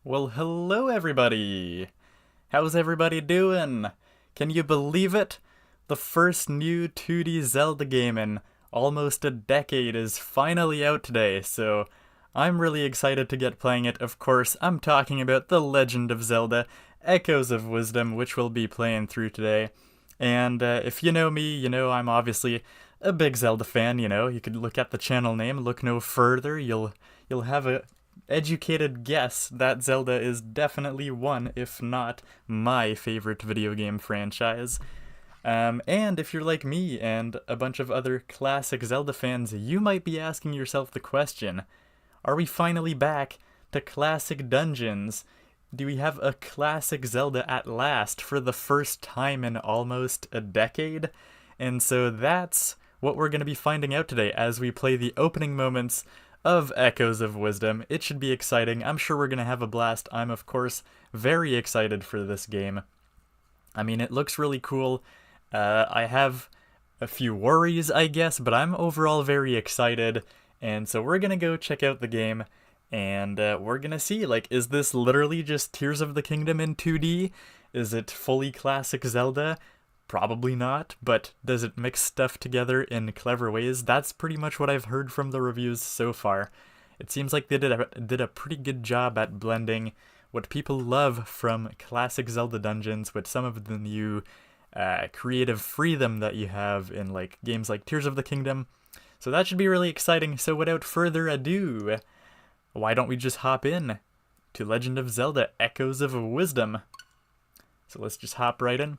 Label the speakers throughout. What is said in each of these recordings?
Speaker 1: Well, hello everybody! How's everybody doing? Can you believe it? The first new 2D Zelda game in almost a decade is finally out today, so I'm really excited to get playing it. Of course, I'm talking about The Legend of Zelda, Echoes of Wisdom, which we'll be playing through today. And if you know me, you know I'm obviously a big Zelda fan, you could look at the channel name, look no further, you'll have a educated guess that Zelda is definitely one, if not my favorite video game franchise. And if you're like me and a bunch of other classic Zelda fans, you might be asking yourself the question, are we finally back to classic dungeons? Do we have a classic Zelda at last for the first time in almost a decade? And so that's what we're going to be finding out today as we play the opening moments of Echoes of Wisdom. It should be exciting. I'm sure we're going to have a blast. I'm, of course, very excited for this game. I mean, it looks really cool. I have a few worries, I guess, but I'm overall very excited. And so we're going to go check out the game, and we're going to see, like, is this literally just Tears of the Kingdom in 2D? Is it fully classic Zelda? Probably not, but does it mix stuff together in clever ways? That's pretty much what I've heard from the reviews so far. It seems like they did a pretty good job at blending what people love from classic Zelda dungeons with some of the new creative freedom that you have in like games like Tears of the Kingdom. So that should be really exciting. So without further ado, why don't we just hop in to Legend of Zelda Echoes of Wisdom? So let's just hop right in.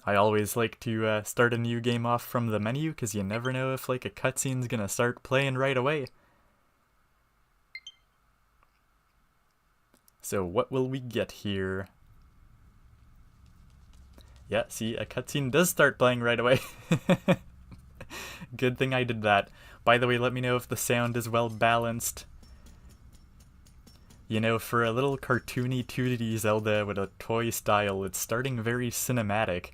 Speaker 1: I always like to start a new game off from the menu, because you never know if like a cutscene's gonna start playing right away. So what will we get here? Yeah, see, a cutscene does start playing right away. Good thing I did that. By the way, let me know if the sound is well balanced. You know, for a little cartoony 2D Zelda with a toy style, it's starting very cinematic.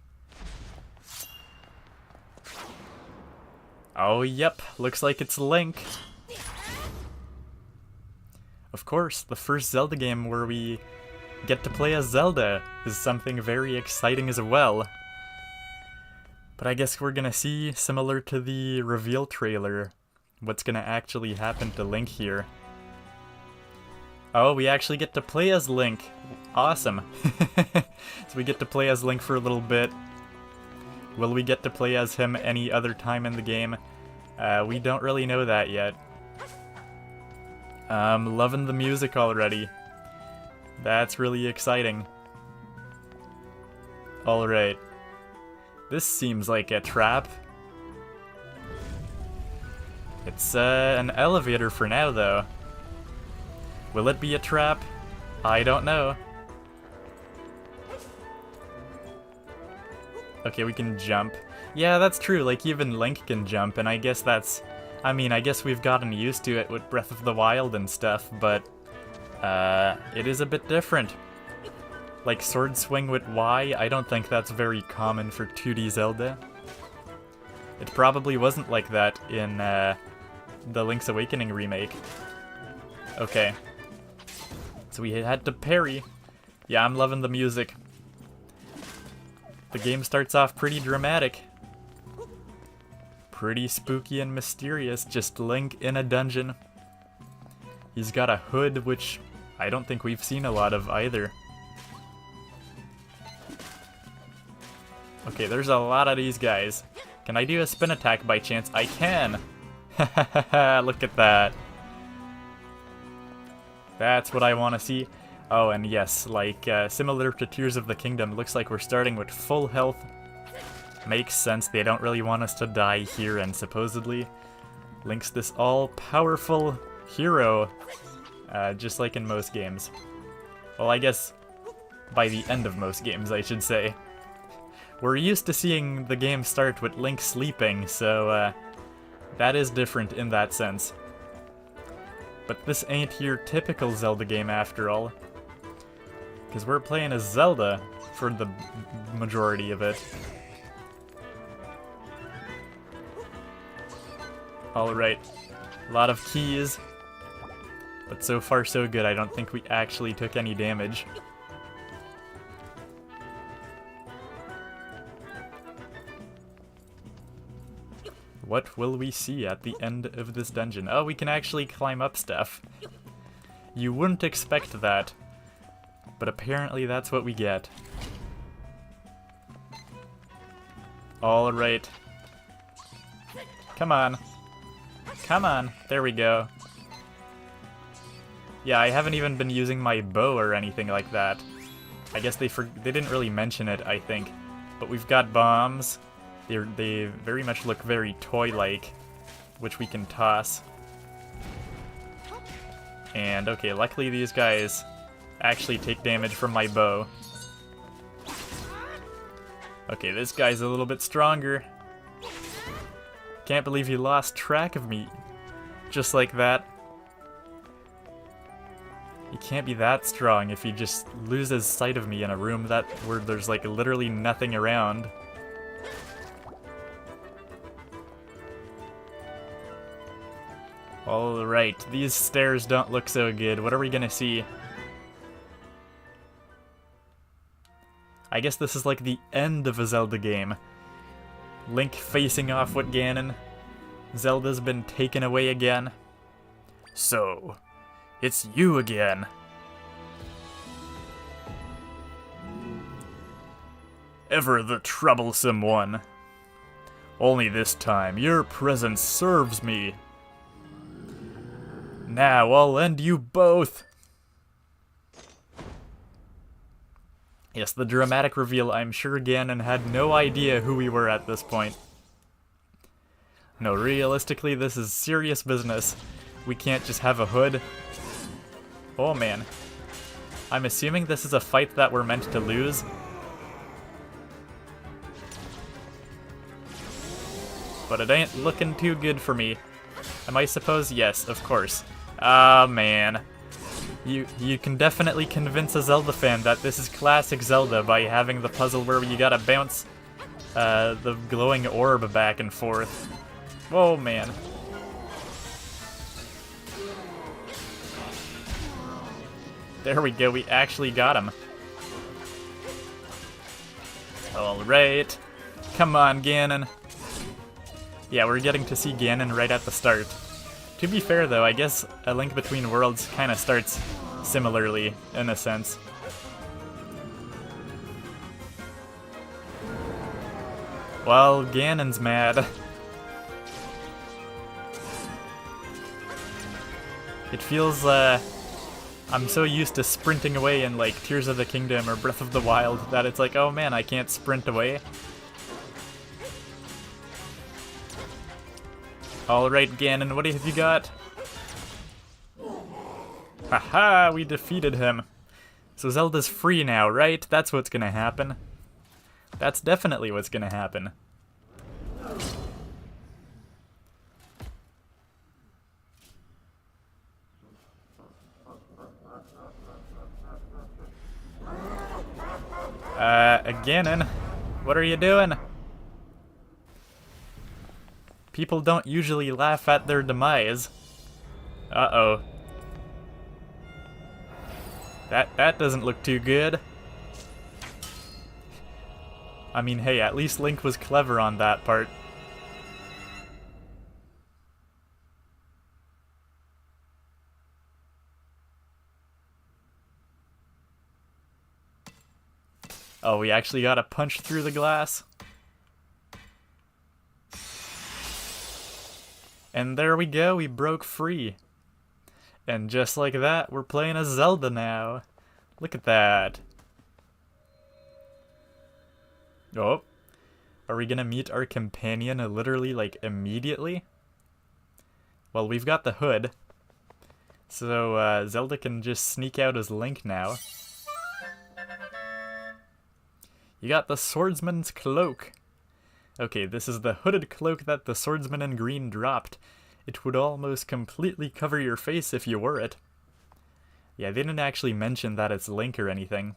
Speaker 1: Oh, yep, looks like it's Link. Of course, the first Zelda game where we get to play as Zelda is something very exciting as well. But I guess we're gonna see, similar to the reveal trailer, what's gonna actually happen to Link here. Oh, we actually get to play as Link. Awesome. So we get to play as Link for a little bit. Will we get to play as him any other time in the game? We don't really know that yet. Loving the music already. That's really exciting. Alright. This seems like a trap. It's an elevator for now, though. Will it be a trap? I don't know. Okay, we can jump. Yeah, that's true, like even Link can jump, and I guess that's... I mean, I guess we've gotten used to it with Breath of the Wild and stuff, but... it is a bit different. Like sword swing with Y, I don't think that's very common for 2D Zelda. It probably wasn't like that in the Link's Awakening remake. Okay. So we had to parry. Yeah, I'm loving the music. The game starts off pretty dramatic. Pretty spooky and mysterious, just Link in a dungeon. He's got a hood, which I don't think we've seen a lot of either. Okay, there's a lot of these guys. Can I do a spin attack by chance? I can! Look at that. That's what I want to see. Oh, and yes, like, similar to Tears of the Kingdom, looks like we're starting with full health. Makes sense, they don't really want us to die here, and supposedly Link's this all-powerful hero, just like in most games. Well, I guess by the end of most games, I should say. We're used to seeing the game start with Link sleeping, so that is different in that sense. But this ain't your typical Zelda game after all. Because we're playing as Zelda for the majority of it. Alright. A lot of keys. But so far so good, I don't think we actually took any damage. What will we see at the end of this dungeon? Oh, we can actually climb up stuff. You wouldn't expect that, but apparently that's what we get. Alright. Come on. Come on. There we go. Yeah, I haven't even been using my bow or anything like that. I guess they didn't really mention it, I think. But we've got bombs. They very much look very toy-like, which we can toss. And okay, luckily these guys actually take damage from my bow. Okay, this guy's a little bit stronger. Can't believe he lost track of me. Just like that. He can't be that strong if he just loses sight of me in a room where there's like literally nothing around. Alright, these stairs don't look so good. What are we gonna see? I guess this is like the end of a Zelda game. Link facing off with Ganon. Zelda's been taken away again. So, it's you again. Ever the troublesome one. Only this time, your presence serves me. Now I'll end you both. Yes, the dramatic reveal. I'm sure Ganon had no idea who we were at this point. No, realistically, this is serious business. We can't just have a hood. Oh man. I'm assuming this is a fight that we're meant to lose. But it ain't looking too good for me. Am I supposed? Yes, of course. Ah, man. You can definitely convince a Zelda fan that this is classic Zelda by having the puzzle where you gotta bounce the glowing orb back and forth. Oh, man. There we go, we actually got him. Alright. Come on, Ganon. Yeah, we're getting to see Ganon right at the start. To be fair, though, I guess A Link Between Worlds kind of starts similarly, in a sense. Well, Ganon's mad. It feels, I'm so used to sprinting away in, like, Tears of the Kingdom or Breath of the Wild that it's like, oh man, I can't sprint away. Alright, Ganon, what have you got? Haha, we defeated him. So Zelda's free now, right? That's what's gonna happen. That's definitely what's gonna happen. Ganon, what are you doing? People don't usually laugh at their demise. Uh-oh. That doesn't look too good. I mean, hey, at least Link was clever on that part. Oh, we actually got a punch through the glass. And there we go, we broke free. And just like that, we're playing as Zelda now. Look at that. Oh. Are we gonna meet our companion literally, like, immediately? Well, we've got the hood. So, Zelda can just sneak out as Link now. You got the swordsman's cloak. Okay, this is the hooded cloak that the swordsman in green dropped. It would almost completely cover your face if you wore it. Yeah, they didn't actually mention that it's Link or anything.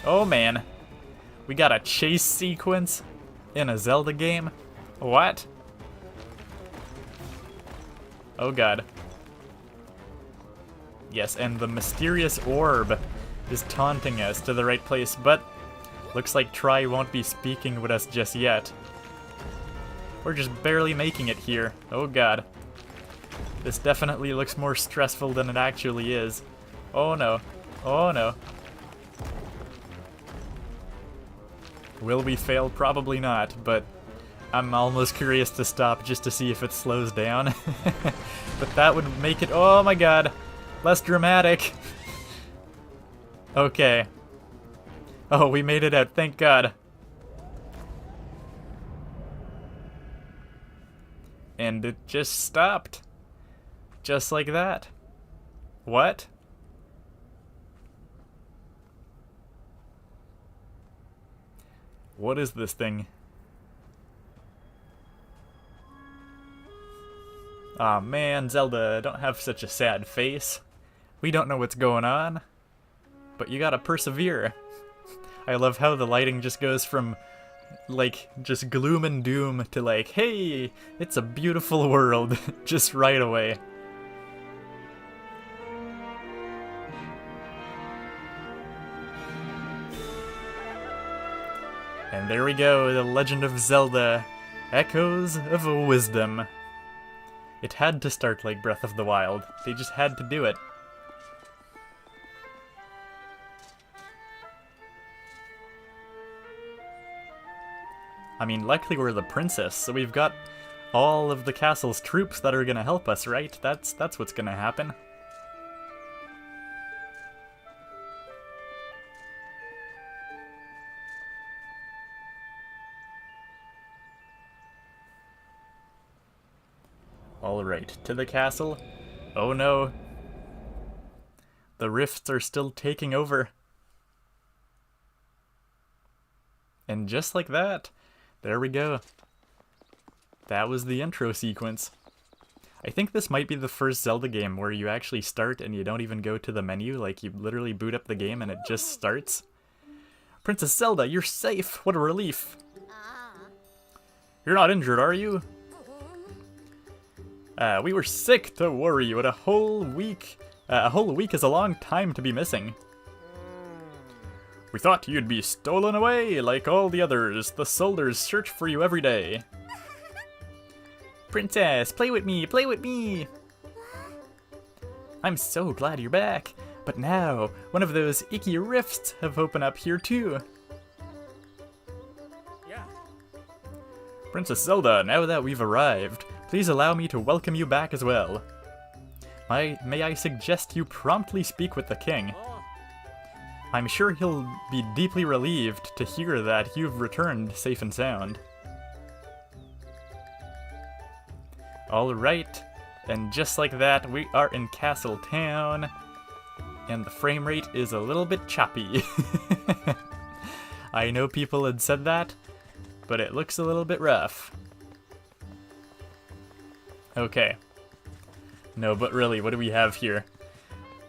Speaker 1: Oh man. We got a chase sequence in a Zelda game? What? Oh god. Yes, and the mysterious orb is taunting us to the right place, but looks like Tri won't be speaking with us just yet. We're just barely making it here. Oh god. This definitely looks more stressful than it actually is. Oh no. Oh no. Will we fail? Probably not, but I'm almost curious to stop just to see if it slows down. But that would make it, oh my god, less dramatic. Okay. Oh, we made it out, thank god. And it just stopped. Just like that. What? What is this thing? Aw man, Zelda, don't have such a sad face. We don't know what's going on, but you gotta persevere. I love how the lighting just goes from, like, just gloom and doom to like, hey, it's a beautiful world, just right away. And there we go, the Legend of Zelda, Echoes of Wisdom. It had to start like Breath of the Wild. They just had to do it. I mean, luckily we're the princess, so we've got all of the castle's troops that are gonna help us, right? That's what's gonna happen. Alright, to the castle. Oh no. The rifts are still taking over. And just like that, there we go. That was the intro sequence. I think this might be the first Zelda game where you actually start and you don't even go to the menu, like you literally boot up the game and it just starts. Princess Zelda, you're safe! What a relief! You're not injured, are you? We were sick to worry you. A whole week is a long time to be missing. We thought you'd be stolen away like all the others. The soldiers search for you every day. Princess, play with me, play with me! I'm so glad you're back. But now, one of those icky rifts have opened up here too. Yeah. Princess Zelda, now that we've arrived, please allow me to welcome you back as well. May I suggest you promptly speak with the king? I'm sure he'll be deeply relieved to hear that you've returned safe and sound. Alright, and just like that, we are in Castle Town, and the frame rate is a little bit choppy. I know people had said that, but it looks a little bit rough. Okay. No, but really, what do we have here?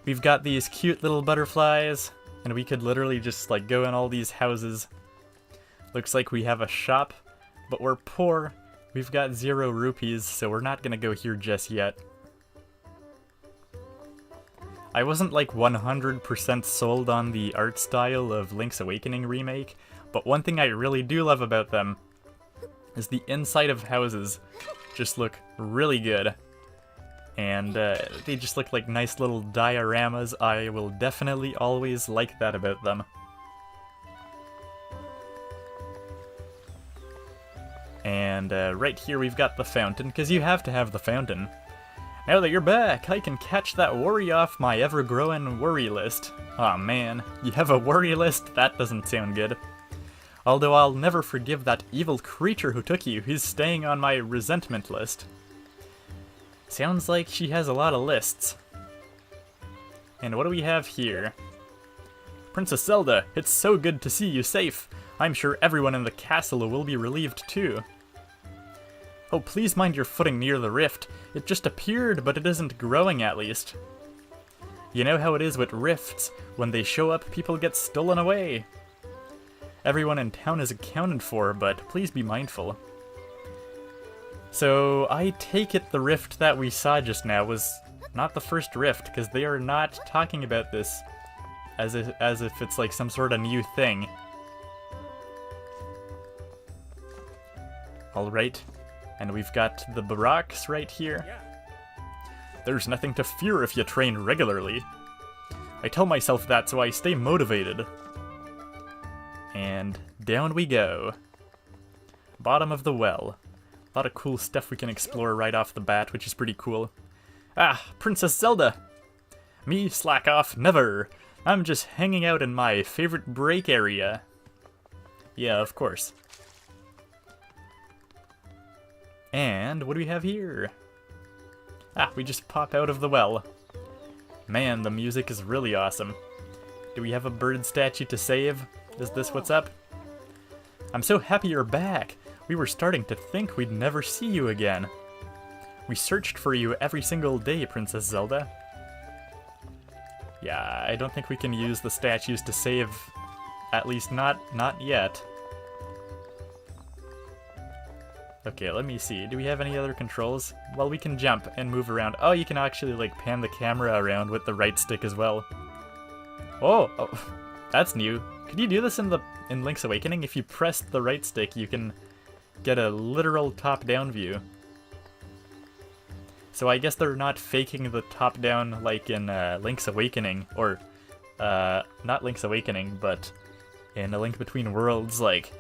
Speaker 1: We've got these cute little butterflies, and we could literally just, like, go in all these houses. Looks like we have a shop, but we're poor. We've got 0 rupees, so we're not gonna go here just yet. I wasn't, like, 100% sold on the art style of Link's Awakening remake, but one thing I really do love about them is the inside of houses just look really good. And they just look like nice little dioramas. I will definitely always like that about them. And right here we've got the fountain, because you have to have the fountain. Now that you're back, I can catch that worry off my ever-growing worry list. Aw man, you have a worry list? That doesn't sound good. Although I'll never forgive that evil creature who took you. He's staying on my resentment list. Sounds like she has a lot of lists. And what do we have here? Princess Zelda, it's so good to see you safe. I'm sure everyone in the castle will be relieved too. Oh, please mind your footing near the rift. It just appeared, but it isn't growing at least. You know how it is with rifts. When they show up, people get stolen away. everyone in town is accounted for, but please be mindful. So, I take it the rift that we saw just now was not the first rift, because they are not talking about this as if it's like some sort of new thing. Alright, and we've got the barracks right here. There's nothing to fear if you train regularly. I tell myself that so I stay motivated. And down we go. Bottom of the well. A lot of cool stuff we can explore right off the bat, which is pretty cool. Ah, Princess Zelda! Me slack off, never! I'm just hanging out in my favorite break area. Yeah, of course. And what do we have here? Ah, we just pop out of the well. Man, the music is really awesome. Do we have a bird statue to save? Is this what's up? I'm so happy you're back. We were starting to think we'd never see you again. We searched for you every single day, Princess Zelda. Yeah, I don't think we can use the statues to save. At least not yet. Okay, let me see. Do we have any other controls? Well, we can jump and move around. Oh, you can actually like pan the camera around with the right stick as well. Oh, that's new. Could you do this in Link's Awakening? If you press the right stick, you can get a literal top-down view. So I guess they're not faking the top-down like in Link's Awakening, or not Link's Awakening, but in A Link Between Worlds, like,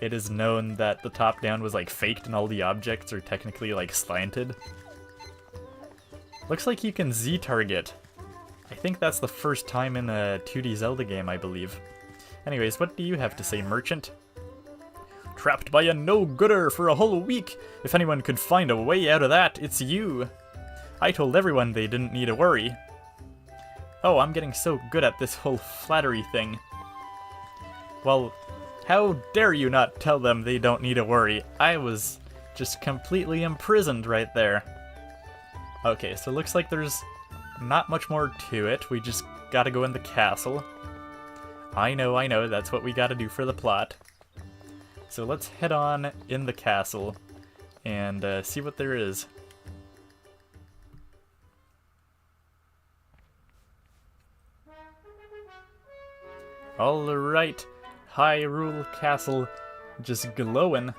Speaker 1: it is known that the top-down was like faked and all the objects are technically like slanted. Looks like you can Z-target. I think that's the first time in a 2D Zelda game, I believe. Anyways, what do you have to say, merchant? Trapped by a no-gooder for a whole week. If anyone could find a way out of that, it's you. I told everyone they didn't need to worry. Oh, I'm getting so good at this whole flattery thing. Well, how dare you not tell them they don't need to worry? I was just completely imprisoned right there. Okay, so it looks like there's not much more to it. We just gotta go in the castle. I know, that's what we gotta do for the plot. So let's head on in the castle and see what there is. Alright, Hyrule Castle, just glowing.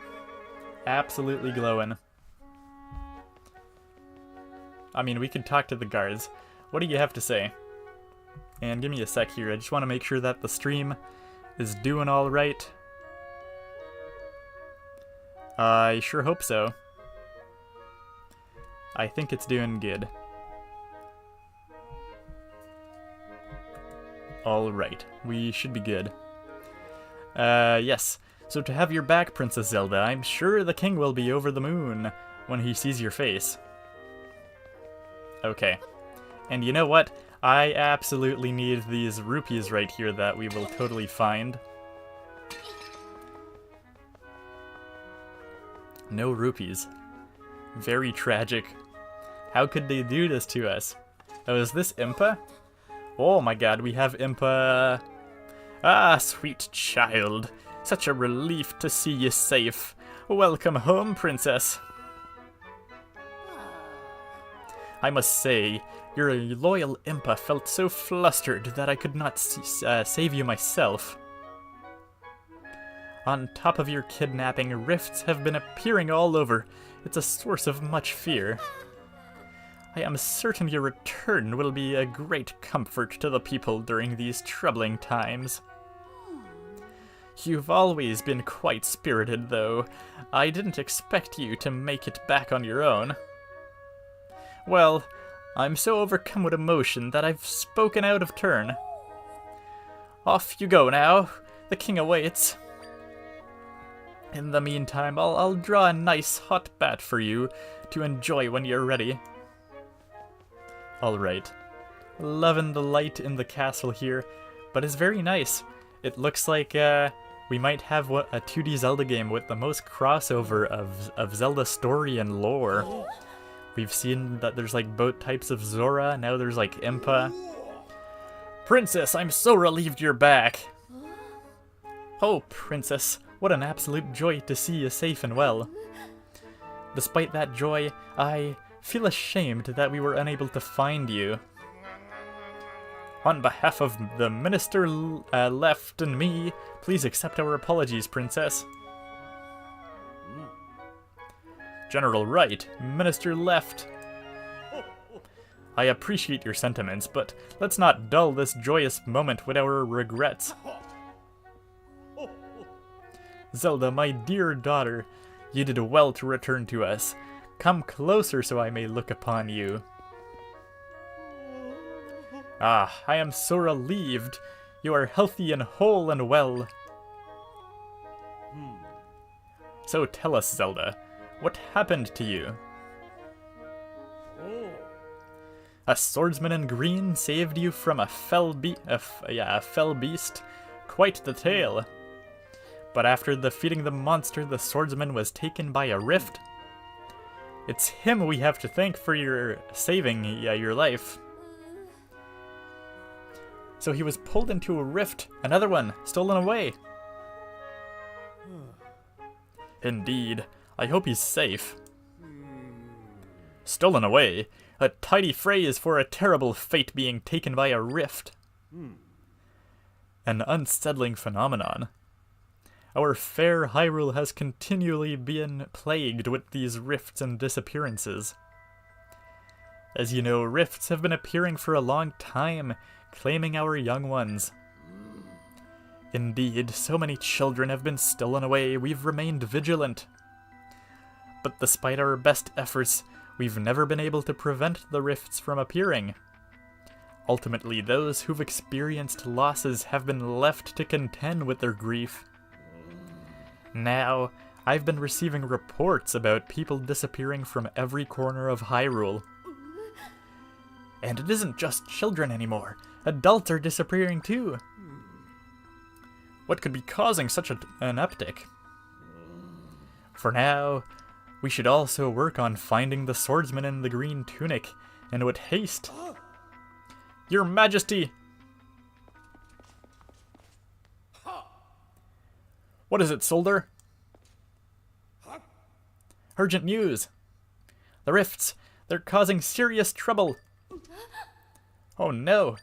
Speaker 1: Absolutely glowing. I mean, we could talk to the guards. What do you have to say? And give me a sec here, I just want to make sure that the stream is doing alright. I sure hope so. I think it's doing good. Alright, we should be good. Yes. So to have your back, Princess Zelda, I'm sure the king will be over the moon when he sees your face. Okay. And you know what? I absolutely need these rupees right here that we will totally find. No rupees. Very tragic. How could they do this to us? Oh, is this Impa? Oh my god, we have Impa. Ah, sweet child. Such a relief to see you safe. Welcome home, princess. I must say, your loyal Impa felt so flustered that I could not save you myself. On top of your kidnapping, rifts have been appearing all over. It's a source of much fear. I am certain your return will be a great comfort to the people during these troubling times. You've always been quite spirited, though. I didn't expect you to make it back on your own. Well, I'm so overcome with emotion that I've spoken out of turn. Off you go now. The king awaits. In the meantime, I'll draw a nice hot bath for you to enjoy when you're ready. Alright. Loving the light in the castle here, but it's very nice. It looks like we might have a 2D Zelda game with the most crossover of Zelda story and lore. We've seen that there's like both types of Zora, now there's like Impa. Princess, I'm so relieved you're back! Oh, Princess, what an absolute joy to see you safe and well. Despite that joy, I feel ashamed that we were unable to find you. On behalf of the Minister Left and me, please accept our apologies, Princess. General Right, Minister Left. I appreciate your sentiments, but let's not dull this joyous moment with our regrets. Zelda, my dear daughter, you did well to return to us. Come closer so I may look upon you. Ah, I am so relieved. You are healthy and whole and well. So tell us, Zelda, what happened to you? A swordsman in green saved you from a fell beast. Quite the tale. But after defeating the monster, the swordsman was taken by a rift. It's him we have to thank for your saving your life. So he was pulled into a rift, another one, stolen away. Indeed, I hope he's safe. Stolen away? A tidy phrase for a terrible fate being taken by a rift. An unsettling phenomenon. Our fair Hyrule has continually been plagued with these rifts and disappearances. As you know, rifts have been appearing for a long time, claiming our young ones. Indeed, so many children have been stolen away, we've remained vigilant. But despite our best efforts, we've never been able to prevent the rifts from appearing. Ultimately, those who've experienced losses have been left to contend with their grief. Now, I've been receiving reports about people disappearing from every corner of Hyrule. And it isn't just children anymore. Adults are disappearing too. What could be causing such an uptick? For now, we should also work on finding the swordsman in the green tunic, and with haste. Your Majesty! What is it, soldier? Urgent news! The rifts, they're causing serious trouble! Oh no!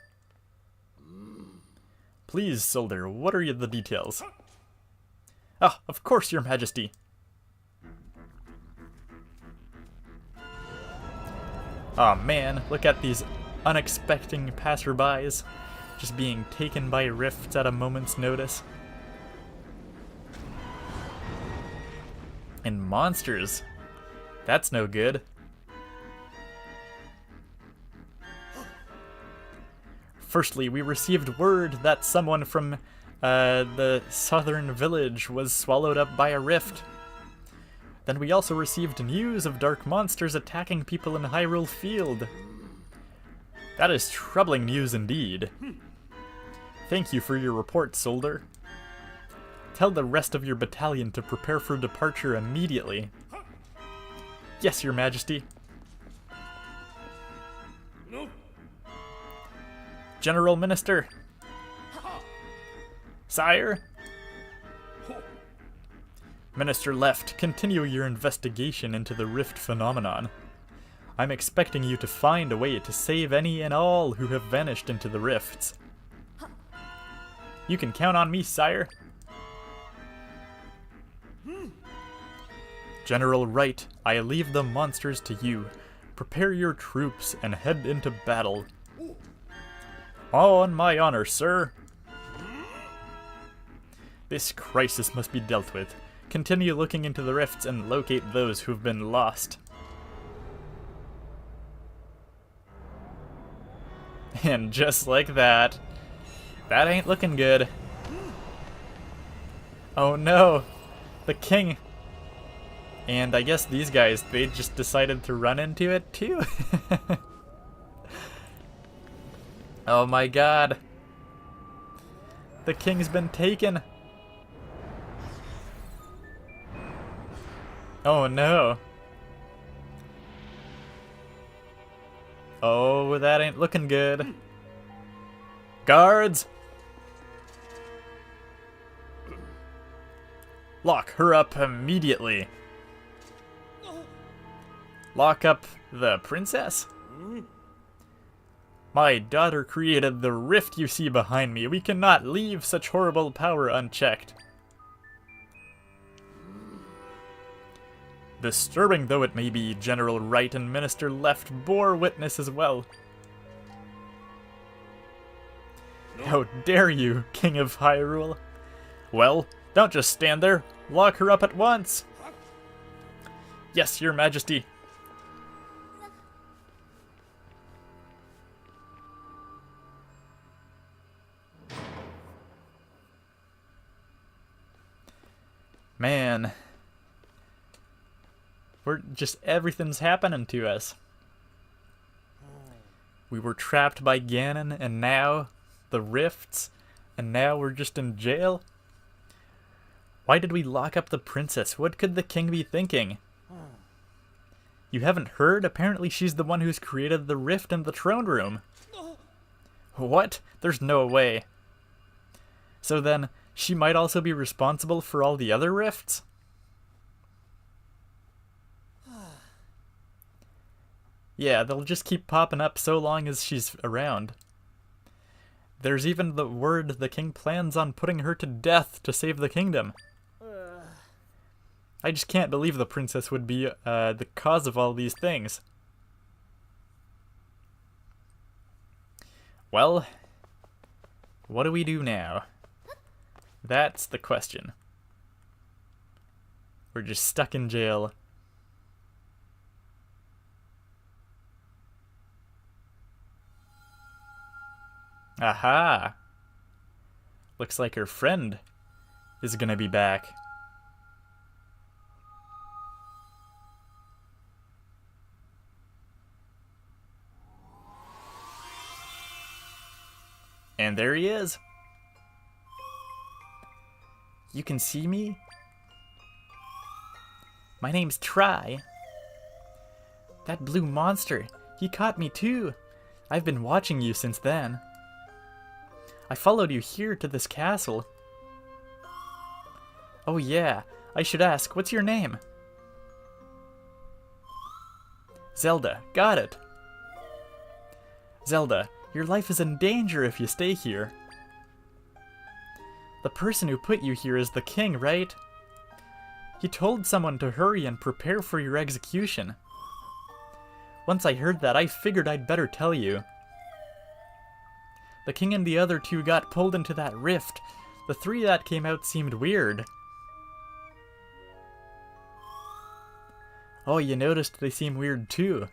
Speaker 1: Please, soldier, what are the details? Ah, of course, Your Majesty! Aw man, look at these unexpected passerbys, just being taken by rifts at a moment's notice. And monsters. That's no good. Firstly, we received word that someone from the southern village was swallowed up by a rift. Then we also received news of dark monsters attacking people in Hyrule Field. That is troubling news indeed. Thank you for your report, soldier. Tell the rest of your battalion to prepare for departure immediately. Yes, Your Majesty. General Minister. Sire. Minister Left, continue your investigation into the rift phenomenon. I'm expecting you to find a way to save any and all who have vanished into the rifts. You can count on me, sire. General Right, I leave the monsters to you. Prepare your troops and head into battle. On my honor, sir. This crisis must be dealt with. Continue looking into the rifts and locate those who've been lost. And just like that, that ain't looking good. Oh no, the king. And I guess these guys, they just decided to run into it too. Oh my god. The king's been taken. Oh no. Oh, that ain't looking good. Lock her up immediately. Lock up the princess? My daughter created the rift you see behind me. We cannot leave such horrible power unchecked. Disturbing though it may be, General Right and Minister Left bore witness as well. How dare you, King of Hyrule? Well, don't just stand there. Lock her up at once. Yes, Your Majesty. Man. Everything's happening to us. We were trapped by Ganon, and now the rifts, and now we're just in jail? Why did we lock up the princess? What could the king be thinking? You haven't heard? Apparently she's the one who's created the rift in the throne room. What? There's no way. So then, she might also be responsible for all the other rifts? Yeah, they'll just keep popping up so long as she's around. There's even the word the king plans on putting her to death to save the kingdom. I just can't believe the princess would be the cause of all these things. Well, what do we do now? That's the question. We're just stuck in jail. Aha! Looks like her friend is gonna be back. And there he is. You can see me? My name's Tri. That blue monster, he caught me too. I've been watching you since then. I followed you here to this castle. Oh yeah, I should ask, what's your name? Zelda, got it. Zelda, your life is in danger if you stay here. The person who put you here is the king, right? He told someone to hurry and prepare for your execution. Once I heard that, I figured I'd better tell you. The king and the other two got pulled into that rift. The three that came out seemed weird. Oh, you noticed they seem weird too.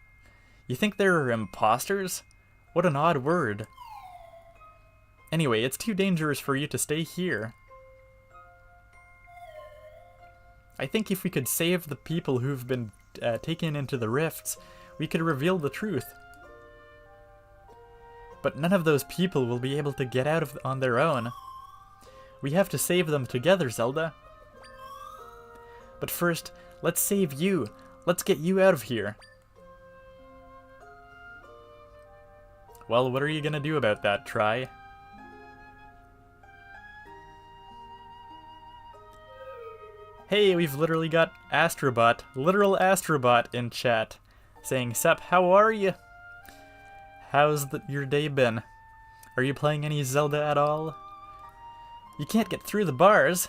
Speaker 1: You think they're imposters? What an odd word. Anyway, it's too dangerous for you to stay here. I think if we could save the people who've been taken into the rifts, we could reveal the truth. But none of those people will be able to get out on their own. We have to save them together, Zelda. But first, let's save you. Let's get you out of here. Well, what are you gonna do about that, Tri? Hey, we've literally got Astrobot, literal Astrobot in chat, saying, Sep, how are you? How's your day been? Are you playing any Zelda at all? You can't get through the bars.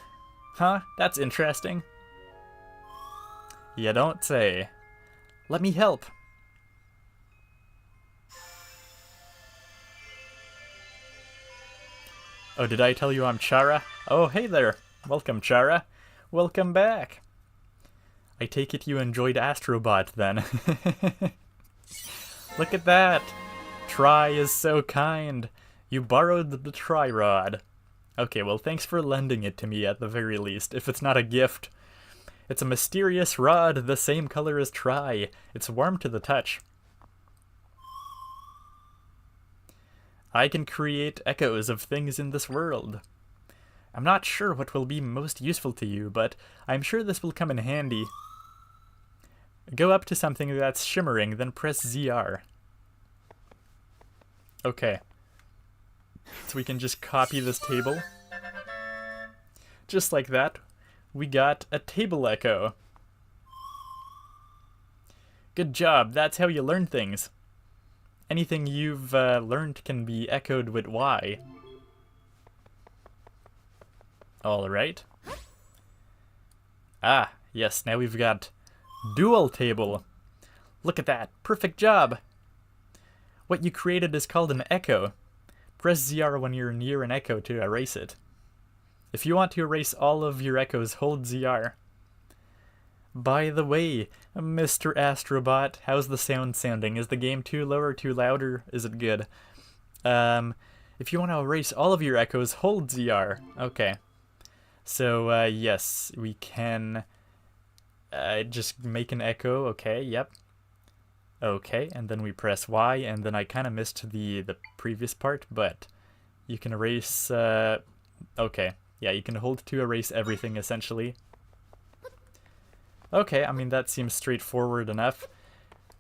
Speaker 1: Huh? That's interesting. You don't say. Let me help. Oh, did I tell you I'm Chara? Oh, hey there. Welcome, Chara. Welcome back. I take it you enjoyed Astrobot then. Look at that. Tri is so kind. You borrowed the Tri-Rod. Okay, well thanks for lending it to me at the very least, if it's not a gift. It's a mysterious rod, the same color as Tri. It's warm to the touch. I can create echoes of things in this world. I'm not sure what will be most useful to you, but I'm sure this will come in handy. Go up to something that's shimmering, then press ZR. Okay. So we can just copy this table. Just like that. we got a table echo. Good job, that's how you learn things. Anything you've learned can be echoed with Y. Alright. Ah, yes, now we've got dual table. Look at that, perfect job. What you created is called an echo. Press ZR when you're near an echo to erase it. If you want to erase all of your echoes, hold ZR. By the way, Mr. Astrobot, how's the sound sounding? Is the game too low or too loud, or is it good? If you want to erase all of your echoes, hold ZR. Okay. So, yes, we can just make an echo. Okay, yep. Okay, and then we press Y, and then I kind of missed the previous part, but you can erase, okay. Yeah, you can hold to erase everything, essentially. Okay, I mean, that seems straightforward enough.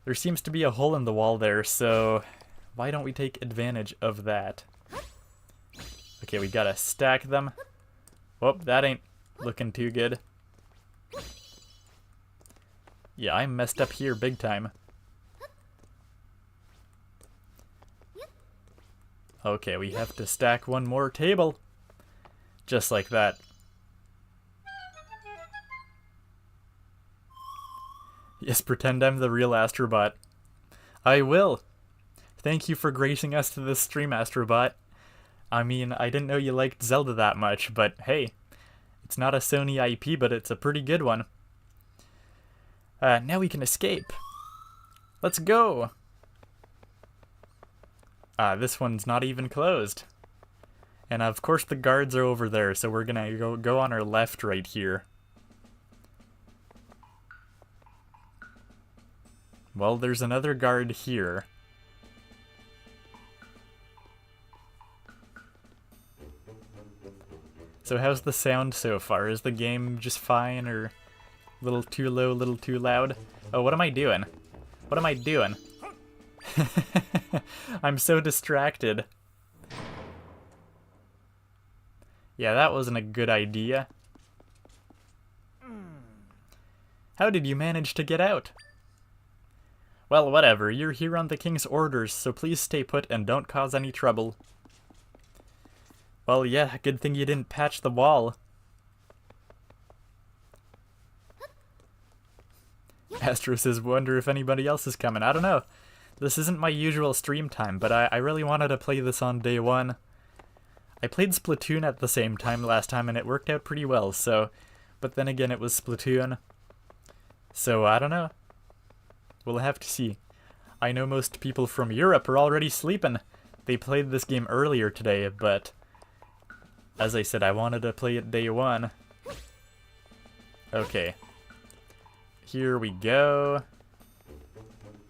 Speaker 1: There seems to be a hole in the wall there, so why don't we take advantage of that? Okay, we gotta stack them. Whoop, that ain't looking too good. Yeah, I messed up here big time. Okay, we have to stack one more table. Just like that. Yes, pretend I'm the real Astrobot. I will. Thank you for gracing us to this stream, Astrobot. I mean, I didn't know you liked Zelda that much, but hey, it's not a Sony IP, but it's a pretty good one. Now we can escape. Let's go. This one's not even closed. And of course the guards are over there, so we're gonna go on our left right here. Well, there's another guard here. So how's the sound so far? Is the game just fine, or a little too low, a little too loud? Oh, what am I doing? What am I doing? I'm so distracted. Yeah, that wasn't a good idea. How did you manage to get out? Well, whatever. You're here on the king's orders, so please stay put and don't cause any trouble. Well, yeah, good thing you didn't patch the wall. Astro says, wonder if anybody else is coming. I don't know. This isn't my usual stream time, but I really wanted to play this on day one. I played Splatoon at the same time last time, and it worked out pretty well, so... But then again, it was Splatoon. So, I don't know. We'll have to see. I know most people from Europe are already sleeping. They played this game earlier today, but... As I said, I wanted to play it day one. Okay. Here we go.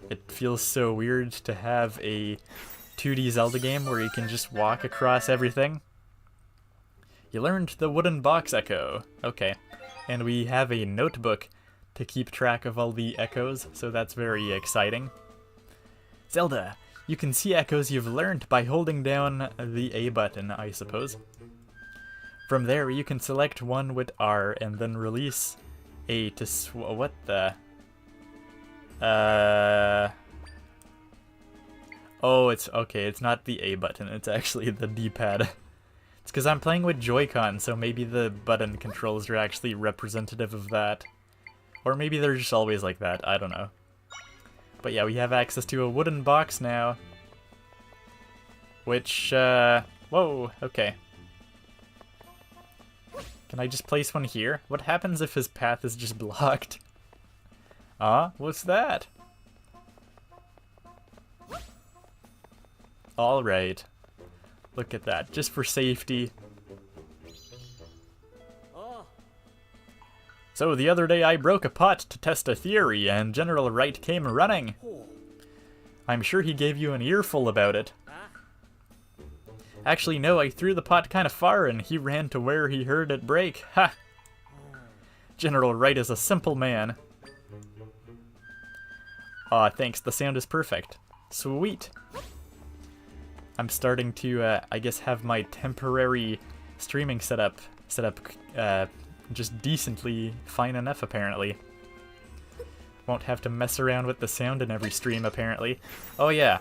Speaker 1: It feels so weird to have a 2D Zelda game where you can just walk across everything. You learned the wooden box echo. Okay. And we have a notebook to keep track of all the echoes, so that's very exciting. Zelda, you can see echoes you've learned by holding down the A button, I suppose. From there, you can select one with R and then release A to what the... Oh, it's okay, it's not the A button, it's actually the D-pad. It's because I'm playing with Joy-Con, so maybe the button controls are actually representative of that. Or maybe they're just always like that, I don't know. But yeah, we have access to a wooden box now. Which, whoa, okay. Can I just place one here? What happens if his path is just blocked? What's that? Alright. Look at that, just for safety. So the other day I broke a pot to test a theory, and General Wright came running. I'm sure he gave you an earful about it. Actually, no, I threw the pot kind of far, and he ran to where he heard it break. Ha! General Wright is a simple man. Aw, thanks, the sound is perfect. Sweet! I'm starting to, I guess, have my temporary streaming setup just decently fine enough, apparently. Won't have to mess around with the sound in every stream, apparently. Oh yeah.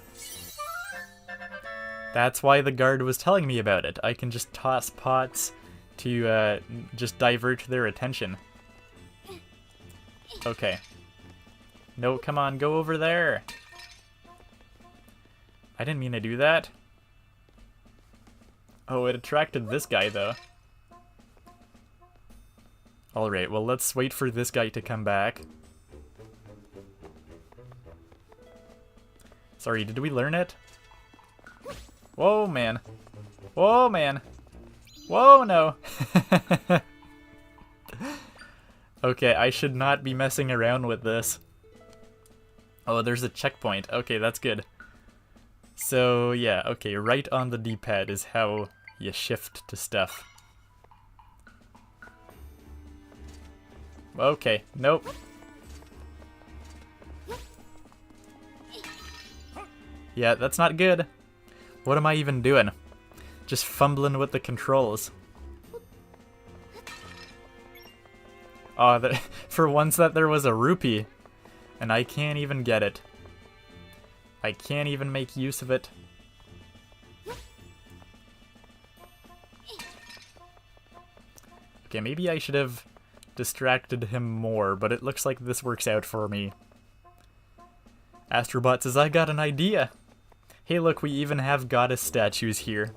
Speaker 1: That's why the guard was telling me about it. I can just toss pots to just divert their attention. Okay. No, come on, go over there. I didn't mean to do that. Oh, it attracted this guy, though. Alright, well, let's wait for this guy to come back. Sorry, did we learn it? Whoa, man. Whoa, man. Whoa, no. Okay, I should not be messing around with this. Oh, there's a checkpoint. Okay, that's good. So, yeah, okay, right on the D-pad is how you shift to stuff. Okay, nope. Yeah, that's not good. What am I even doing? Just fumbling with the controls. Oh, for once that there was a rupee, and I can't even get it. I can't even make use of it. Okay, maybe I should have distracted him more, but it looks like this works out for me. Astrobot says, I got an idea. Hey look, we even have goddess statues here.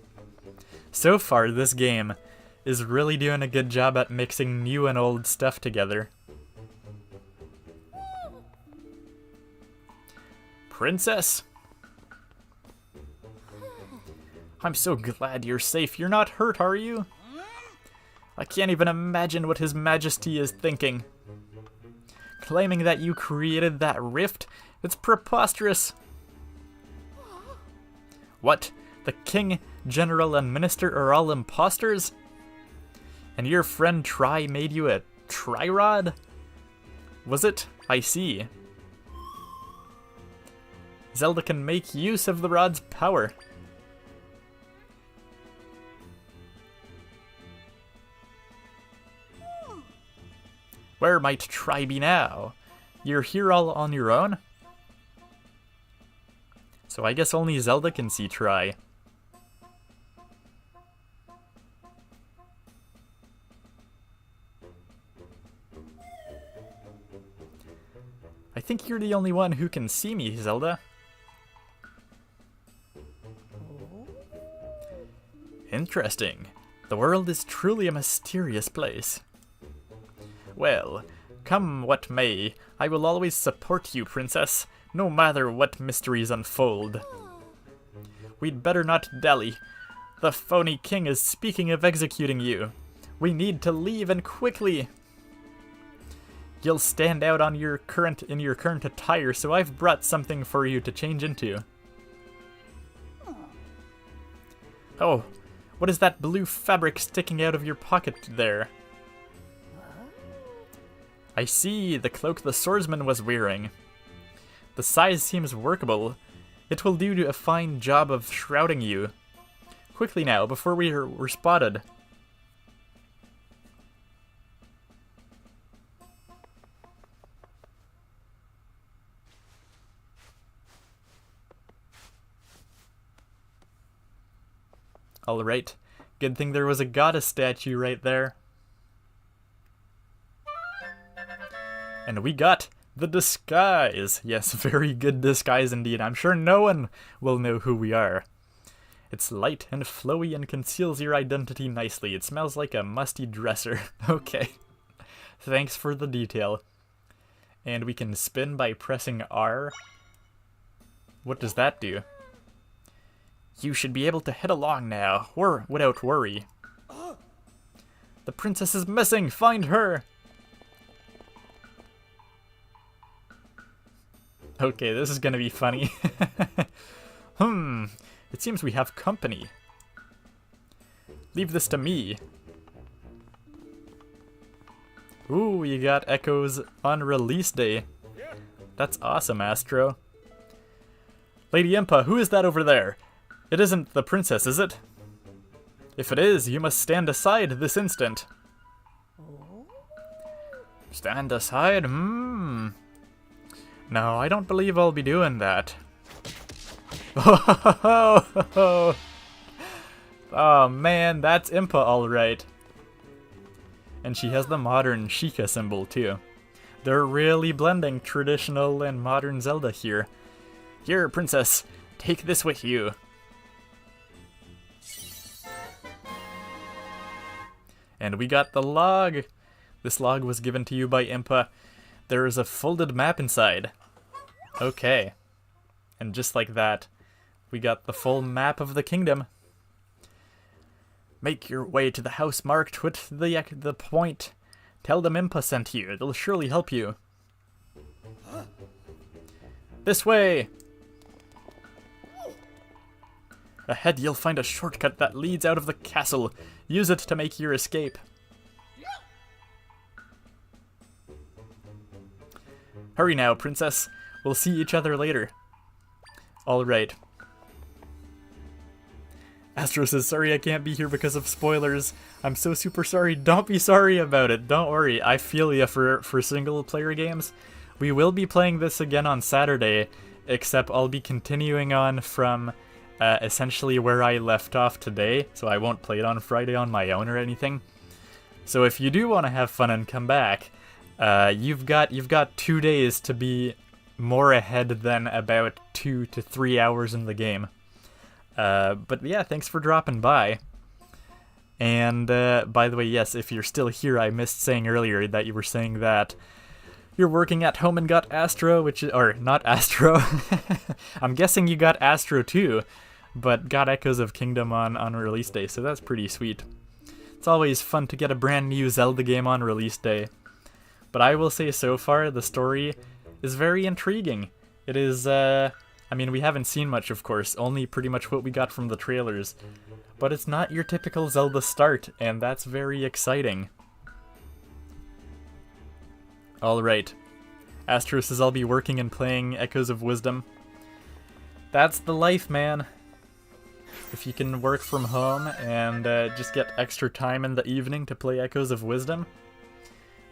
Speaker 1: So far, this game is really doing a good job at mixing new and old stuff together. Princess? I'm so glad you're safe. You're not hurt, are you? I can't even imagine what His Majesty is thinking. Claiming that you created that rift? It's preposterous. What? The king, general, and minister are all imposters? And your friend Tri made you a Tri-Rod? Was it? I see. Zelda can make use of the rod's power. Where might Tri be now? You're here all on your own? So I guess only Zelda can see Tri. I think you're the only one who can see me, Zelda. Interesting. The world is truly a mysterious place. Well, come what may, I will always support you, Princess, no matter what mysteries unfold. We'd better not dally. The phony king is speaking of executing you. We need to leave, and quickly. You'll stand out on your current attire, so I've brought something for you to change into. Oh, what is that blue fabric sticking out of your pocket there? I see, the cloak the swordsman was wearing. The size seems workable. It will do a fine job of shrouding you. Quickly now, before we're spotted. Alright, good thing there was a goddess statue right there. And we got the disguise. Yes, very good disguise indeed. I'm sure no one will know who we are. It's light and flowy and conceals your identity nicely. It smells like a musty dresser. Okay. Thanks for the detail. And we can spin by pressing R. What does that do? You should be able to head along now, or without worry. The princess is missing! Find her! Okay, this is gonna be funny. It seems we have company. Leave this to me. Ooh, you got echoes on release day. That's awesome, Astro. Lady Impa, who is that over there? It isn't the princess, is it? If it is, you must stand aside this instant. Stand aside? No, I don't believe I'll be doing that. Oh man, that's Impa alright. And she has the modern Sheikah symbol too. They're really blending traditional and modern Zelda here. Here, princess, take this with you. And we got the log. This log was given to you by Impa. There is a folded map inside. Okay. And just like that, we got the full map of the kingdom. Make your way to the house marked with the point. Tell them Impa sent you. They'll surely help you. This way! Ahead you'll find a shortcut that leads out of the castle. Use it to make your escape. Hurry now, princess. We'll see each other later. Alright. Astro says, sorry I can't be here because of spoilers. I'm so super sorry. Don't be sorry about it. Don't worry. I feel ya for single player games. We will be playing this again on Saturday, except I'll be continuing on from essentially where I left off today, so I won't play it on Friday on my own or anything. So if you do want to have fun and come back, you've got 2 days to be more ahead than about 2 to 3 hours in the game. But yeah, thanks for dropping by. And by the way, yes, if you're still here, I missed saying earlier that you were saying that you're working at home and got Astro, which is, or not Astro. I'm guessing you got Astro too, but got Echoes of Kingdom on release day, so that's pretty sweet. It's always fun to get a brand new Zelda game on release day. But I will say so far, the story is very intriguing. It is, I mean, we haven't seen much, of course, only pretty much what we got from the trailers. But it's not your typical Zelda start, and that's very exciting. Alright. Astro says I'll be working and playing Echoes of Wisdom. That's the life, man. If you can work from home and just get extra time in the evening to play Echoes of Wisdom,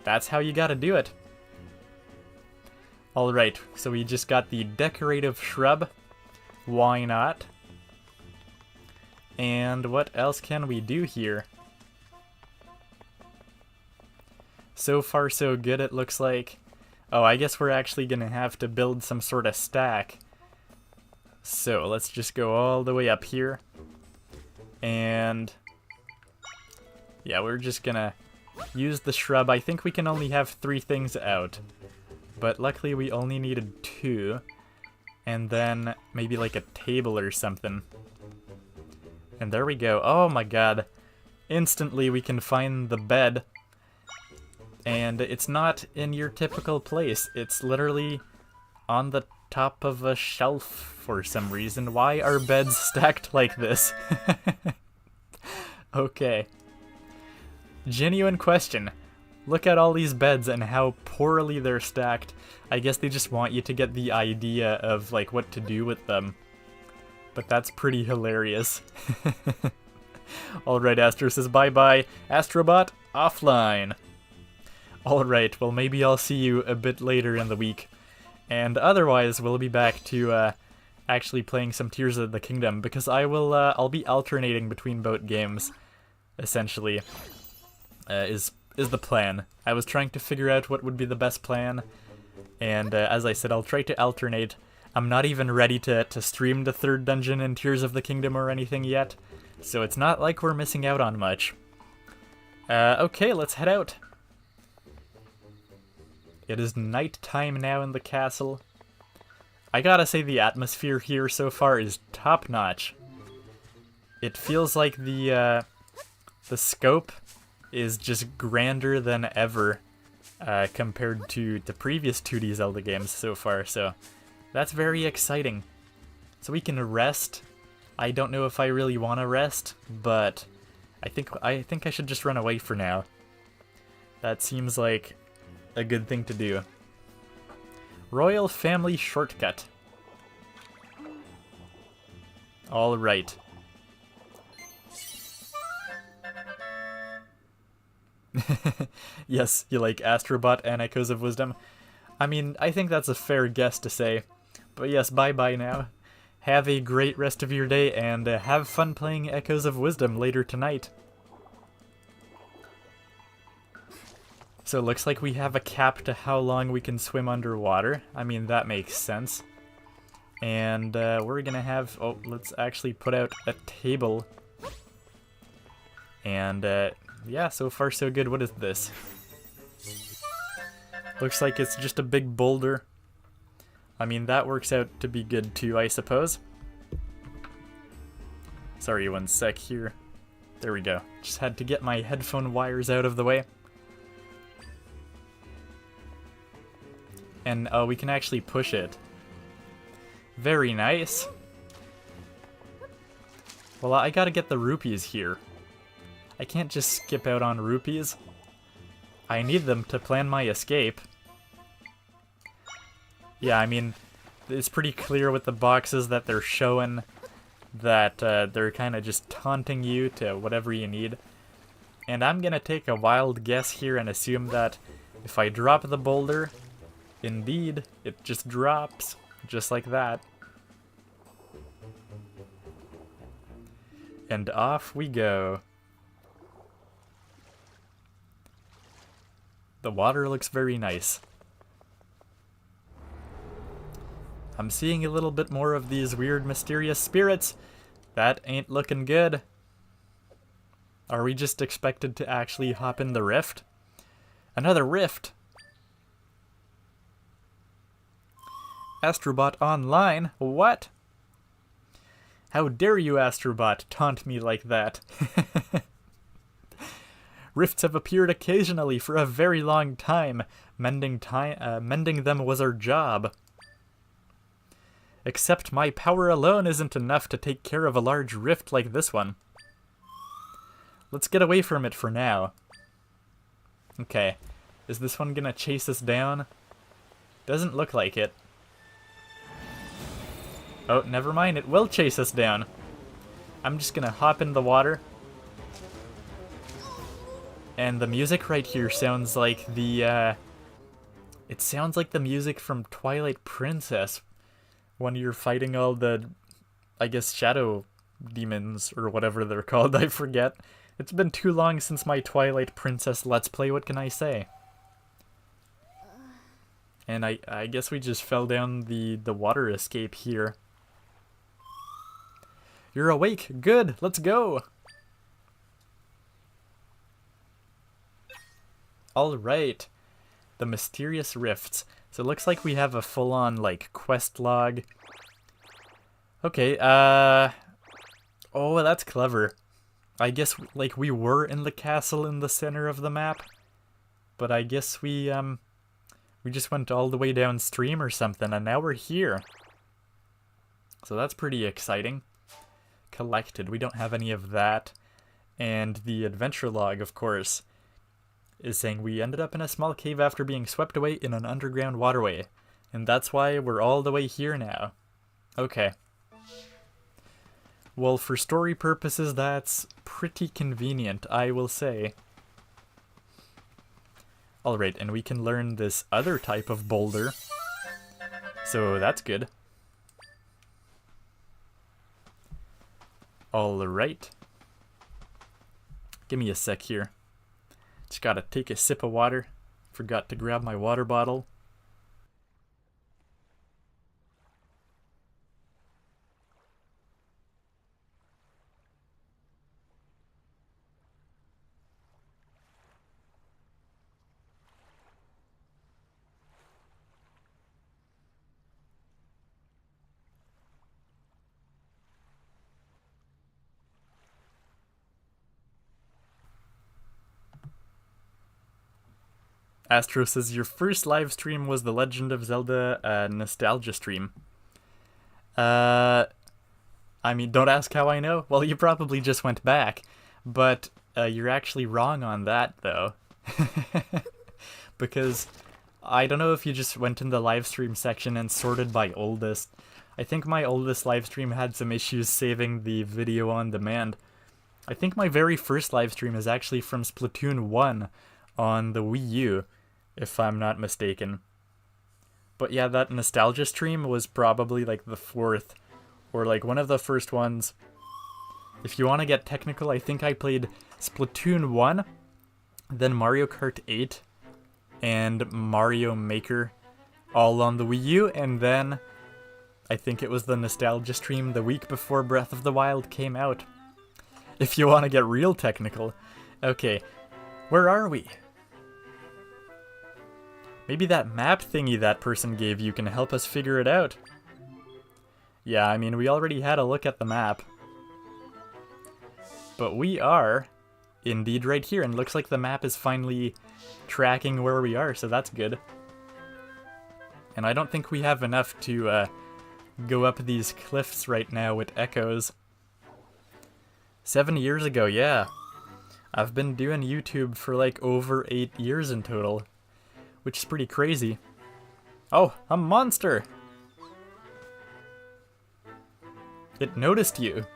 Speaker 1: that's how you gotta do it. Alright, so we just got the decorative shrub. Why not? And what else can we do here? So far so good, it looks like. Oh, I guess we're actually gonna have to build some sort of stack. So let's just go all the way up here. And yeah, we're just gonna use the shrub. I think we can only have 3 things out. But luckily we only needed 2. And then maybe like a table or something. And there we go. Oh my god. Instantly we can find the bed. And it's not in your typical place. It's literally on the top of a shelf for some reason. Why are beds stacked like this? Okay. Genuine question. Look at all these beds and how poorly they're stacked. I guess they just want you to get the idea of like what to do with them. But that's pretty hilarious. Alright, Astro says bye-bye. Astrobot, offline. Alright, well maybe I'll see you a bit later in the week. And otherwise, we'll be back to actually playing some Tears of the Kingdom, because I'll be alternating between both games, essentially, is the plan. I was trying to figure out what would be the best plan, and as I said, I'll try to alternate. I'm not even ready to stream the 3rd dungeon in Tears of the Kingdom or anything yet, so it's not like we're missing out on much. Okay, let's head out. It is night time now in the castle. I gotta say the atmosphere here so far is top-notch. It feels like the scope is just grander than ever compared to the previous 2D Zelda games so far, so that's very exciting. So we can rest. I don't know if I really want to rest, but I think I should just run away for now. That seems like a good thing to do. Royal Family Shortcut. Alright. Yes, you like Astrobot and Echoes of Wisdom. I mean, I think that's a fair guess to say. But yes, bye-bye now. Have a great rest of your day, and have fun playing Echoes of Wisdom later tonight. So it looks like we have a cap to how long we can swim underwater. I mean, that makes sense. And we're gonna have... Oh, let's actually put out a table. And yeah, so far so good. What is this? Looks like it's just a big boulder. I mean, that works out to be good too, I suppose. Sorry, one sec here. There we go. Just had to get my headphone wires out of the way. And we can actually push it. Very nice. Well, I gotta get the rupees here. I can't just skip out on rupees. I need them to plan my escape. Yeah, I mean, it's pretty clear with the boxes that they're showing that they're kind of just taunting you to whatever you need. And I'm gonna take a wild guess here and assume that if I drop the boulder, indeed, it just drops, just like that. And off we go. The water looks very nice. I'm seeing a little bit more of these weird, mysterious spirits. That ain't looking good. Are we just expected to actually hop in the rift? Another rift! Astrobot Online? What? How dare you, Astrobot, taunt me like that? Rifts have appeared occasionally for a very long time. Mending them was our job. Except my power alone isn't enough to take care of a large rift like this one. Let's get away from it for now. Okay, is this one gonna chase us down? Doesn't look like it. Oh, never mind, it will chase us down. I'm just gonna hop in the water. And the music right here sounds like the, it sounds like the music from Twilight Princess when you're fighting all the, I guess, shadow demons or whatever they're called, I forget. It's been too long since my Twilight Princess Let's Play, what can I say? And I guess we just fell down the water escape here. You're awake, good, let's go! Alright, the mysterious rifts. So it looks like we have a full-on, like, quest log. Okay, oh, that's clever. I guess, like, we were in the castle in the center of the map. But I guess we just went all the way downstream or something, and now we're here. So that's pretty exciting. Collected, we don't have any of that. And the adventure log, of course, is saying we ended up in a small cave after being swept away in an underground waterway. And that's why we're all the way here now. Okay. Well, for story purposes, that's pretty convenient, I will say. Alright, and we can learn this other type of boulder. So that's good. Alright. Give me a sec here. Just gotta take a sip of water. Forgot to grab my water bottle. Astro says, your first live stream was the Legend of Zelda nostalgia stream. I mean, don't ask how I know. Well, you probably just went back. But you're actually wrong on that, though. Because I don't know if you just went in the live stream section and sorted by oldest. I think my oldest live stream had some issues saving the video on demand. I think my very first live stream is actually from Splatoon 1 on the Wii U, if I'm not mistaken. But yeah, that nostalgia stream was probably like the fourth, or like one of the first ones. If you want to get technical, I think I played Splatoon 1, then Mario Kart 8, and Mario Maker, all on the Wii U, and then I think it was the nostalgia stream the week before Breath of the Wild came out. If you want to get real technical. Okay, where are we? Maybe that map thingy that person gave you can help us figure it out. Yeah, I mean, we already had a look at the map. But we are indeed right here, and looks like the map is finally tracking where we are, so that's good. And I don't think we have enough to go up these cliffs right now with echoes. 7 years ago, yeah. I've been doing YouTube for like over 8 years in total, which is pretty crazy. Oh, a monster! It noticed you.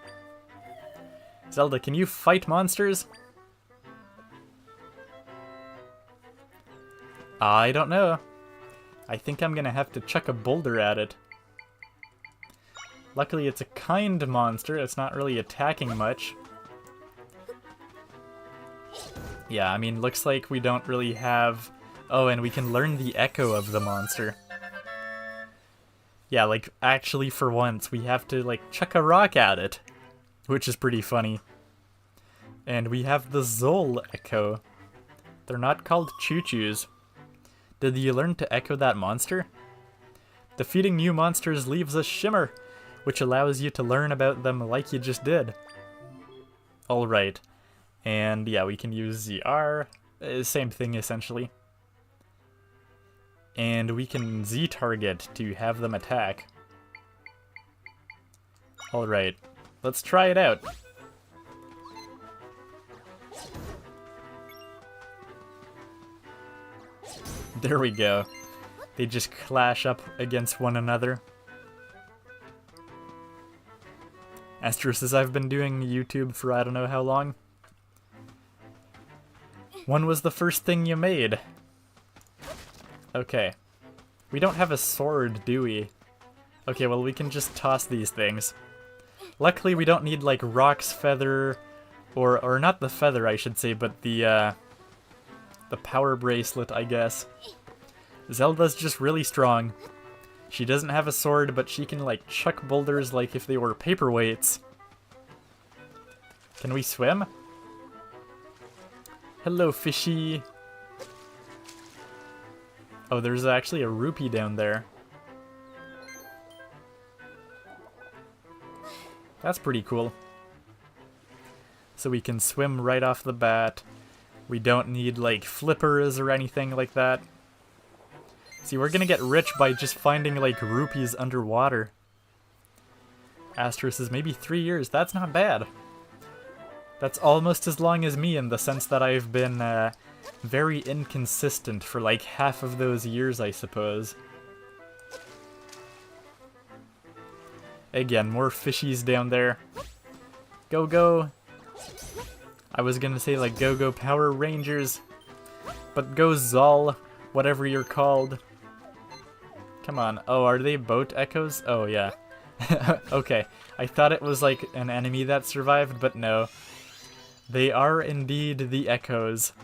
Speaker 1: Zelda, can you fight monsters? I don't know. I think I'm gonna have to chuck a boulder at it. Luckily it's a kind monster, it's not really attacking much. Yeah, I mean, looks like we don't really have... Oh, and we can learn the echo of the monster. Yeah, like, actually for once, we have to, like, chuck a rock at it. Which is pretty funny. And we have the Zol echo. They're not called choo-choos. Did you learn to echo that monster? Defeating new monsters leaves a shimmer, which allows you to learn about them like you just did. Alright. And yeah, we can use the R. Same thing, essentially. And we can Z-target to have them attack. Alright. Let's try it out. There we go. They just clash up against one another. Astro says I've been doing YouTube for I don't know how long. When was the first thing you made? Okay. We don't have a sword, do we? Okay, well we can just toss these things. Luckily we don't need like Rock's feather, or not the feather I should say, but the power bracelet, I guess. Zelda's just really strong. She doesn't have a sword, but she can like chuck boulders like if they were paperweights. Can we swim? Hello, fishy. Oh, there's actually a rupee down there. That's pretty cool. So we can swim right off the bat. We don't need like flippers or anything like that. See, we're gonna get rich by just finding like rupees underwater. Astro says maybe 3 years. That's not bad. That's almost as long as me in the sense that I've been very inconsistent for like half of those years, I suppose. Again, more fishies down there. Go, go. I was gonna say like go, go Power Rangers. But go Zol, whatever you're called. Come on. Oh, are they boat echoes? Oh, yeah. Okay. I thought it was like an enemy that survived, but no. They are indeed the echoes.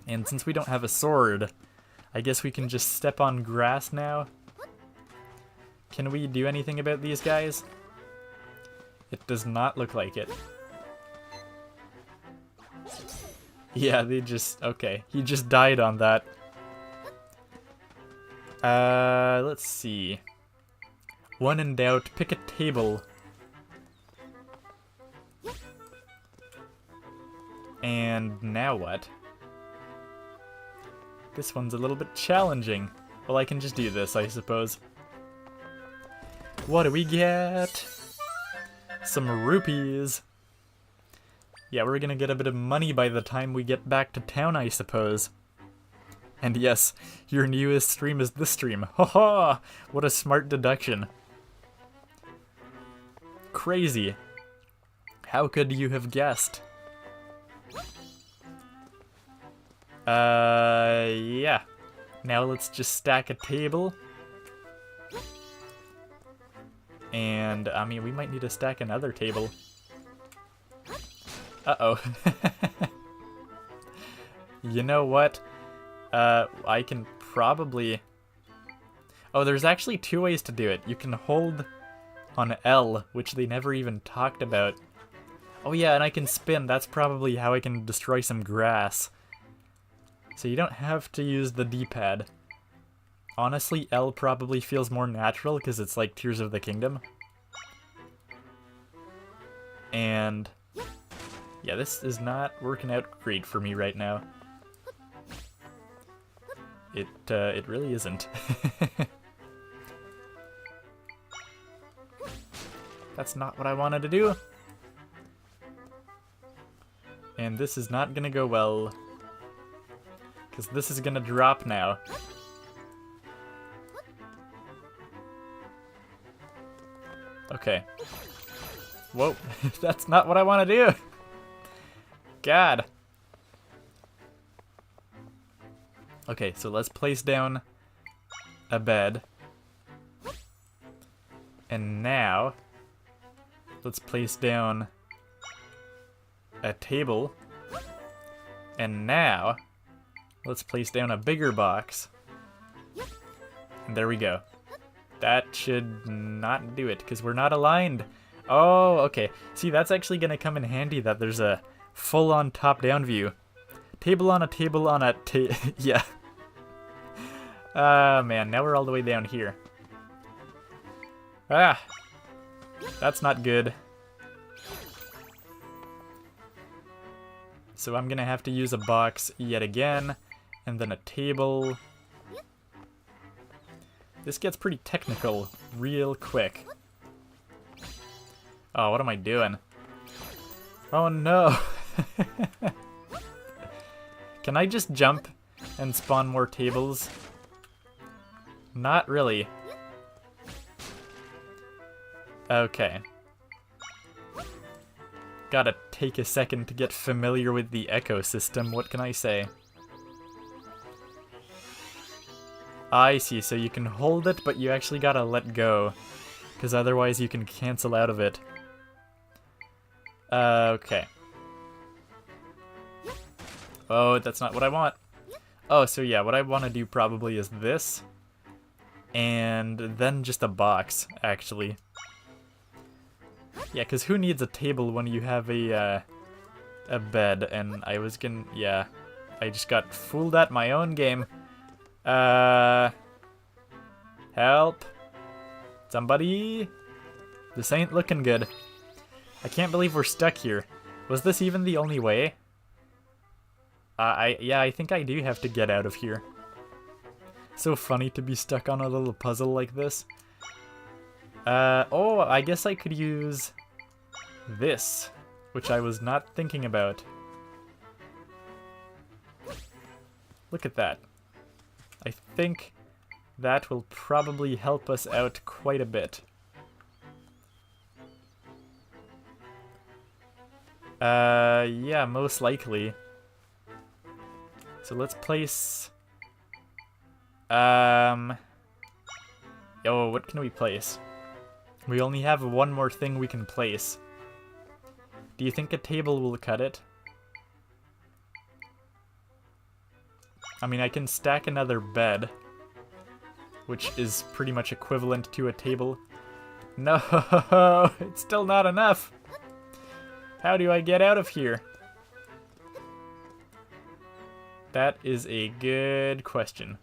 Speaker 1: And since we don't have a sword, I guess we can just step on grass now. Can we do anything about these guys? It does not look like it. Yeah, they just... Okay, he just died on that. Let's see. When in doubt, pick a table. And now what? This one's a little bit challenging. Well, I can just do this, I suppose. What do we get? Some rupees. Yeah, we're gonna get a bit of money by the time we get back to town, I suppose. And yes, your newest stream is this stream. Haha! What a smart deduction. Crazy. How could you have guessed? Yeah. Now let's just stack a table. And, I mean, we might need to stack another table. Uh-oh. You know what? I can probably... Oh, there's actually two ways to do it. You can hold on L, which they never even talked about. Oh yeah, and I can spin. That's probably how I can destroy some grass. So you don't have to use the D-pad. Honestly, L probably feels more natural because it's like Tears of the Kingdom. And yeah, this is not working out great for me right now. It really isn't. That's not what I wanted to do. And this is not gonna go well. Because this is gonna drop now. Okay. Whoa, that's not what I want to do. God. Okay, so let's place down a bed. And now, let's place down a table. And now, let's place down a bigger box. And there we go. That should not do it, because we're not aligned. Oh, okay. See, that's actually going to come in handy that there's a full-on top-down view. Table on a table on a yeah. Man, now we're all the way down here. Ah! That's not good. So I'm going to have to use a box yet again, and then a table. This gets pretty technical real quick. Oh, what am I doing? Oh no! Can I just jump and spawn more tables? Not really. Okay. Gotta take a second to get familiar with the ecosystem, what can I say? I see, so you can hold it, but you actually gotta let go. Because otherwise you can cancel out of it. Okay. Oh, that's not what I want. Oh, so yeah, what I want to do probably is this. And then just a box, actually. Yeah, because who needs a table when you have a bed? And I was gonna... Yeah, I just got fooled at my own game. Help. Somebody. This ain't looking good. I can't believe we're stuck here. Was this even the only way? Yeah, I think I do have to get out of here. So funny to be stuck on a little puzzle like this. Oh, I guess I could use this, which I was not thinking about. Look at that. I think that will probably help us out quite a bit. Yeah, most likely. So let's place... Oh, what can we place? We only have one more thing we can place. Do you think a table will cut it? I mean, I can stack another bed, which is pretty much equivalent to a table. No, it's still not enough. How do I get out of here? That is a good question.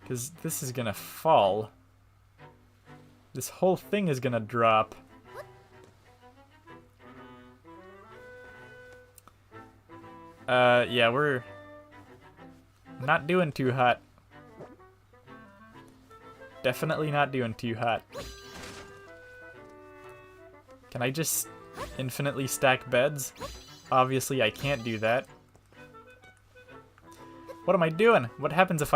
Speaker 1: Because this is gonna fall. This whole thing is gonna drop. Yeah, we're not doing too hot. Definitely not doing too hot. Can I just infinitely stack beds? Obviously, I can't do that. What am I doing? What happens if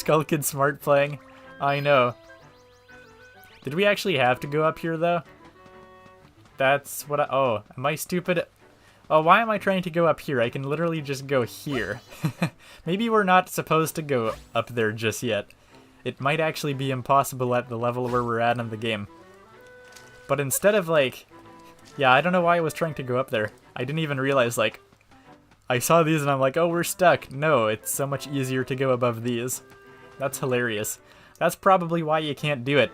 Speaker 1: Skull Kid Smart playing. I know. Did we actually have to go up here, though? That's what oh, am I stupid? Oh, why am I trying to go up here? I can literally just go here. Maybe we're not supposed to go up there just yet. It might actually be impossible at the level where we're at in the game. But instead of, like... Yeah, I don't know why I was trying to go up there. I didn't even realize, like... I saw these and I'm like, oh, we're stuck. No, it's so much easier to go above these. That's hilarious. That's probably why you can't do it.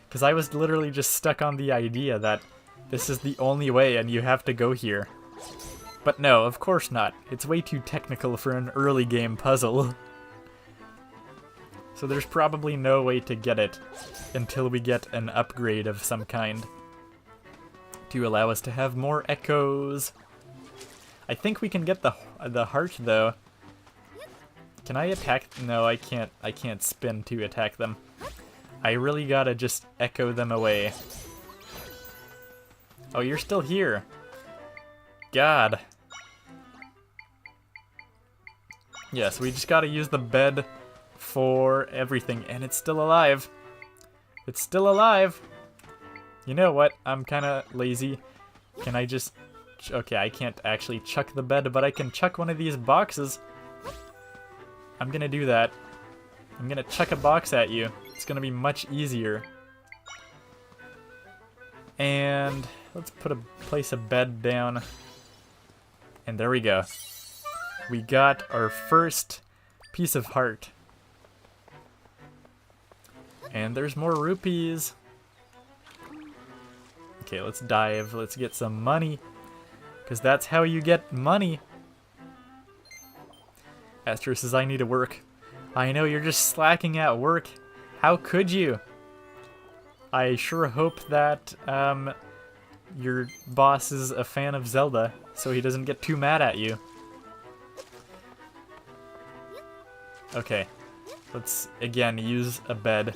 Speaker 1: Because I was literally just stuck on the idea that this is the only way and you have to go here. But no, of course not. It's way too technical for an early game puzzle. So there's probably no way to get it until we get an upgrade of some kind to allow us to have more echoes. I think we can get the heart though. Can I attack? No, I can't. I can't spin to attack them. I really gotta just echo them away. Oh, you're still here. God. Yes, we just gotta use the bed for everything, and it's still alive. It's still alive. You know what? I'm kinda lazy. Can I just... Okay, I can't actually chuck the bed, but I can chuck one of these boxes. I'm gonna do that. I'm gonna chuck a box at you. It's gonna be much easier. And let's place a bed down. And there we go. We got our first piece of heart. And there's more rupees. Okay, let's dive. Let's get some money. Because that's how you get money. Astro says, I need to work. I know, you're just slacking at work. How could you? I sure hope that your boss is a fan of Zelda, so he doesn't get too mad at you. Okay, let's again use a bed.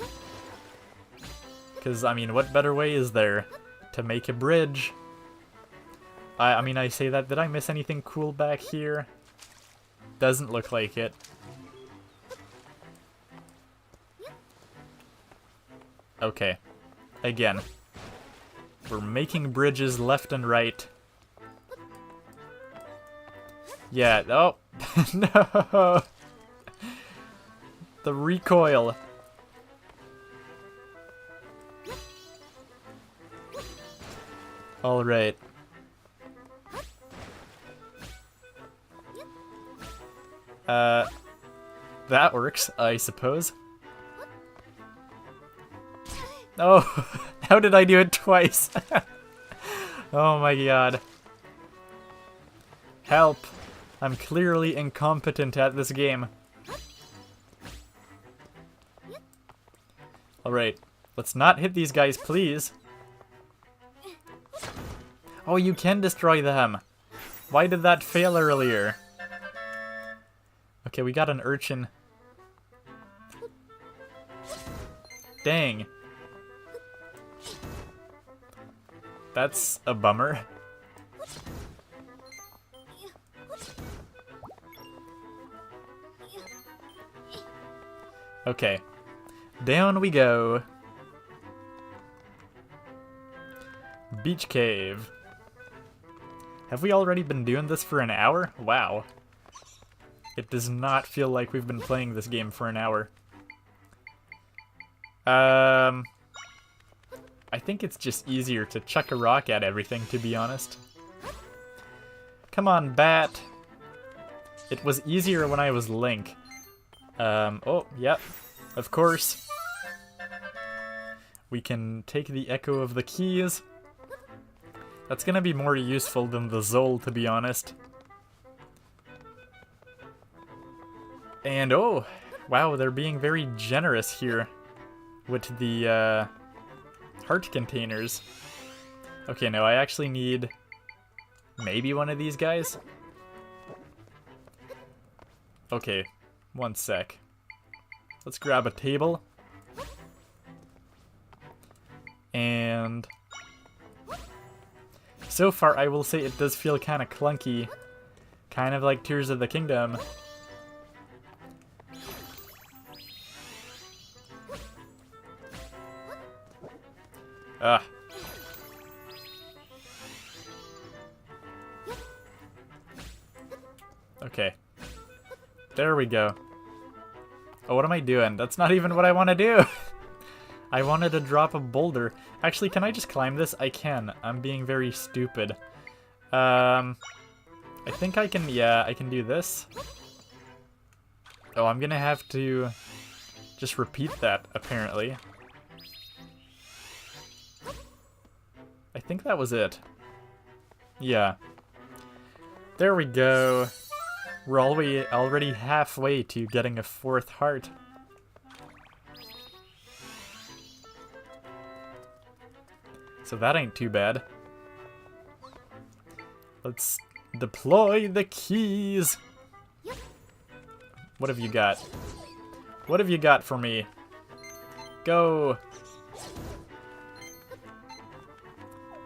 Speaker 1: Because, I mean, what better way is there to make a bridge? I mean, I say that, did I miss anything cool back here? Doesn't look like it. Okay, again. We're making bridges left and right. Yeah, oh, no! The recoil. Alright. That works, I suppose. Oh, how did I do it twice? Oh my god. Help. I'm clearly incompetent at this game. Alright, let's not hit these guys, please. Oh, you can destroy them. Why did that fail earlier? Okay, we got an urchin. Dang. That's a bummer. Okay. Down we go. Beach cave. Have we already been doing this for an hour? Wow. It does not feel like we've been playing this game for an hour. I think it's just easier to chuck a rock at everything, to be honest. Come on, bat. It was easier when I was Link. Oh, yep. Of course. We can take the echo of the keys. That's gonna be more useful than the Zol, to be honest. And oh, wow, they're being very generous here with the heart containers. Okay, no, I actually need maybe one of these guys. Okay, one sec. Let's grab a table. And so far, I will say it does feel kind of clunky. Kind of like Tears of the Kingdom. Okay. There we go. Oh, what am I doing? That's not even what I want to do! I wanted to drop a boulder. Actually, can I just climb this? I can. I'm being very stupid. I think I can, yeah, I can do this. Oh, I'm gonna have to just repeat that, apparently. I think that was it. Yeah. There we go. We're already halfway to getting a 4th heart. So that ain't too bad. Let's deploy the keys. What have you got? What have you got for me? Go.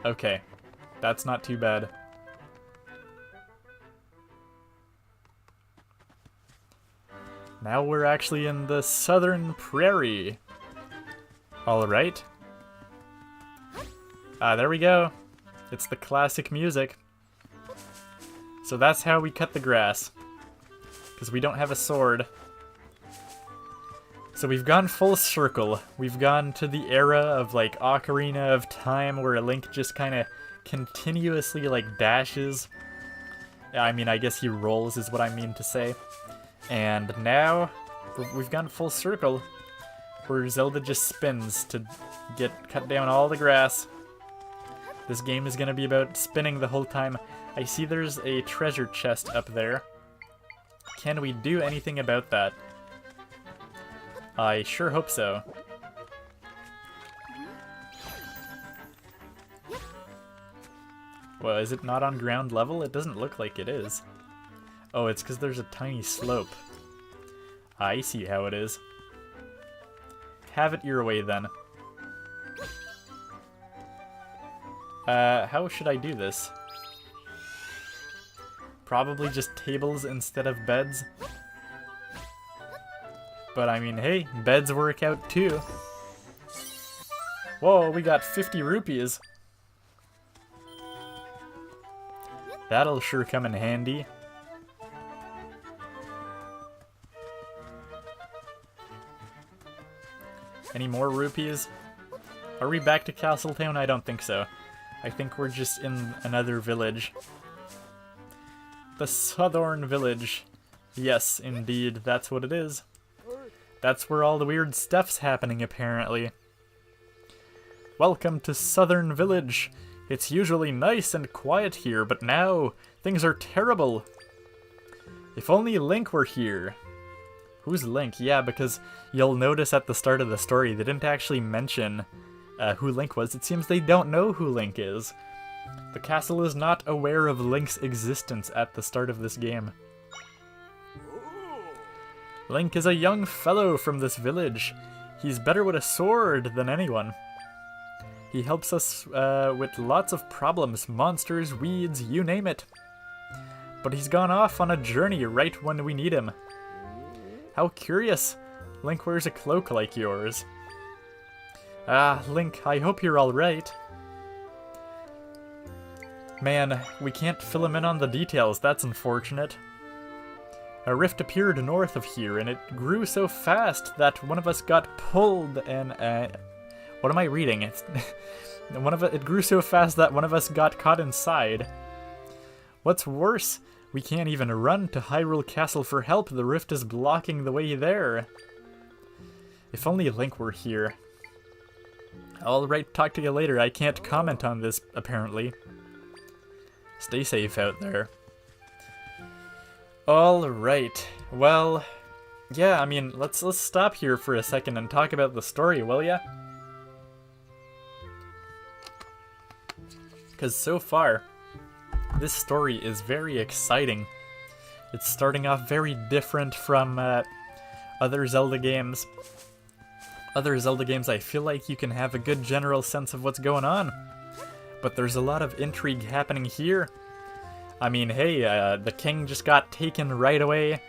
Speaker 1: Okay. That's not too bad. Now we're actually in the southern prairie. Alright. There we go. It's the classic music. So that's how we cut the grass. Because we don't have a sword. So we've gone full circle. We've gone to the era of like Ocarina of Time where Link just kind of continuously like dashes. I mean, I guess he rolls is what I mean to say. And now we've gone full circle where Zelda just spins to cut down all the grass. This game is going to be about spinning the whole time. I see there's a treasure chest up there. Can we do anything about that? I sure hope so. Well, is it not on ground level? It doesn't look like it is. Oh, it's because there's a tiny slope. I see how it is. Have it your way, then. How should I do this? Probably just tables instead of beds. But I mean, hey, beds work out too. Whoa, we got 50 rupees. That'll sure come in handy. Any more rupees? Are we back to Castletown? I don't think so. I think we're just in another village. The Southern Village. Yes, indeed, that's what it is. That's where all the weird stuff's happening, apparently. Welcome to Southern Village. It's usually nice and quiet here, but now things are terrible. If only Link were here. Who's Link? Yeah, because you'll notice at the start of the story, they didn't actually mention who Link was. It seems they don't know who Link is. The castle is not aware of Link's existence at the start of this game. Link is a young fellow from this village. He's better with a sword than anyone. He helps us with lots of problems, monsters, weeds, you name it. But he's gone off on a journey right when we need him. How curious. Link wears a cloak like yours. Ah, Link, I hope you're alright. Man, we can't fill him in on the details, that's unfortunate. A rift appeared north of here, and it grew so fast that one of us got pulled and, what am I reading? It's it grew so fast that one of us got caught inside. What's worse, we can't even run to Hyrule Castle for help. The rift is blocking the way there. If only Link were here. Alright, talk to you later. I can't comment on this, apparently. Stay safe out there. Alright, well, yeah, I mean, let's stop here for a second and talk about the story, will ya? Because so far, this story is very exciting. It's starting off very different from other Zelda games. Other Zelda games, I feel like you can have a good general sense of what's going on. But there's a lot of intrigue happening here. I mean, hey, the king just got taken right away.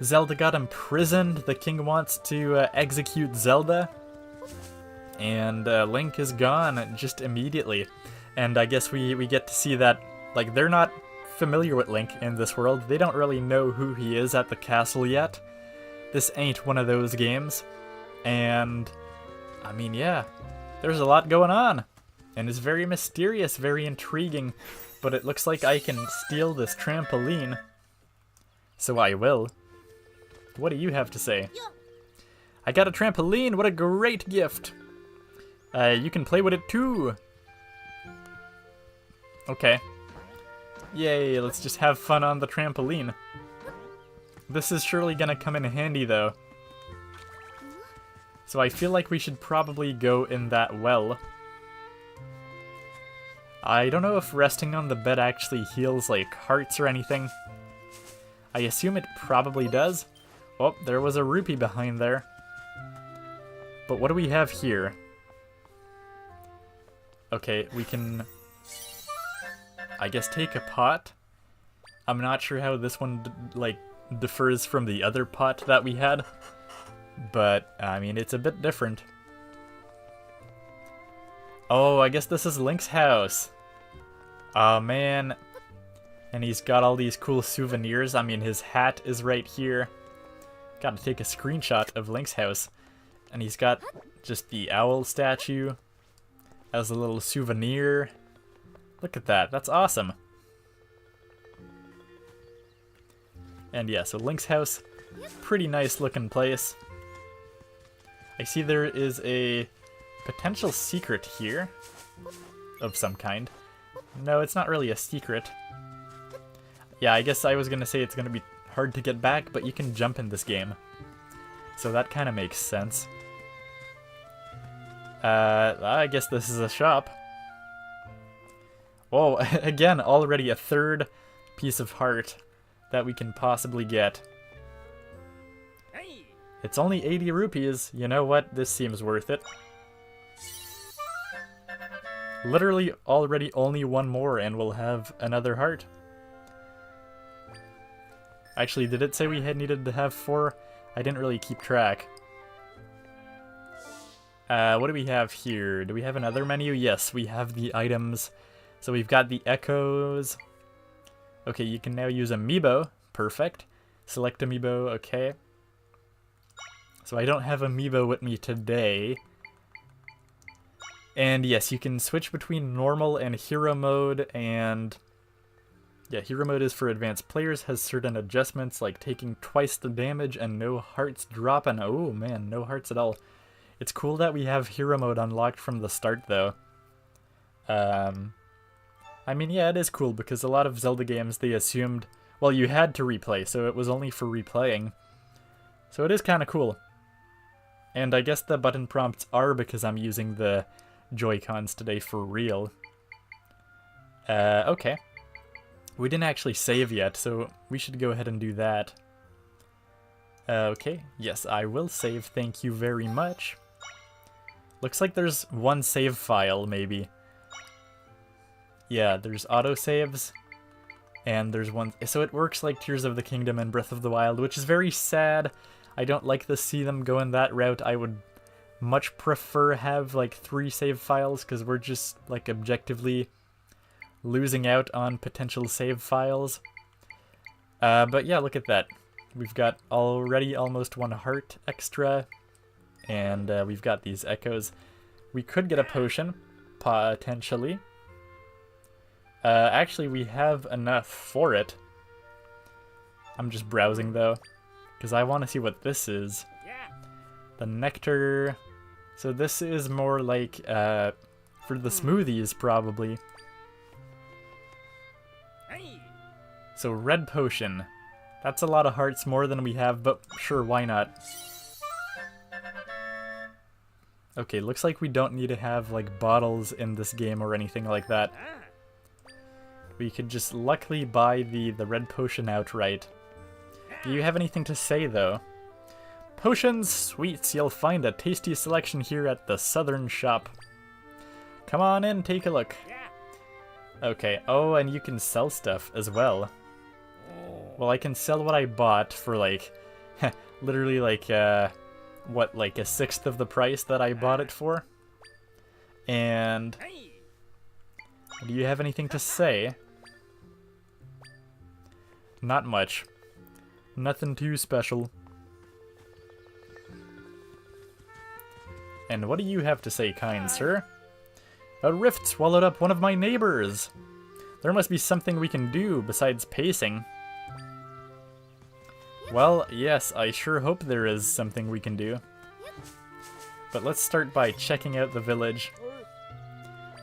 Speaker 1: Zelda got imprisoned. The king wants to execute Zelda. And Link is gone just immediately. And I guess we get to see that, like, they're not familiar with Link in this world. They don't really know who he is at the castle yet. This ain't one of those games. And, I mean, yeah, there's a lot going on. And it's very mysterious, very intriguing. But it looks like I can steal this trampoline. So I will. What do you have to say? I got a trampoline, what a great gift! You can play with it too! Okay. Yay, let's just have fun on the trampoline. This is surely gonna come in handy though. So I feel like we should probably go in that well. I don't know if resting on the bed actually heals like hearts or anything. I assume it probably does. Oh, there was a rupee behind there. But what do we have here? Okay, we can, I guess, take a pot. I'm not sure how this one, like, differs from the other pot that we had. But, I mean, it's a bit different. Oh, I guess this is Link's house. Oh, man. And he's got all these cool souvenirs. I mean, his hat is right here. Gotta take a screenshot of Link's house. And he's got just the owl statue as a little souvenir. Look at that, that's awesome. And yeah, so Link's house, pretty nice looking place. I see there is a potential secret here of some kind. No, it's not really a secret. Yeah, I guess I was gonna say it's gonna be hard to get back, but you can jump in this game. So that kind of makes sense. I guess this is a shop. Oh, again, already a third piece of heart that we can possibly get. It's only 80 rupees. You know what? This seems worth it. Literally already only one more and we'll have another heart. Actually, did it say we had needed to have 4? I didn't really keep track. What do we have here? Do we have another menu? Yes, we have the items. So we've got the echoes. Okay, you can now use amiibo. Perfect. Select amiibo, okay. So I don't have amiibo with me today. And yes, you can switch between normal and hero mode, and yeah, hero mode is for advanced players, has certain adjustments like taking twice the damage and no hearts dropping. Oh man, no hearts at all. It's cool that we have hero mode unlocked from the start though. I mean, yeah, it is cool because a lot of Zelda games, they assumed, well, you had to replay, so it was only for replaying. So it is kind of cool. And I guess the button prompts are because I'm using the Joy-Cons today for real. Okay. We didn't actually save yet, so we should go ahead and do that. Okay, yes, I will save, thank you very much. Looks like there's one save file, maybe. Yeah, there's autosaves, and there's one... So it works like Tears of the Kingdom and Breath of the Wild, which is very sad. I don't like to see them going that route. I would much prefer have, like, 3 save files, because we're just, like, objectively losing out on potential save files. But yeah, look at that. We've got already almost 1 heart extra, and we've got these echoes. We could get a potion, potentially. Actually, we have enough for it. I'm just browsing, though, because I want to see what this is. The nectar. So this is more like, for the smoothies, probably. So red potion. That's a lot of hearts, more than we have, but sure, why not? Okay, looks like we don't need to have, like, bottles in this game or anything like that. We could just luckily buy the red potion outright. Do you have anything to say, though? Potions, sweets, you'll find a tasty selection here at the Southern Shop. Come on in, take a look. Okay, oh, and you can sell stuff as well. Well, I can sell what I bought for, like, literally, like, what, like a 1/6 of the price that I bought it for? And do you have anything to say? Not much. Nothing too special. And what do you have to say, kind sir? A rift swallowed up one of my neighbors. There must be something we can do besides pacing. Well, yes, I sure hope there is something we can do. But let's start by checking out the village.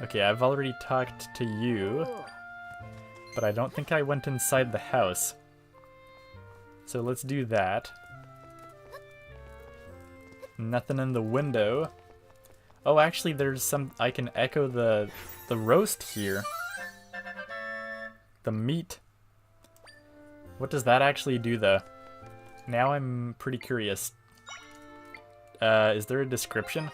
Speaker 1: Okay, I've already talked to you, but I don't think I went inside the house. So let's do that. Nothing in the window. Oh, actually, there's some... I can echo the roast here. The meat. What does that actually do, though? Now I'm pretty curious. Is there a description?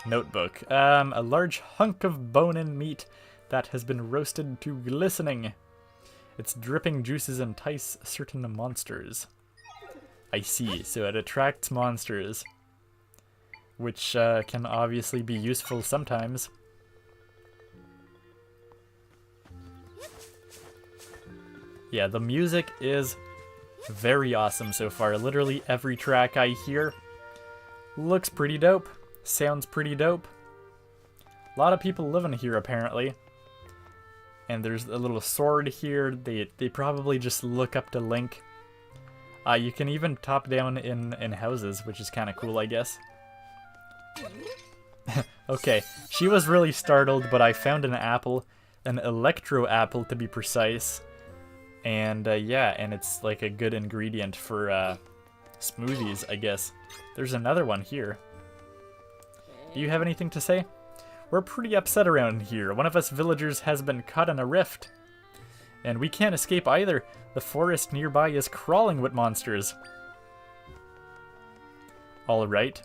Speaker 1: Notebook. A large hunk of bone and meat that has been roasted to glistening. Its dripping juices entice certain monsters. I see, so it attracts monsters. Which can obviously be useful sometimes. Yeah, the music is very awesome so far. Literally every track I hear looks pretty dope. Sounds pretty dope. A lot of people live in here apparently. And there's a little sword here. They probably just look up to Link. You can even top down in houses, which is kind of cool, I guess. Okay, she was really startled, but I found an apple. An electro apple to be precise. And yeah, and it's like a good ingredient for smoothies, I guess. There's another one here. Do you have anything to say? We're pretty upset around here. One of us villagers has been caught in a rift. And we can't escape either. The forest nearby is crawling with monsters. Alright.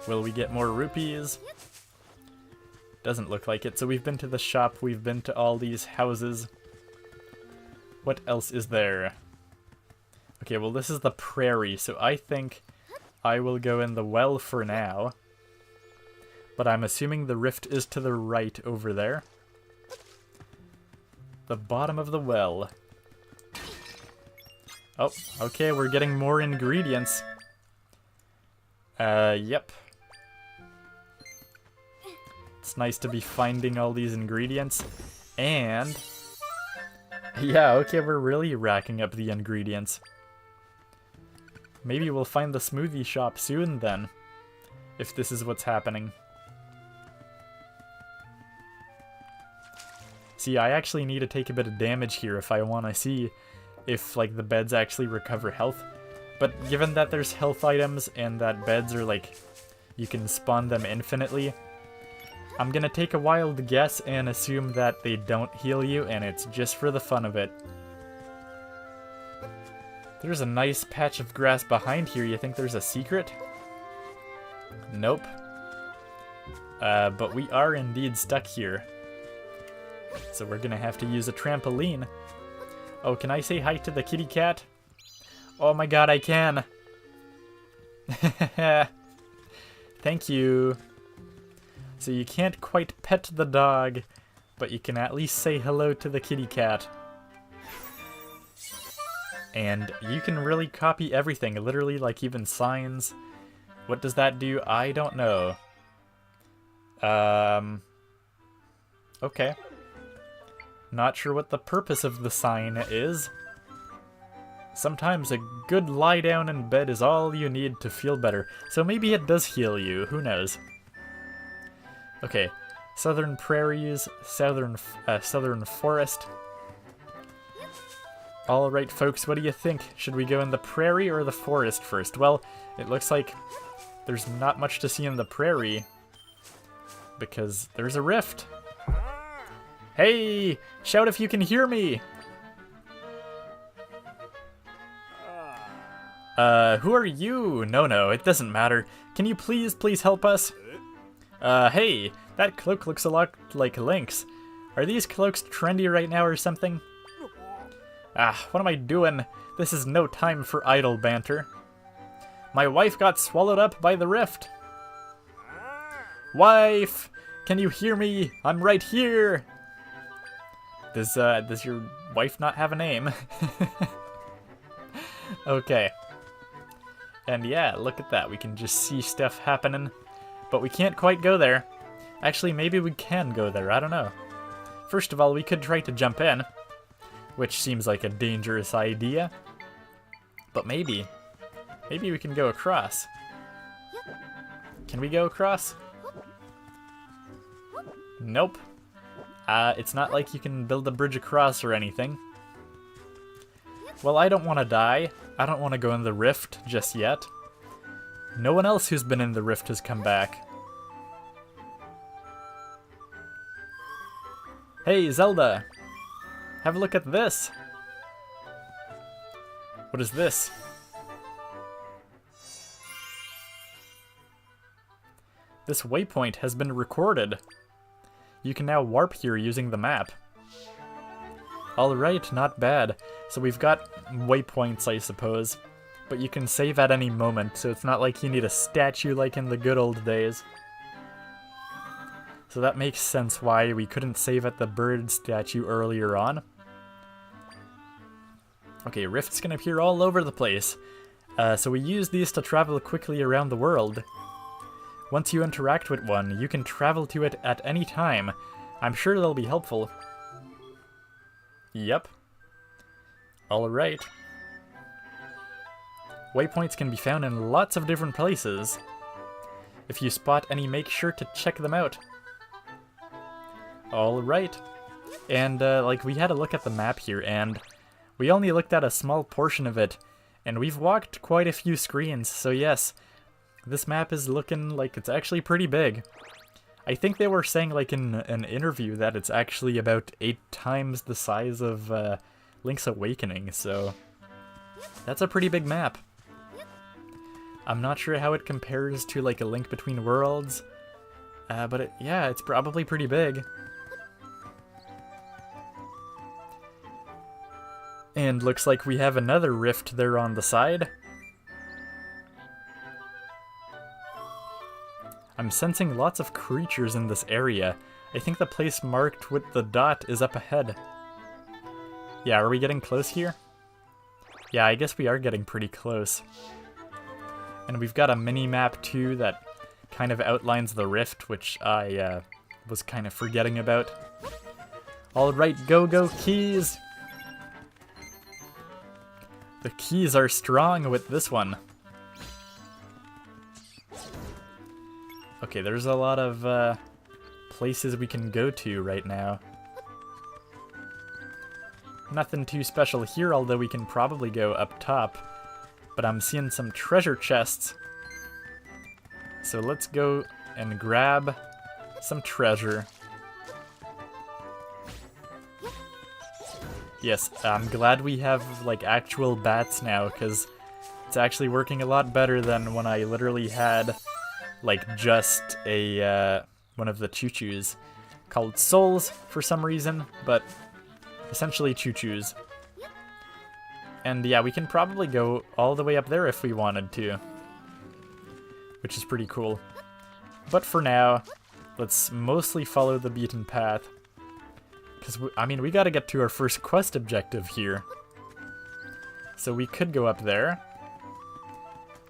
Speaker 1: Will we get more rupees? Doesn't look like it. So we've been to the shop, we've been to all these houses. What else is there? Okay, well this is the prairie, so I think I will go in the well for now. But I'm assuming the rift is to the right over there. The bottom of the well. Oh, okay, we're getting more ingredients. Yep. It's nice to be finding all these ingredients. And... yeah, okay, we're really racking up the ingredients. Maybe we'll find the smoothie shop soon then. If this is what's happening. See, I actually need to take a bit of damage here if I want to see if, like, the beds actually recover health. But given that there's health items and that beds are, like, you can spawn them infinitely, I'm gonna take a wild guess and assume that they don't heal you and it's just for the fun of it. There's a nice patch of grass behind here. You think there's a secret? Nope. But we are indeed stuck here. So we're gonna have to use a trampoline. Oh, can I say hi to the kitty cat? Oh my god, I can! Thank you. So you can't quite pet the dog, but you can at least say hello to the kitty cat. And you can really copy everything, literally, like even signs. What does that do? I don't know. Okay. Not sure what the purpose of the sign is. Sometimes a good lie down in bed is all you need to feel better. So maybe it does heal you, who knows. Okay, southern prairies, southern forest. Alright folks, what do you think? Should we go in the prairie or the forest first? Well, it looks like there's not much to see in the prairie because there's a rift. Hey! Shout if you can hear me! Who are you? No, it doesn't matter. Can you please help us? Hey, that cloak looks a lot like Link's. Are these cloaks trendy right now or something? What am I doing? This is no time for idle banter. My wife got swallowed up by the rift. Wife! Can you hear me? I'm right here! Does your wife not have a name? Okay. And yeah, look at that. We can just see stuff happening. But we can't quite go there. Actually, maybe we can go there. I don't know. First of all, we could try to jump in, which seems like a dangerous idea. But maybe we can go across. Can we go across? Nope. It's not like you can build a bridge across or anything. Well, I don't want to die. I don't want to go in the rift just yet. No one else who's been in the rift has come back. Hey, Zelda! Have a look at this! What is this? This waypoint has been recorded. You can now warp here using the map. Alright, not bad. So we've got waypoints, I suppose. But you can save at any moment, so it's not like you need a statue like in the good old days. So that makes sense why we couldn't save at the bird statue earlier on. Okay, rifts can appear all over the place. So we use these to travel quickly around the world. Once you interact with one, you can travel to it at any time. I'm sure they'll be helpful. Yep. Alright. Waypoints can be found in lots of different places. If you spot any, make sure to check them out. Alright. And, like, we had a look at the map here, and we only looked at a small portion of it, and we've walked quite a few screens, so yes, this map is looking like it's actually pretty big. I think they were saying, like, in an interview that it's actually about 8 times the size of Link's Awakening, so that's a pretty big map. I'm not sure how it compares to, like, A Link Between Worlds, but yeah, it's probably pretty big. And looks like we have another rift there on the side. I'm sensing lots of creatures in this area. I think the place marked with the dot is up ahead. Yeah, are we getting close here? Yeah, I guess we are getting pretty close. And we've got a mini-map too that kind of outlines the rift, which I was kind of forgetting about. Alright, go keys! The keys are strong with this one. Okay, there's a lot of places we can go to right now. Nothing too special here, although we can probably go up top. But I'm seeing some treasure chests. So let's go and grab some treasure. Yes, I'm glad we have, like, actual bats now, because it's actually working a lot better than when I literally had, like, just a, one of the choo-choos called souls for some reason, but essentially choo-choos. And yeah, we can probably go all the way up there if we wanted to, which is pretty cool. But for now, let's mostly follow the beaten path. Because, I mean, we gotta get to our first quest objective here. So we could go up there.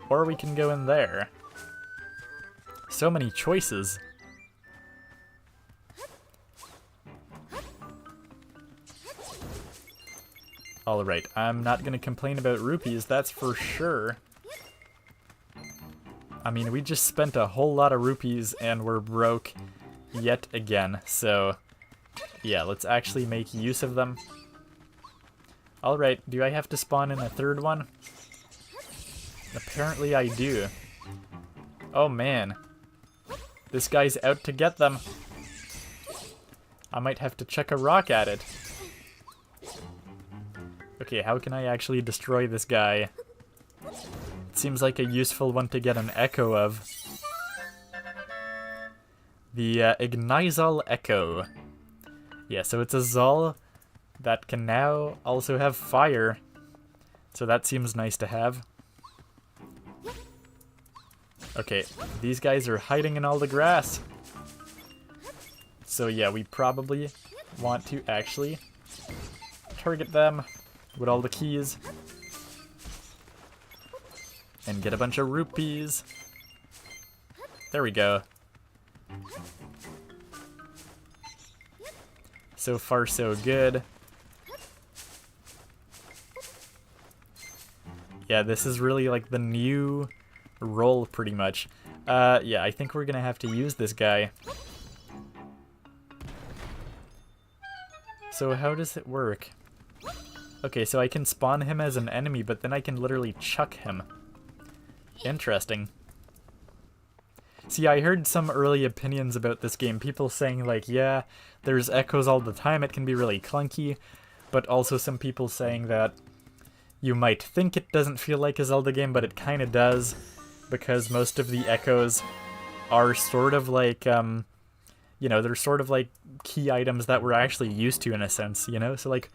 Speaker 1: Or we can go in there. So many choices. Alright, I'm not gonna complain about rupees, that's for sure. I mean, we just spent a whole lot of rupees and we're broke yet again, so yeah, let's actually make use of them. Alright, do I have to spawn in a third one? Apparently I do. Oh man. This guy's out to get them. I might have to chuck a rock at it. Okay, how can I actually destroy this guy? It seems like a useful one to get an echo of. The Ignizal Echo. Yeah, so it's a Zal that can now also have fire. So that seems nice to have. Okay, these guys are hiding in all the grass. So yeah, we probably want to actually target them with all the keys. And get a bunch of rupees. There we go. So far, so good. Yeah, this is really like the new role, pretty much. Yeah, I think we're gonna have to use this guy. So how does it work? Okay, so I can spawn him as an enemy, but then I can literally chuck him. Interesting. See, I heard some early opinions about this game. People saying like, yeah, there's echoes all the time, it can be really clunky. But also some people saying that you might think it doesn't feel like a Zelda game, but it kind of does. Because most of the echoes are sort of like, you know, they're sort of like key items that we're actually used to in a sense, you know? So like,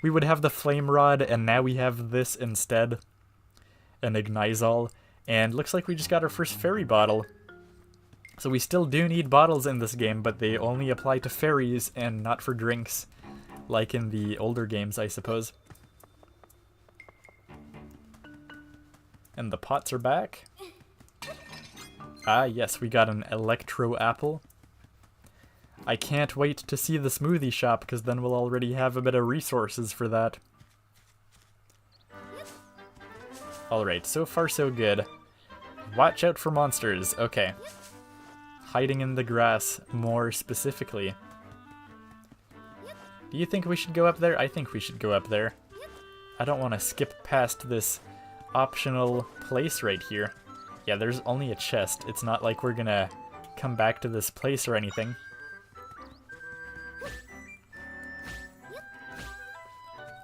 Speaker 1: we would have the flame rod, and now we have this instead. An Ignizal. And looks like we just got our first fairy bottle. So we still do need bottles in this game, but they only apply to fairies and not for drinks. Like in the older games, I suppose. And the pots are back. Ah, yes, we got an Electro Apple. I can't wait to see the smoothie shop, because then we'll already have a bit of resources for that. Alright, so far so good. Watch out for monsters. Okay. Hiding in the grass, more specifically. Do you think we should go up there? I think we should go up there. I don't want to skip past this optional place right here. Yeah, there's only a chest. It's not like we're gonna come back to this place or anything.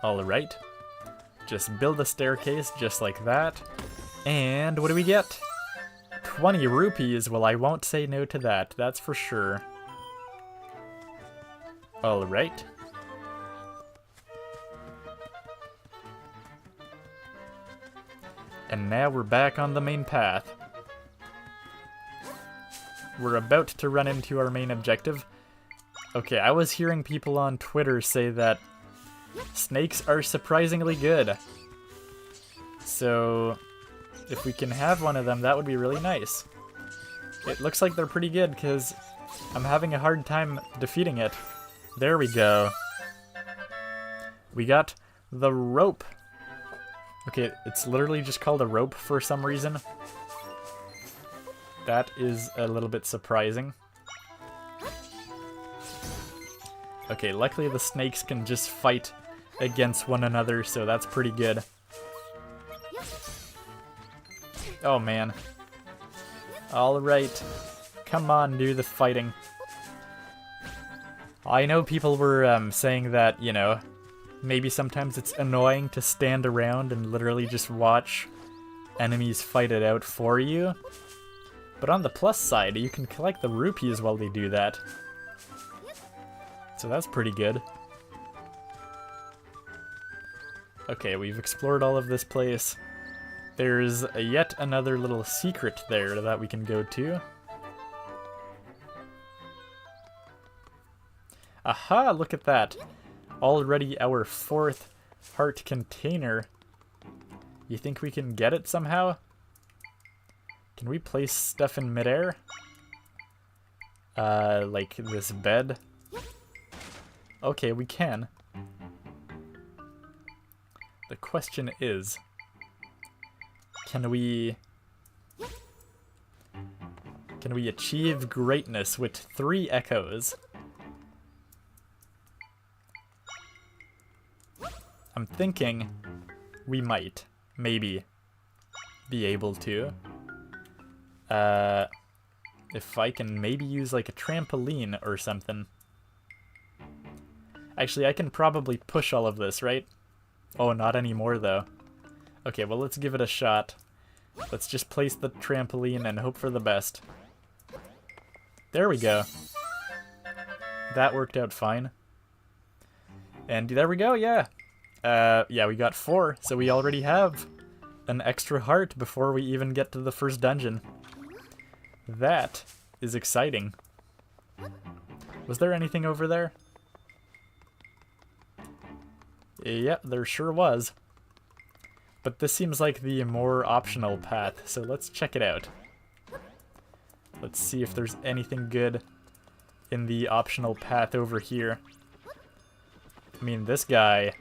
Speaker 1: Alright. Just build a staircase just like that. And what do we get? 20 rupees. Well, I won't say no to that. That's for sure. Alright. And now we're back on the main path. We're about to run into our main objective. Okay, I was hearing people on Twitter say that snakes are surprisingly good. So, if we can have one of them, that would be really nice. It looks like they're pretty good, because I'm having a hard time defeating it. There we go. We got the rope. Okay, it's literally just called a rope for some reason. That is a little bit surprising. Okay, luckily the snakes can just fight against one another, so that's pretty good. Oh man. Alright. Come on, do the fighting. I know people were saying that, you know, maybe sometimes it's annoying to stand around and literally just watch enemies fight it out for you. But on the plus side, you can collect the rupees while they do that. So that's pretty good. Okay, we've explored all of this place. There's yet another little secret there that we can go to. Aha, look at that. Already our 4th heart container. You think we can get it somehow? Can we place stuff in midair? Like this bed? Okay, we can. The question is, can we achieve greatness with 3 echoes? I'm thinking we might, maybe, be able to. If I can maybe use like a trampoline or something. Actually, I can probably push all of this, right? Oh, not anymore though. Okay, well let's give it a shot. Let's just place the trampoline and hope for the best. There we go. That worked out fine. And there we go, yeah. Yeah, we got 4, so we already have an extra heart before we even get to the first dungeon. That is exciting. Was there anything over there? Yep, there sure was. But this seems like the more optional path, so let's check it out. Let's see if there's anything good in the optional path over here. I mean, this guy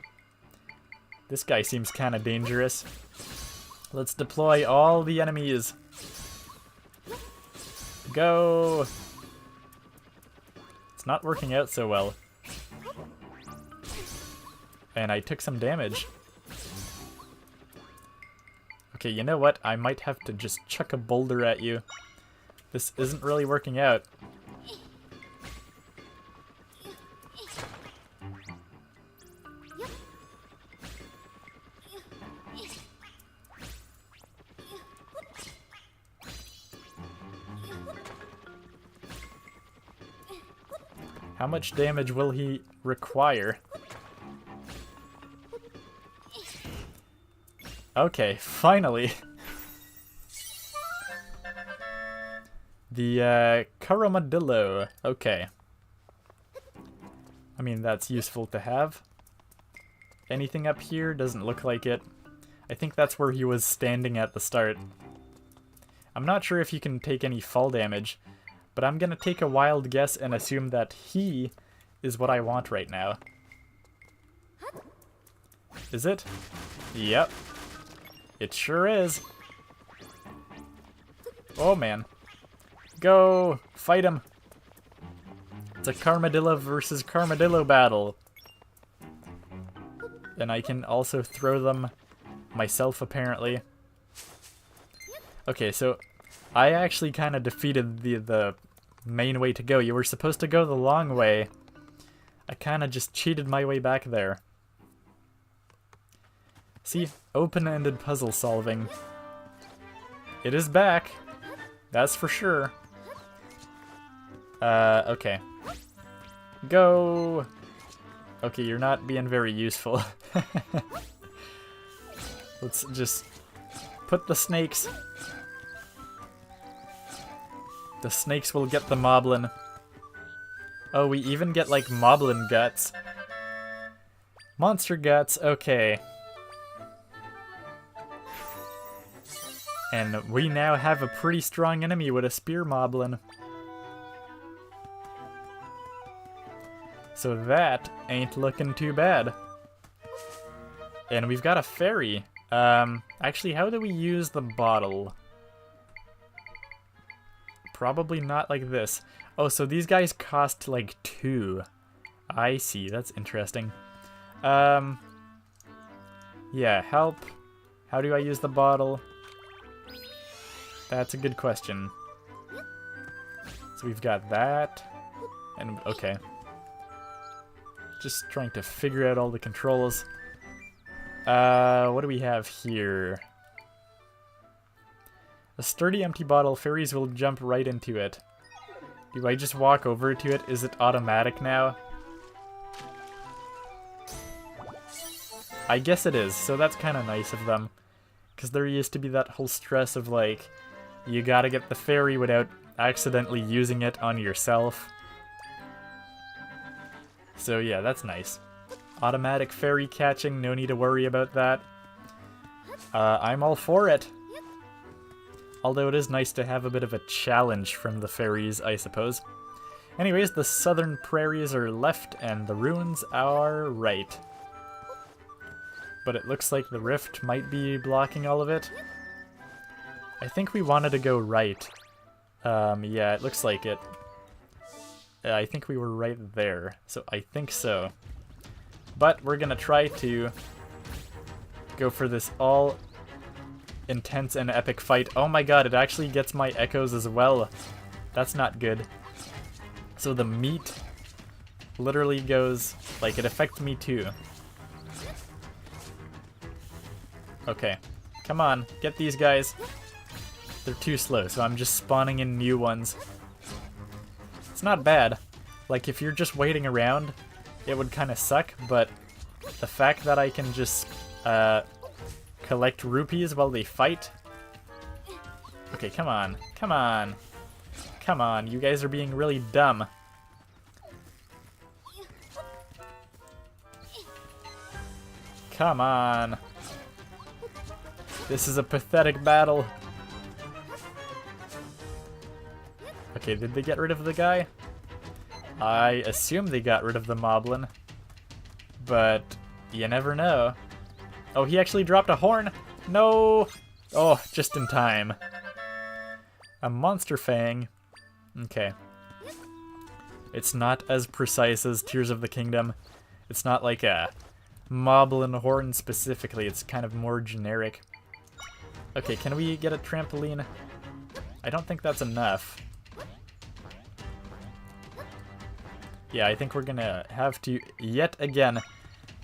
Speaker 1: seems kind of dangerous. Let's deploy all the enemies. Go! It's not working out so well. And I took some damage. Okay, you know what? I might have to just chuck a boulder at you. This isn't really working out. How much damage will he require? Okay, finally. The Caramadillo. Okay. I mean, that's useful to have. Anything up here? Doesn't look like it. I think that's where he was standing at the start. I'm not sure if you can take any fall damage, but I'm gonna take a wild guess and assume that he is what I want right now. Is it? Yep. It sure is. Oh man. Go! Fight him! It's a Carmadillo versus Carmadillo battle. And I can also throw them myself, apparently. Okay, so I actually kind of defeated the main way to go. You were supposed to go the long way. I kind of just cheated my way back there. See? Open-ended puzzle solving. It is back. That's for sure. Okay. Go! Okay, you're not being very useful. Let's just put the snakes. The snakes will get the moblin. Oh, we even get, like, moblin guts. Monster guts, okay. And we now have a pretty strong enemy with a spear moblin. So that ain't looking too bad. And we've got a fairy. Actually, how do we use the bottle? Probably not like this. Oh, so these guys cost like 2. I see, that's interesting. Yeah, help. How do I use the bottle? That's a good question. So we've got that. And, okay. Just trying to figure out all the controls. What do we have here? A sturdy empty bottle, fairies will jump right into it. Do I just walk over to it? Is it automatic now? I guess it is, so that's kind of nice of them. Because there used to be that whole stress of like, you gotta get the fairy without accidentally using it on yourself. So yeah, that's nice. Automatic fairy catching, no need to worry about that. I'm all for it. Although it is nice to have a bit of a challenge from the fairies, I suppose. Anyways, the southern prairies are left and the ruins are right. But it looks like the rift might be blocking all of it. I think we wanted to go right. Yeah, it looks like it. I think we were right there, so I think so. But we're gonna try to go for this all intense and epic fight. Oh my god, it actually gets my echoes as well. That's not good. So the meat literally goes, like, it affects me too. Okay, come on, get these guys. They're too slow, so I'm just spawning in new ones. It's not bad. Like, if you're just waiting around, it would kind of suck, but the fact that I can just collect rupees while they fight. Okay, come on, come on. Come on, you guys are being really dumb. Come on. This is a pathetic battle. Okay, did they get rid of the guy? I assume they got rid of the moblin. But you never know. Oh, he actually dropped a horn! No! Oh, just in time. A monster fang. Okay. It's not as precise as Tears of the Kingdom. It's not like a moblin horn specifically. It's kind of more generic. Okay, can we get a trampoline? I don't think that's enough. Yeah, I think we're gonna have to, yet again,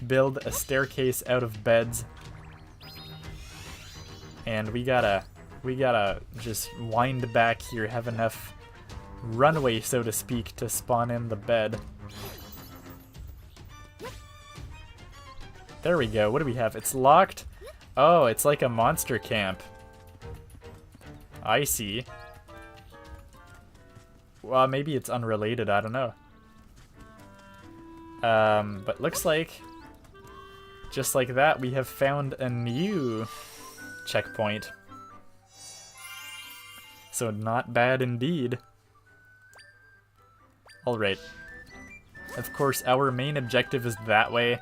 Speaker 1: build a staircase out of beds. And we gotta just wind back here, have enough runway, so to speak, to spawn in the bed. There we go. What do we have? It's locked? Oh, it's like a monster camp. I see. Well, maybe it's unrelated, I don't know. But looks like, just like that, we have found a new checkpoint. So not bad indeed. Alright. Of course, our main objective is that way,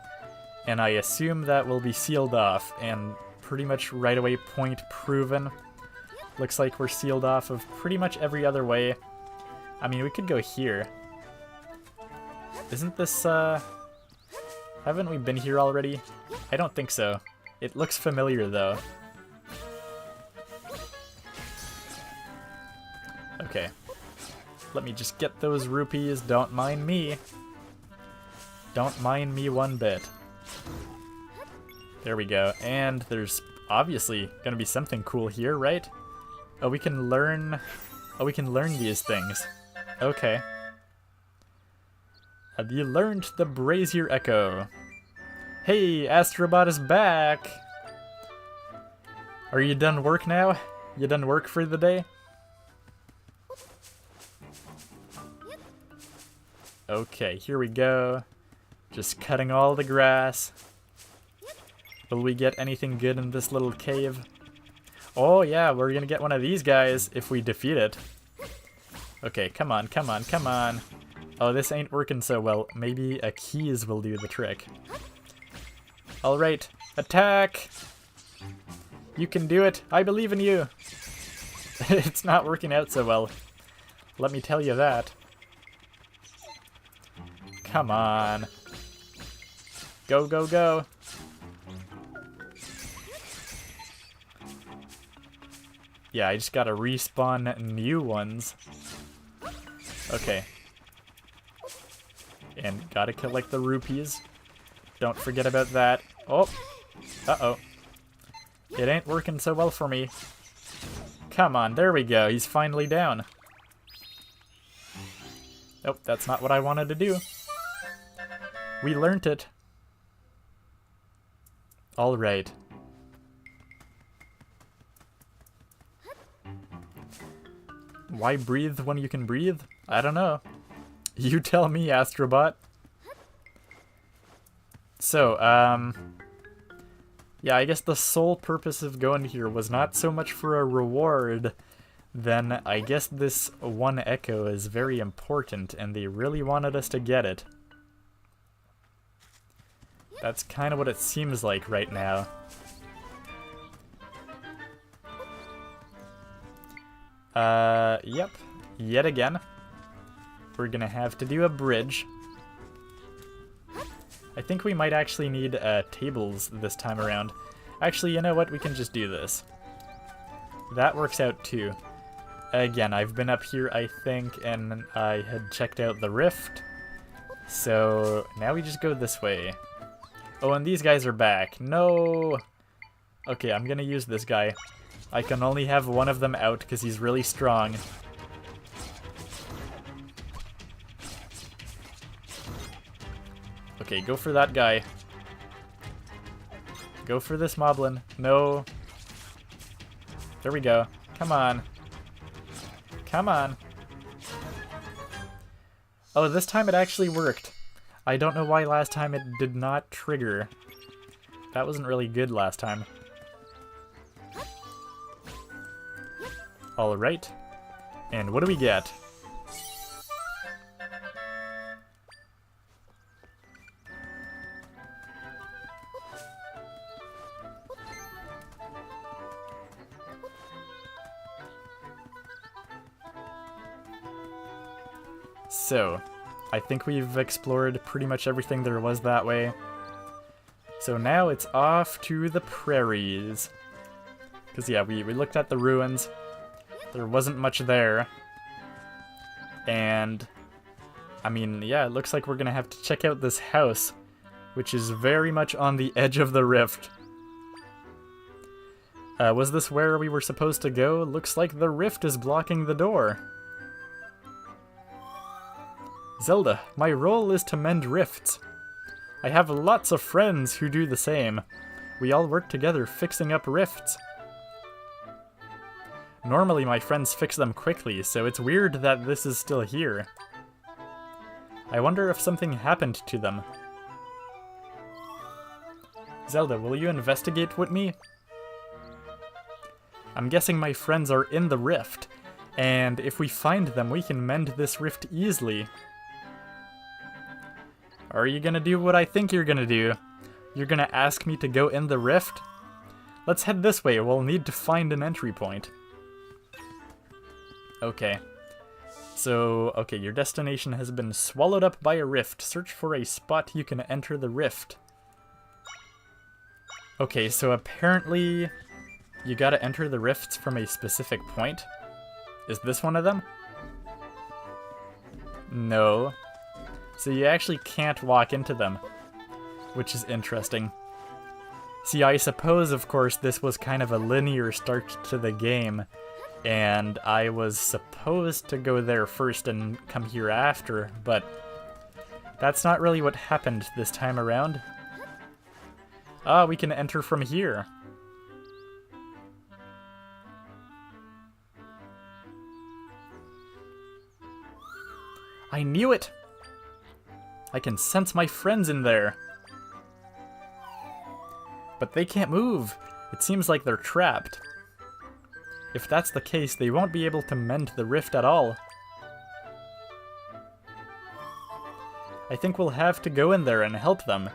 Speaker 1: and I assume that will be sealed off, and pretty much right away point proven. Looks like we're sealed off of pretty much every other way. I mean, we could go here. Isn't this, haven't we been here already? I don't think so. It looks familiar, though. Okay. Let me just get those rupees. Don't mind me. Don't mind me one bit. There we go. And there's obviously gonna be something cool here, right? Oh, we can learn... Oh, we can learn these things. Okay. Have you learned the Brazier Echo? Hey, Astrobot is back! Are you done work now? You done work for the day? Okay, here we go. Just cutting all the grass. Will we get anything good in this little cave? Oh yeah, we're gonna get one of these guys if we defeat it. Okay, come on, come on, come on. Oh, this ain't working so well. Maybe a keys will do the trick. Alright, attack! You can do it. I believe in you. It's not working out so well. Let me tell you that. Come on. Go, go, go. Yeah, I just gotta respawn new ones. Okay. And gotta collect the rupees. Don't forget about that. Oh! Uh-oh. It ain't working so well for me. Come on, there we go. He's finally down. Nope, that's not what I wanted to do. We learnt it. Alright. Why breathe when you can breathe? I don't know. You tell me, Astrobot. So, yeah, I guess the sole purpose of going here was not so much for a reward, then I guess this one echo is very important, and they really wanted us to get it. That's kind of what it seems like right now. Yep. Yet again. We're gonna have to do a bridge. I think we might actually need tables this time around. Actually, you know what? We can just do this. That works out too. Again, I've been up here, I think, and I had checked out the rift. So now we just go this way. Oh, and these guys are back. No! Okay, I'm gonna use this guy. I can only have one of them out because he's really strong. Okay, go for that guy. Go for this moblin. No. There we go. Come on. Come on. Oh, this time it actually worked. I don't know why last time it did not trigger. That wasn't really good last time. Alright. And what do we get? So, I think we've explored pretty much everything there was that way. So now it's off to the prairies. Because yeah, we looked at the ruins. There wasn't much there. And, I mean, yeah, it looks like we're gonna have to check out this house, which is very much on the edge of the rift. Was this where we were supposed to go? Looks like the rift is blocking the door. Zelda, my role is to mend rifts. I have lots of friends who do the same. We all work together fixing up rifts. Normally my friends fix them quickly, so it's weird that this is still here. I wonder if something happened to them. Zelda, will you investigate with me? I'm guessing my friends are in the rift, and if we find them, we can mend this rift easily. Are you gonna do what I think you're gonna do? You're gonna ask me to go in the rift? Let's head this way, we'll need to find an entry point. Okay. So, okay, your destination has been swallowed up by a rift. Search for a spot you can enter the rift. Okay, so apparently you gotta enter the rifts from a specific point. Is this one of them? No. So you actually can't walk into them, which is interesting. See, I suppose, of course, this was kind of a linear start to the game, and I was supposed to go there first and come here after, but that's not really what happened this time around. Ah, we can enter from here. I knew it! I can sense my friends in there. But they can't move. It seems like they're trapped. If that's the case, they won't be able to mend the rift at all. I think we'll have to go in there and help them.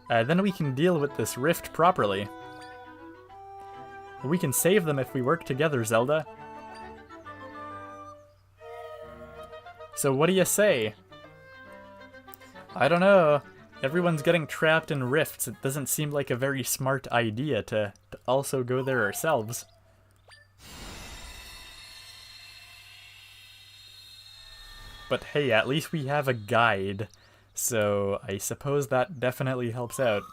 Speaker 1: Then we can deal with this rift properly. We can save them if we work together, Zelda. So what do you say? I don't know. Everyone's getting trapped in rifts. It doesn't seem like a very smart idea to also go there ourselves. But hey, at least we have a guide. So I suppose that definitely helps out.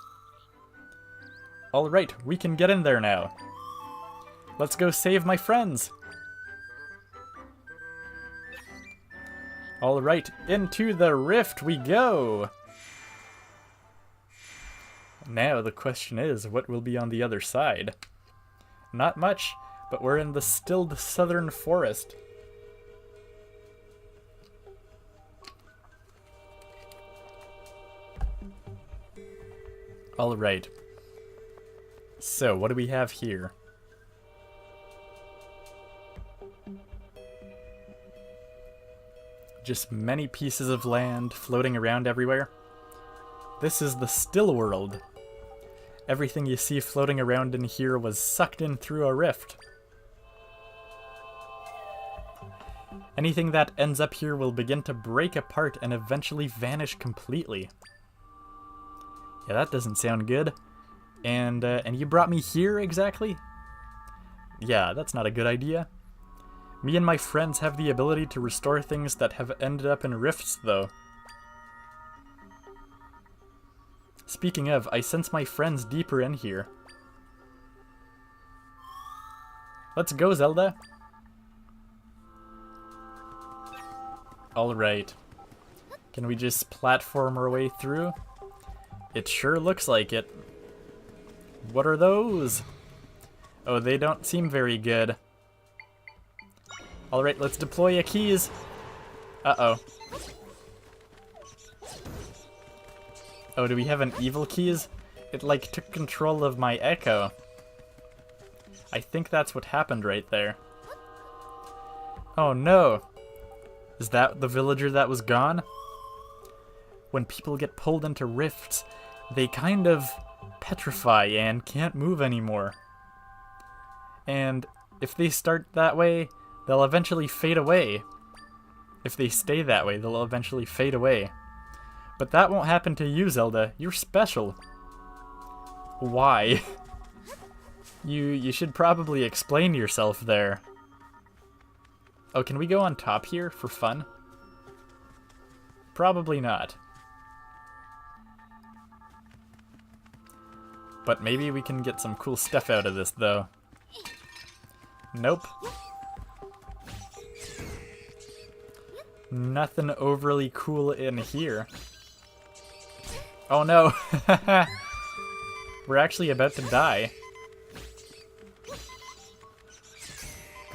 Speaker 1: Alright, we can get in there now. Let's go save my friends! Alright, into the rift we go! Now the question is, what will be on the other side? Not much, but we're in the stilled southern forest. Alright. So, what do we have here? Just many pieces of land floating around everywhere. This is the still world. Everything you see floating around in here was sucked in through a rift. Anything that ends up here will begin to break apart and eventually vanish completely. Yeah, that doesn't sound good. And you brought me here exactly? Yeah, that's not a good idea. Me and my friends have the ability to restore things that have ended up in rifts, though. Speaking of, I sense my friends deeper in here. Let's go, Zelda! Alright. Can we just platform our way through? It sure looks like it. What are those? Oh, they don't seem very good. Alright, let's deploy your keys. Uh-oh. Oh, do we have an evil keys? It like took control of my echo. I think that's what happened right there. Oh no! Is that the villager that was gone? When people get pulled into rifts, they kind of petrify and can't move anymore. And if they start that way, they'll eventually fade away. If they stay that way, they'll eventually fade away. But that won't happen to you, Zelda. You're special. Why? You should probably explain yourself there. Oh, can we go on top here for fun? Probably not. But maybe we can get some cool stuff out of this, though. Nope. Nothing overly cool in here. Oh no! We're actually about to die.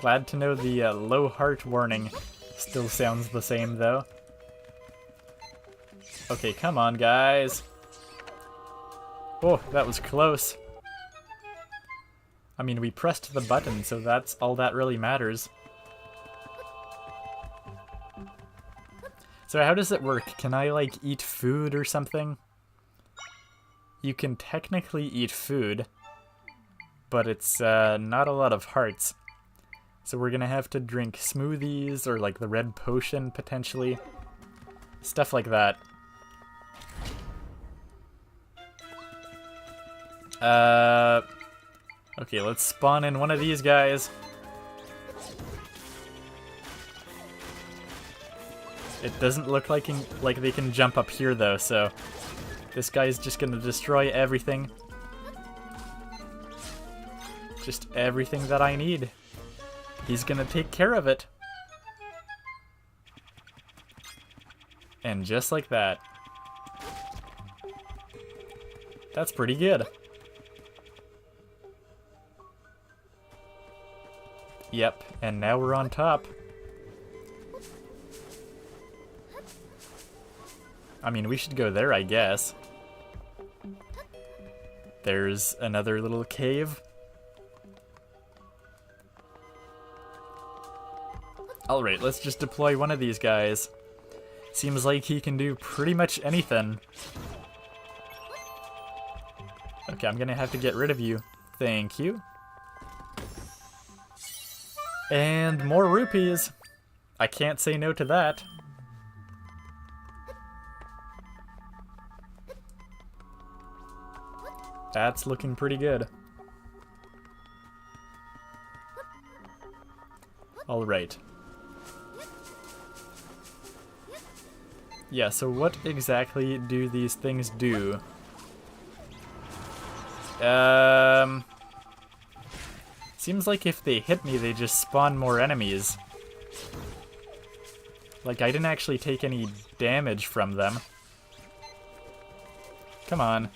Speaker 1: Glad to know the low heart warning still sounds the same, though. Okay, come on, guys. Oh, that was close. I mean, we pressed the button, so that's all that really matters. So how does it work? Can I, like, eat food or something? You can technically eat food, but it's not a lot of hearts. So we're gonna have to drink smoothies or, like, the red potion, potentially. Stuff like that. Okay, let's spawn in one of these guys. It doesn't look like they can jump up here, though, so this guy's just gonna destroy everything. Just everything that I need. He's gonna take care of it. And just like that. That's pretty good. Yep, and now we're on top. I mean, we should go there, I guess. There's another little cave. Alright, let's just deploy one of these guys. Seems like he can do pretty much anything. Okay, I'm gonna have to get rid of you. Thank you. And more rupees. I can't say no to that. That's looking pretty good. Alright. Yeah, so what exactly do these things do? Seems like if they hit me, they just spawn more enemies. Like, I didn't actually take any damage from them. Come on.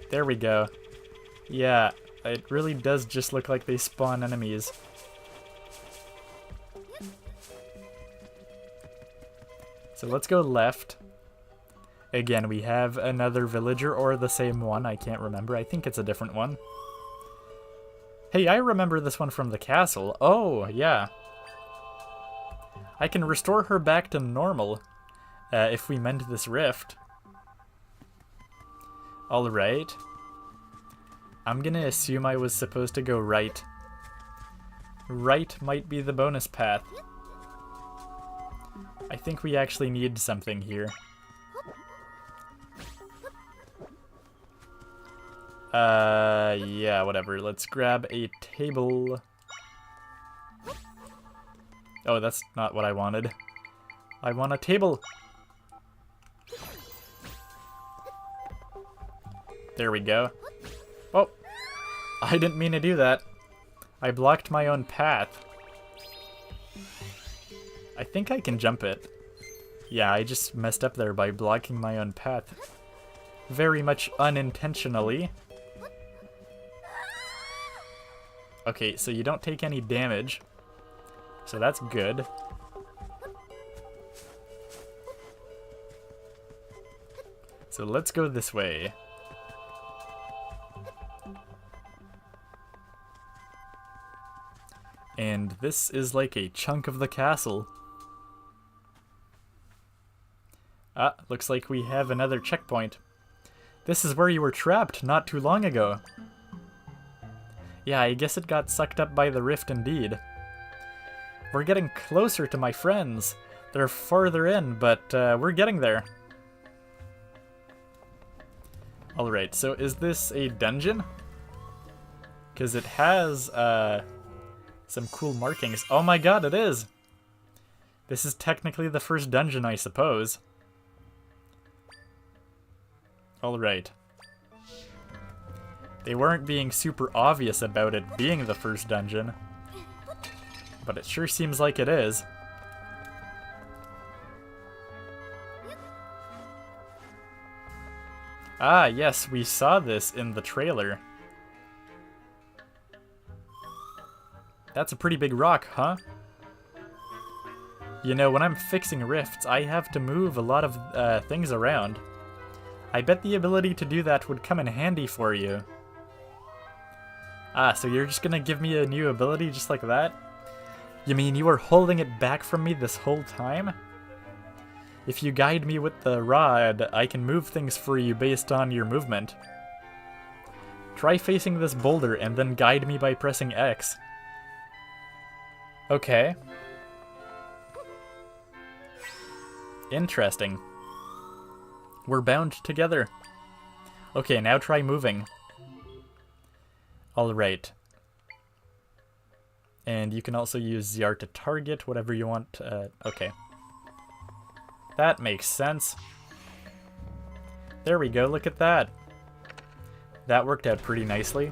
Speaker 1: There we go. Yeah, it really does just look like they spawn enemies. So let's go left. Again, we have another villager, or the same one, I can't remember. I think it's a different one. Hey, I remember this one from the castle. Oh, yeah. I can restore her back to normal if we mend this rift. Alright. I'm gonna assume I was supposed to go right. Right might be the bonus path. I think we actually need something here. Yeah, whatever. Let's grab a table. Oh, that's not what I wanted. I want a table. There we go. Oh, I didn't mean to do that. I blocked my own path. I think I can jump it. Yeah, I just messed up there by blocking my own path. Very much unintentionally. Okay, so you don't take any damage. So that's good. So let's go this way. And this is like a chunk of the castle. Ah, looks like we have another checkpoint. This is where you were trapped not too long ago. Yeah, I guess it got sucked up by the rift indeed. We're getting closer to my friends. They're farther in, but we're getting there. Alright, so is this a dungeon? Because it has some cool markings. Oh my god, it is! This is technically the first dungeon, I suppose. Alright. They weren't being super obvious about it being the first dungeon, but it sure seems like it is. Ah, yes, we saw this in the trailer. That's a pretty big rock, huh? You know, when I'm fixing rifts, I have to move a lot of things around. I bet the ability to do that would come in handy for you. Ah, so you're just gonna give me a new ability just like that? You mean you were holding it back from me this whole time? If you guide me with the rod, I can move things for you based on your movement. Try facing this boulder and then guide me by pressing X. Okay. Interesting. We're bound together. Okay, now try moving. Alright. And you can also use ZR to target whatever you want. Okay. That makes sense. There we go, look at that. That worked out pretty nicely.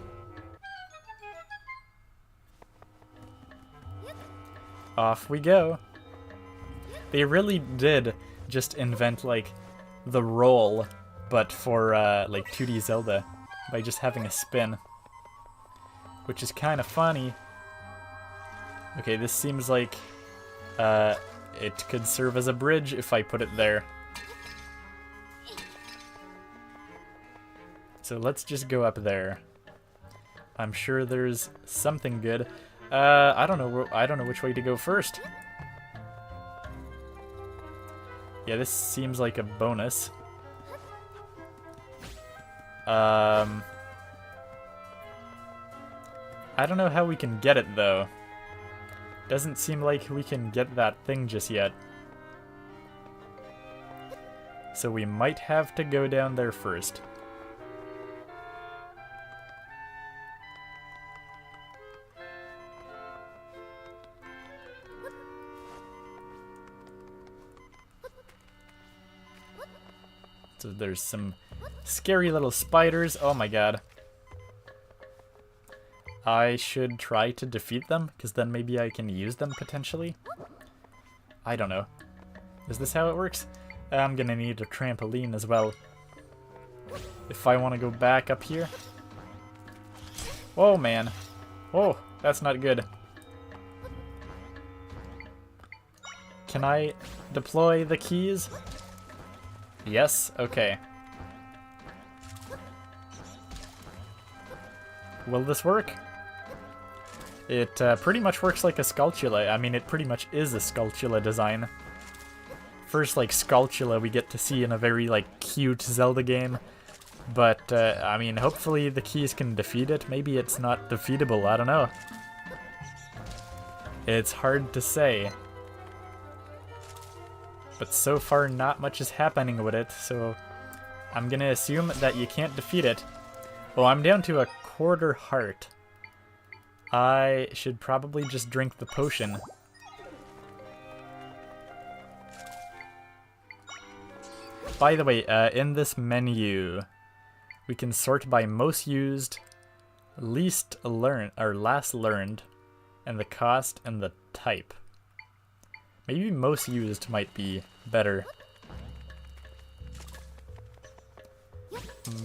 Speaker 1: Off we go. They really did just invent, like, the roll, but for, like, 2D Zelda, by just having a spin. Which is kind of funny. Okay, this seems like, it could serve as a bridge if I put it there. So let's just go up there. I'm sure there's something good. I don't know which way to go first. Yeah, this seems like a bonus. I don't know how we can get it though. Doesn't seem like we can get that thing just yet. So we might have to go down there first. So there's some scary little spiders. Oh my god. I should try to defeat them, because then maybe I can use them potentially. I don't know. Is this how it works? I'm gonna need a trampoline as well. If I want to go back up here. Whoa, man. Whoa, that's not good. Can I deploy the keys? Yes? Okay. Will this work? It pretty much works like a Skulltula. I mean, it pretty much is a Skulltula design. First, like, Skulltula we get to see in a very, like, cute Zelda game. But, I mean, hopefully the keys can defeat it. Maybe it's not defeatable, I don't know. It's hard to say. But so far, not much is happening with it, so I'm gonna assume that you can't defeat it. Oh, I'm down to a quarter heart. I should probably just drink the potion. By the way, in this menu, we can sort by most used, least learned, or last learned, and the cost and the type. Maybe most used might be better.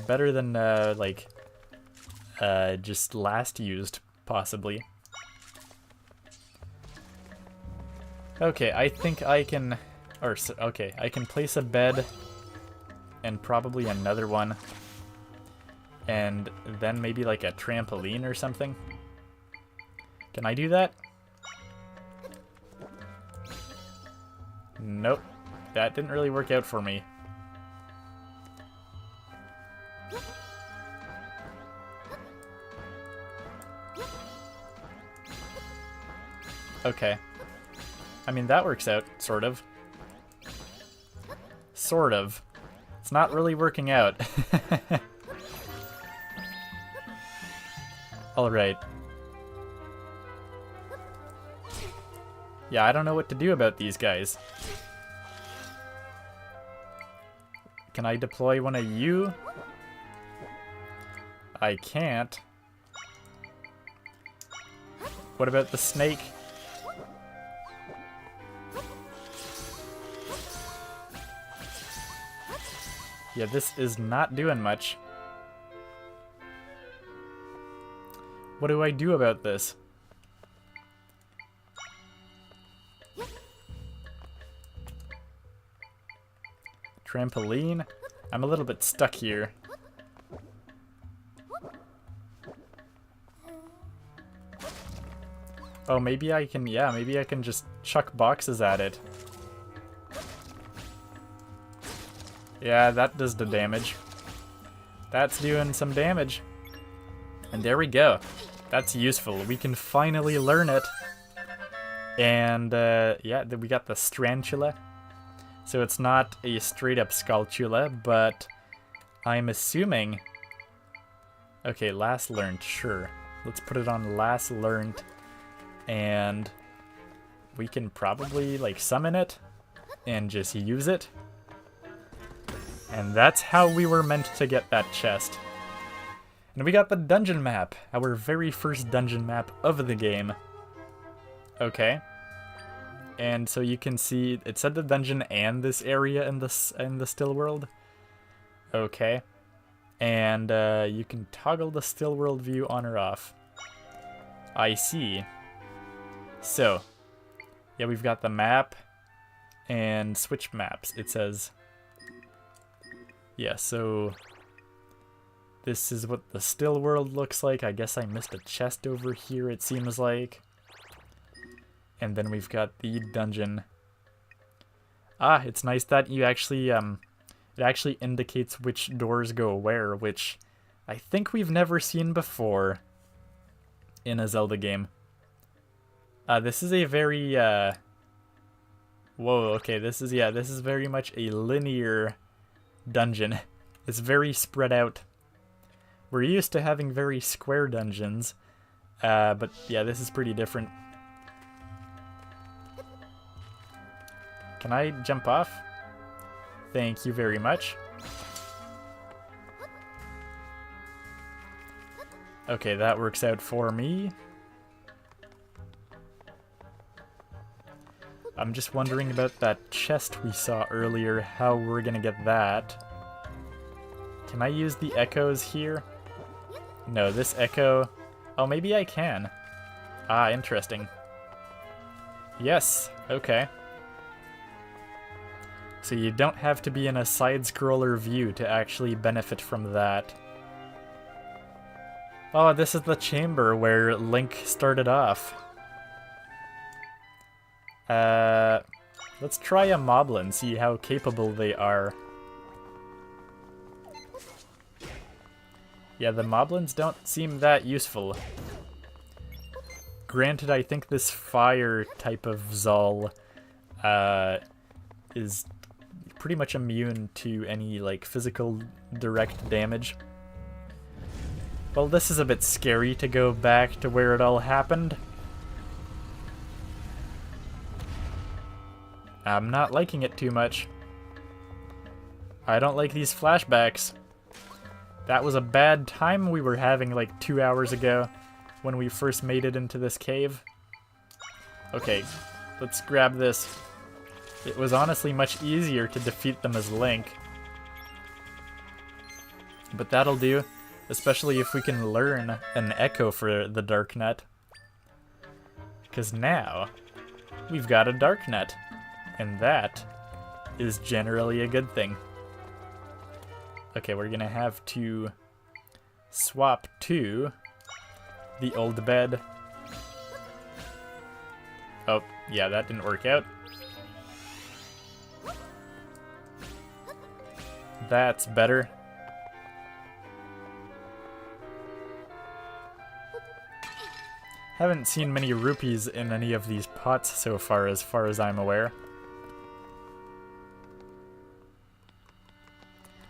Speaker 1: Better than, like, just last used, possibly. Okay, I think I can... Or, okay, I can place a bed and probably another one. And then maybe like a trampoline or something. Can I do that? Nope. That didn't really work out for me. Okay. I mean, that works out, sort of. Sort of. It's not really working out. Alright. Yeah, I don't know what to do about these guys. Can I deploy one of you? I can't. What about the snake? Yeah, this is not doing much. What do I do about this? Trampoline? I'm a little bit stuck here. Oh, maybe I can, yeah, maybe I can just chuck boxes at it. Yeah, that does the damage. That's doing some damage. And there we go. That's useful. We can finally learn it. And, yeah, we got the Strantula. So it's not a straight-up Skulltula, but I'm assuming... Okay, last learned, sure. Let's put it on last learned. And we can probably, like, summon it and just use it. And that's how we were meant to get that chest. And we got the dungeon map, our very first dungeon map of the game. Okay. And so you can see, it said the dungeon and this area in the still world. Okay. And you can toggle the still world view on or off. I see. So, yeah, we've got the map and switch maps. It says... Yeah, so this is what the still world looks like. I guess I missed a chest over here, it seems like. And then we've got the dungeon. Ah, it's nice that you actually, it actually indicates which doors go where, which I think we've never seen before in a Zelda game. This is a very, whoa, okay, this is very much a linear dungeon. It's very spread out. We're used to having very square dungeons, but yeah, this is pretty different. Can I jump off? Thank you very much. Okay, that works out for me. I'm just wondering about that chest we saw earlier, how we're gonna get that. Can I use the echoes here? No, this echo... Oh, maybe I can. Ah, interesting. Yes, okay. So you don't have to be in a side-scroller view to actually benefit from that. Oh, this is the chamber where Link started off. Let's try a Moblin, see how capable they are. Yeah, the Moblins don't seem that useful. Granted, I think this fire type of Zal is pretty much immune to any, like, physical direct damage. Well, this is a bit scary to go back to where it all happened. I'm not liking it too much. I don't like these flashbacks. That was a bad time we were having like 2 hours ago when we first made it into this cave. Okay, let's grab this. It was honestly much easier to defeat them as Link. But that'll do, especially if we can learn an echo for the Dark Nut. Because now, we've got a Dark Nut. And that is generally a good thing. Okay, we're gonna have to swap to the old bed. Oh, yeah, that didn't work out. That's better. Haven't seen many rupees in any of these pots so far as I'm aware.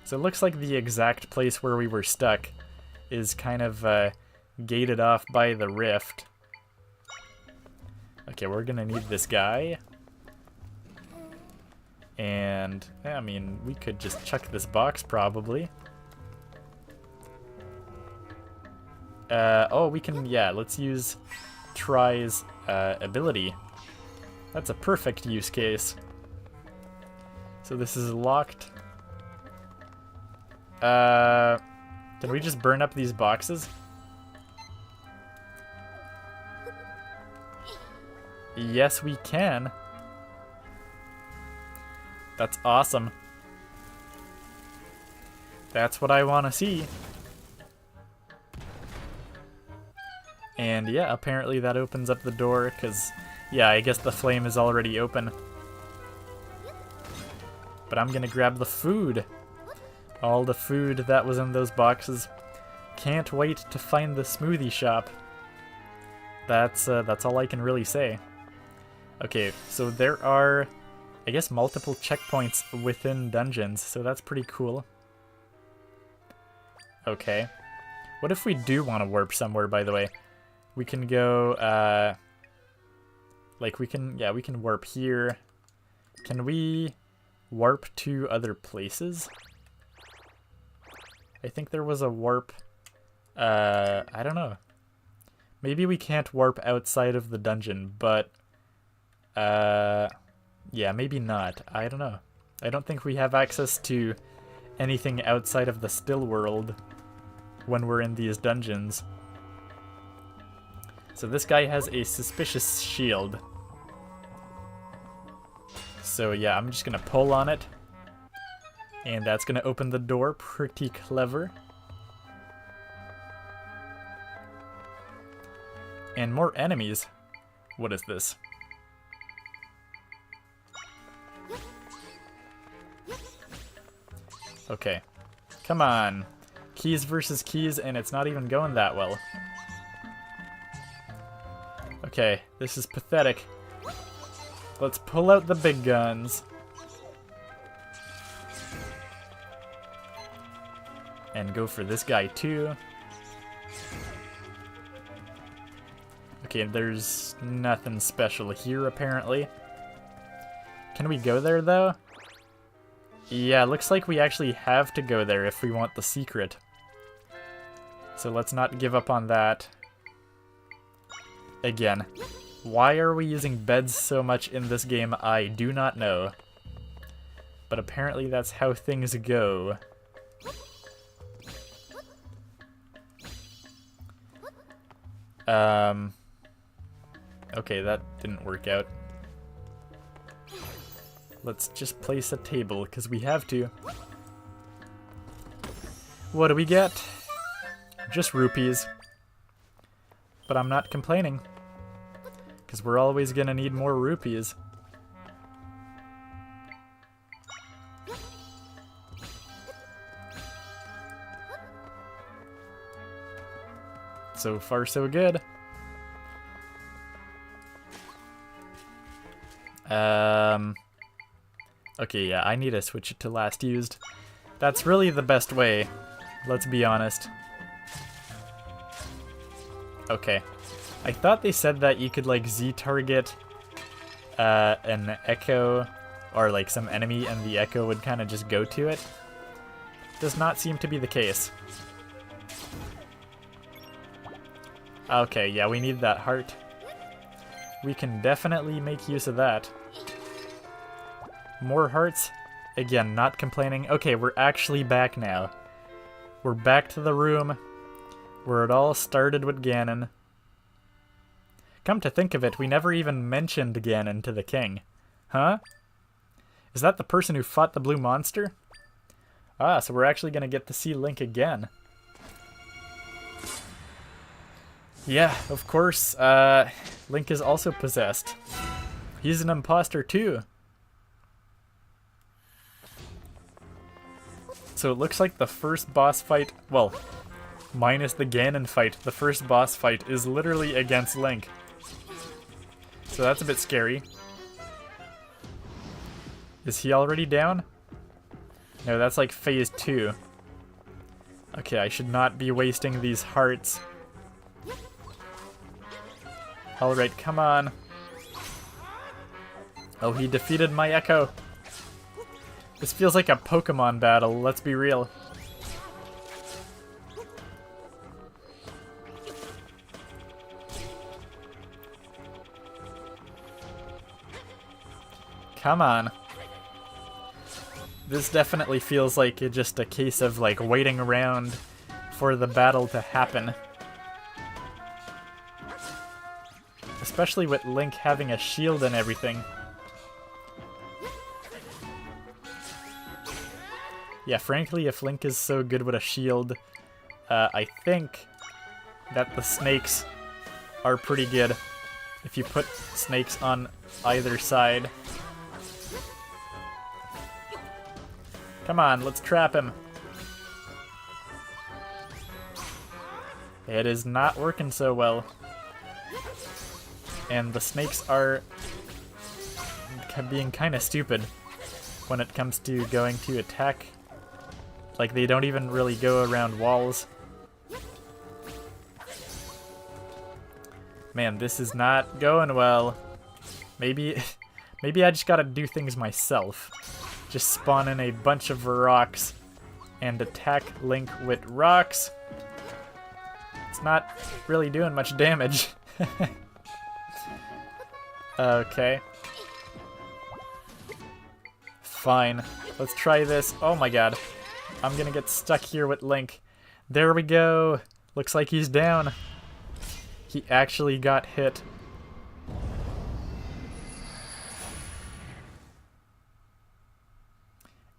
Speaker 1: So it looks like the exact place where we were stuck is kind of gated off by the rift. Okay, we're gonna need this guy. And, I mean, we could just chuck this box probably. Oh, we can, yeah, let's use Try's ability. That's a perfect use case. So this is locked. Can we just burn up these boxes? Yes, we can. That's awesome. That's what I want to see. And yeah, apparently that opens up the door, because, yeah, I guess the flame is already open. But I'm gonna grab the food. All the food that was in those boxes. Can't wait to find the smoothie shop. That's all I can really say. Okay, so there are, I guess, multiple checkpoints within dungeons, so that's pretty cool. Okay. What if we do want to warp somewhere, by the way? We can go, like, we can warp here. Can we warp to other places? I think there was a warp, I don't know. Maybe we can't warp outside of the dungeon, but, yeah, maybe not. I don't know. I don't think we have access to anything outside of the still world when we're in these dungeons. So this guy has a suspicious shield. So yeah, I'm just gonna pull on it. And that's gonna open the door. Pretty clever. And more enemies. What is this? Okay. Come on. Keys versus keys, and it's not even going that well. Okay, this is pathetic. Let's pull out the big guns. And go for this guy too. Okay, there's nothing special here apparently. Can we go there though? Yeah, looks like we actually have to go there if we want the secret. So let's not give up on that. Again, why are we using beds so much in this game? I do not know. But apparently that's how things go. Okay, that didn't work out. Let's just place a table, because we have to. What do we get? Just rupees. But I'm not complaining. Because we're always gonna need more rupees. So far, so good. Okay, yeah, I need to switch it to last used. That's really the best way, let's be honest. Okay. I thought they said that you could, like, Z-target an echo or, like, some enemy and the echo would kind of just go to it. Does not seem to be the case. Okay, yeah, we need that heart. We can definitely make use of that. More hearts. Again, not complaining. Okay, we're actually back now. We're back to the room where it all started with Ganon. Come to think of it, we never even mentioned Ganon to the king. Huh? Is that the person who fought the blue monster? Ah, so we're actually gonna get to see Link again. Yeah, of course, Link is also possessed. He's an imposter too. So it looks like the first boss fight, well, minus the Ganon fight, the first boss fight is literally against Link. So that's a bit scary. Is he already down? No, that's like phase 2. Okay, I should not be wasting these hearts. Alright, come on. Oh, he defeated my Echo. This feels like a Pokemon battle, let's be real. Come on. This definitely feels like just a case of like waiting around for the battle to happen. Especially with Link having a shield and everything. Yeah, frankly, if Link is so good with a shield, I think that the snakes are pretty good if you put snakes on either side. Come on, let's trap him. It is not working so well. And the snakes are being kind of stupid when it comes to going to attack. Like, they don't even really go around walls. Man, this is not going well. Maybe I just gotta do things myself. Just spawn in a bunch of rocks and attack Link with rocks. It's not really doing much damage. Okay. Fine. Let's try this. Oh my god. I'm gonna get stuck here with Link. There we go. Looks like he's down. He actually got hit.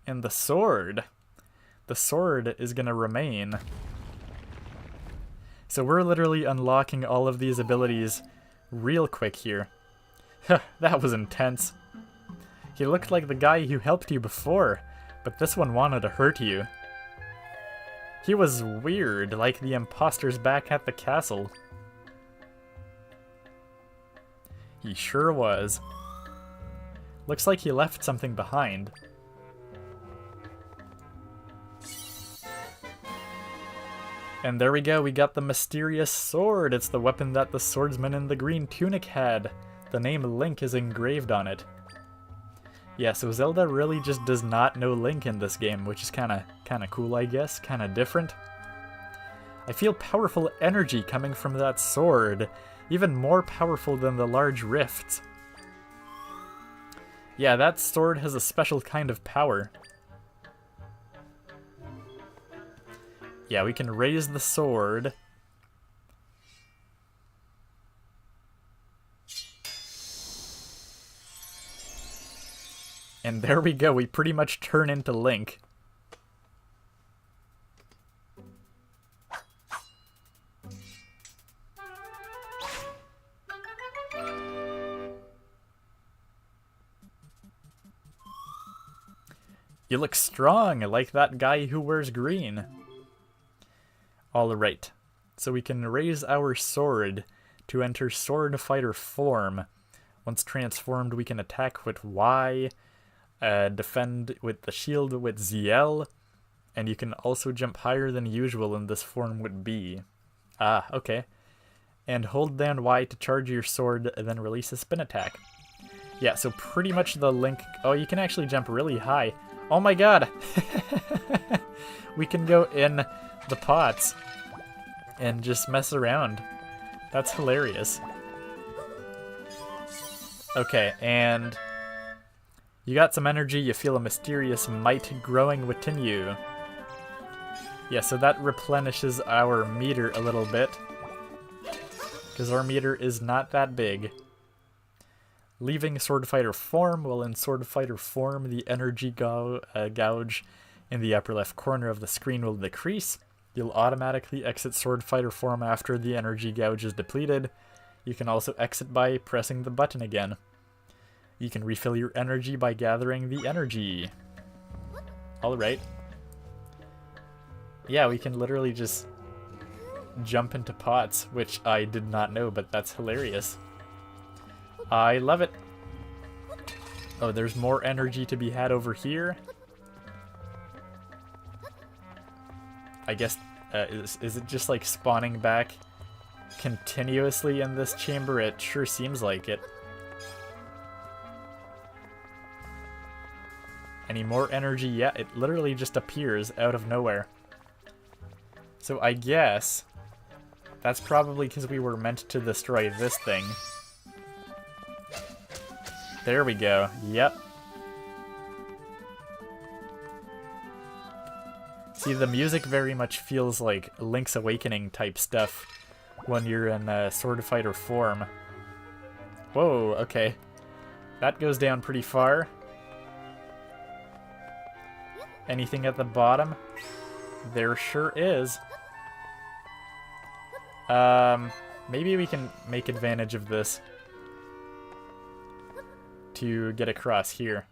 Speaker 1: And the sword. The sword is gonna remain. So we're literally unlocking all of these abilities real quick here. That was intense. He looked like the guy who helped you before, but this one wanted to hurt you. He was weird, like the imposters back at the castle. He sure was. Looks like he left something behind. And there we go, we got the mysterious sword. It's the weapon that the swordsman in the green tunic had. The name Link is engraved on it. Yeah, so Zelda really just does not know Link in this game, which is kinda cool, I guess, kinda different. I feel powerful energy coming from that sword, even more powerful than the large rifts. Yeah, that sword has a special kind of power. Yeah, we can raise the sword. And there we go, we pretty much turn into Link. You look strong, like that guy who wears green. Alright, so we can raise our sword to enter sword fighter form. Once transformed, we can attack with Y, defend with the shield with ZL, and you can also jump higher than usual in this form with B. Ah, okay. And hold down Y to charge your sword, and then release a spin attack. Yeah, so pretty much the Link... Oh, you can actually jump really high. Oh my god! We can go in the pots and just mess around. That's hilarious. Okay, and you got some energy, you feel a mysterious might growing within you. Yeah, so that replenishes our meter a little bit, because our meter is not that big. Leaving Sword Fighter form, while in Sword Fighter form, the energy gouge in the upper left corner of the screen will decrease. You'll automatically exit Sword Fighter form after the energy gouge is depleted. You can also exit by pressing the button again. You can refill your energy by gathering the energy. Alright. Yeah, we can literally just jump into pots, which I did not know, but that's hilarious. I love it. Oh, there's more energy to be had over here. I guess, is it just like spawning back continuously in this chamber? It sure seems like it. Any more energy? Yeah, it literally just appears out of nowhere. So I guess that's probably because we were meant to destroy this thing. There we go. Yep. See, the music very much feels like Link's Awakening type stuff when you're in Sword Fighter form. Whoa, okay. That goes down pretty far. Anything at the bottom? There sure is. Maybe we can make advantage of this to get across here.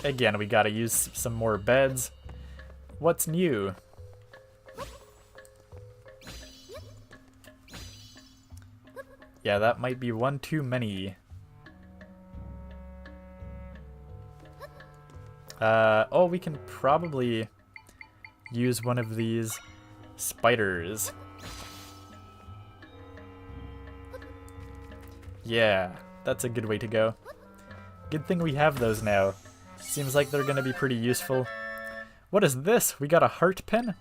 Speaker 1: Again, we gotta use some more beds. What's new? Yeah, that might be one too many. Oh, we can probably use one of these spiders. Yeah, that's a good way to go. Good thing we have those now. Seems like they're gonna be pretty useful. What is this? We got a heart pin?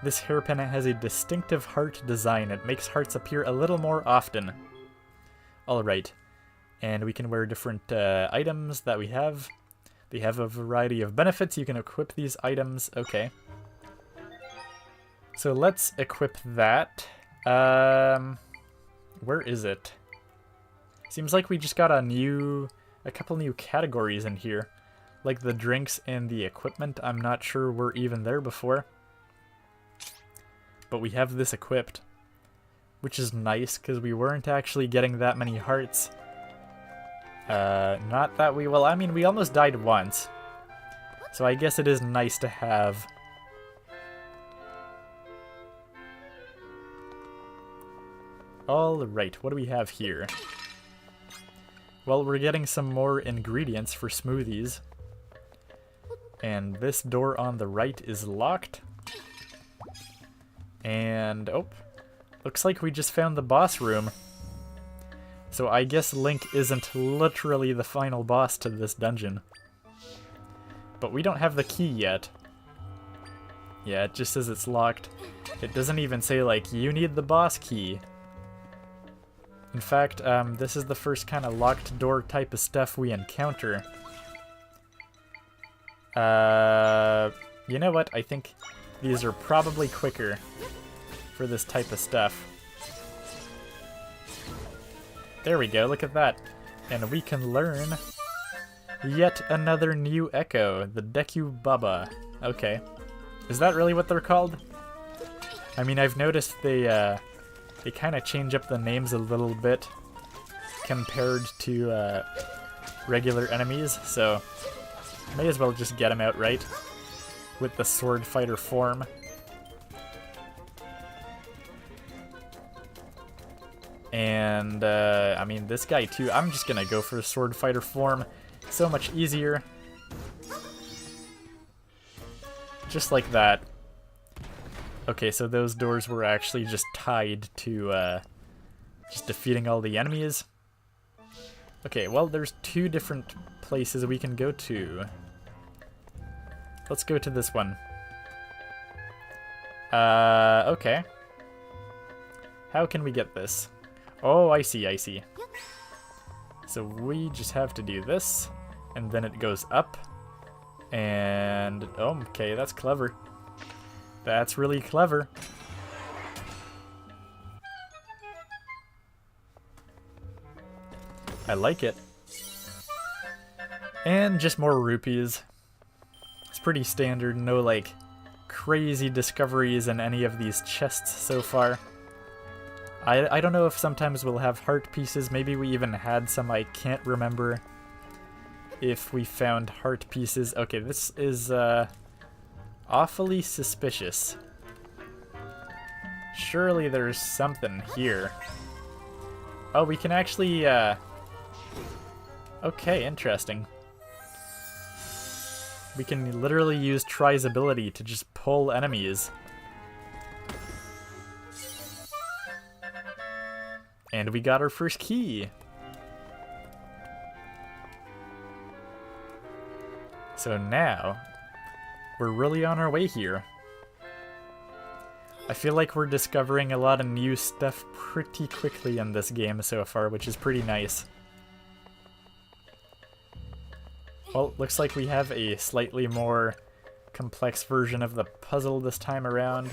Speaker 1: This hairpin has a distinctive heart design. It makes hearts appear a little more often. Alright. And we can wear different items that we have. They have a variety of benefits. You can equip these items. Okay. So let's equip that. Where is it? Seems like we just got a couple new categories in here. Like the drinks and the equipment. I'm not sure were even there before. But we have this equipped. Which is nice, because we weren't actually getting that many hearts. Not that we... Well, I mean, we almost died once. So I guess it is nice to have. Alright, what do we have here? Well, we're getting some more ingredients for smoothies. And this door on the right is locked. And, oh, looks like we just found the boss room. So I guess Link isn't literally the final boss to this dungeon. But we don't have the key yet. Yeah, it just says it's locked. It doesn't even say, like, you need the boss key. In fact, this is the first kind of locked door type of stuff we encounter. You know what? I think these are probably quicker for this type of stuff. There we go, look at that. And we can learn yet another new echo, the Deku Baba. Okay. Is that really what they're called? I mean, I've noticed they kind of change up the names a little bit compared to regular enemies, so may as well just get them out right with the sword fighter form. And, I mean, this guy too. I'm just gonna go for the sword fighter form. So much easier. Just like that. Okay, so those doors were actually just tied to, just defeating all the enemies. Okay, well, there's two different places we can go to. Let's go to this one. Okay. How can we get this? Oh, I see, I see. So we just have to do this, and then it goes up. And, oh, okay, that's clever. That's really clever. I like it. And just more rupees. It's pretty standard, no like crazy discoveries in any of these chests so far. I don't know if sometimes we'll have heart pieces, maybe we even had some, I can't remember if we found heart pieces. Okay, this is Awfully suspicious. Surely there's something here. Oh, we can actually, okay, interesting. We can literally use Try's ability to just pull enemies. And we got our first key. So now, we're really on our way here. I feel like we're discovering a lot of new stuff pretty quickly in this game so far, which is pretty nice. Well, looks like we have a slightly more complex version of the puzzle this time around.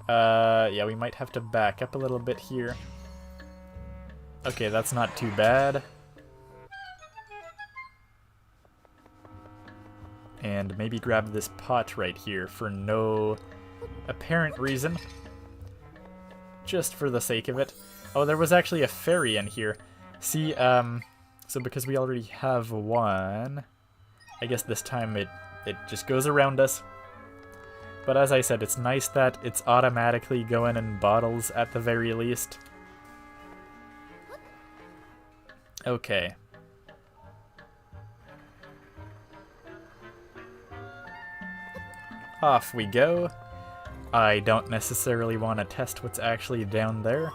Speaker 1: Yeah, we might have to back up a little bit here. Okay, that's not too bad. And maybe grab this pot right here for no apparent reason. Just for the sake of it. Oh, there was actually a fairy in here. See, so because we already have one, I guess this time it just goes around us. But as I said, it's nice that it's automatically going in bottles at the very least. Okay. Off we go. I don't necessarily want to test what's actually down there.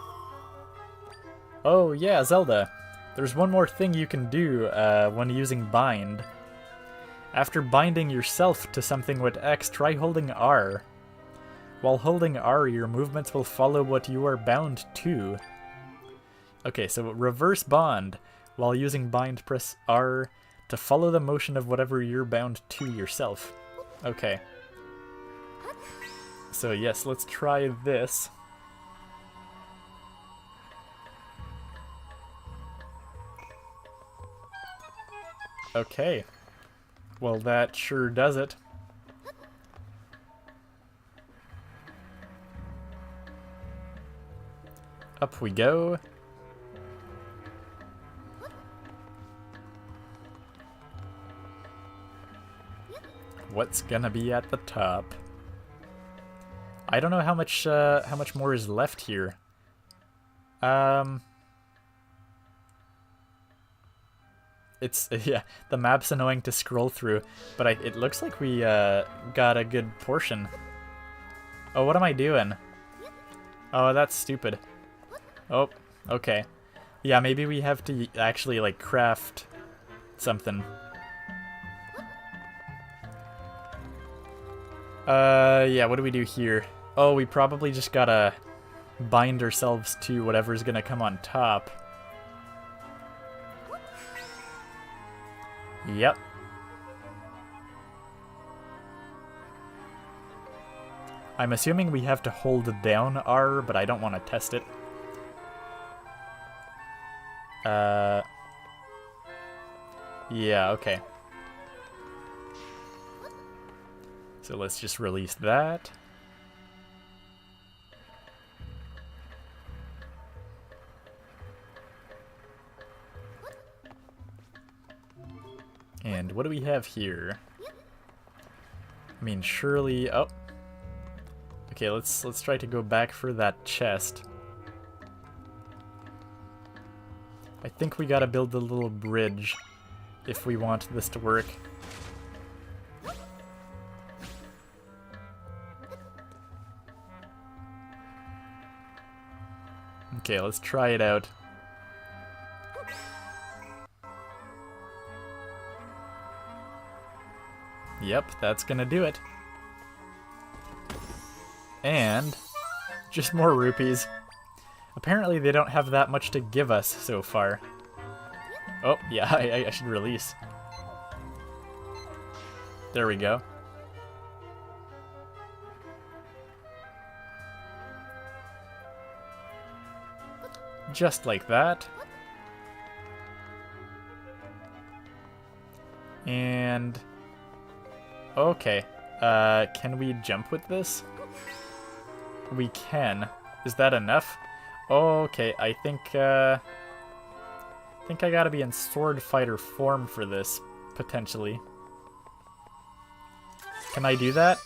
Speaker 1: Oh yeah, Zelda. There's one more thing you can do when using bind. After binding yourself to something with X, try holding R. While holding R, your movements will follow what you are bound to. Okay, so reverse bond. While using bind, press R to follow the motion of whatever you're bound to yourself. Okay. So yes, let's try this. Okay. Well, that sure does it. Up we go. What's gonna be at the top? I don't know how much more is left here. It's yeah, the map's annoying to scroll through, but it looks like we got a good portion. Oh, what am I doing? Oh, that's stupid. Oh, okay. Yeah, maybe we have to actually like craft something. Yeah, what do we do here? Oh, we probably just gotta bind ourselves to whatever's gonna come on top. Yep. I'm assuming we have to hold down R, but I don't want to test it. Yeah, okay. So let's just release that. And what do we have here? I mean, surely... Oh. Okay, let's try to go back for that chest. I think we gotta build a little bridge if we want this to work. Okay, let's try it out. Yep, that's gonna do it. And just more rupees. Apparently they don't have that much to give us so far. Oh, yeah, I should release. There we go. Just like that. And... okay. Can we jump with this? We can. Is that enough? Okay, I think I gotta be in sword fighter form for this, potentially. Can I do that?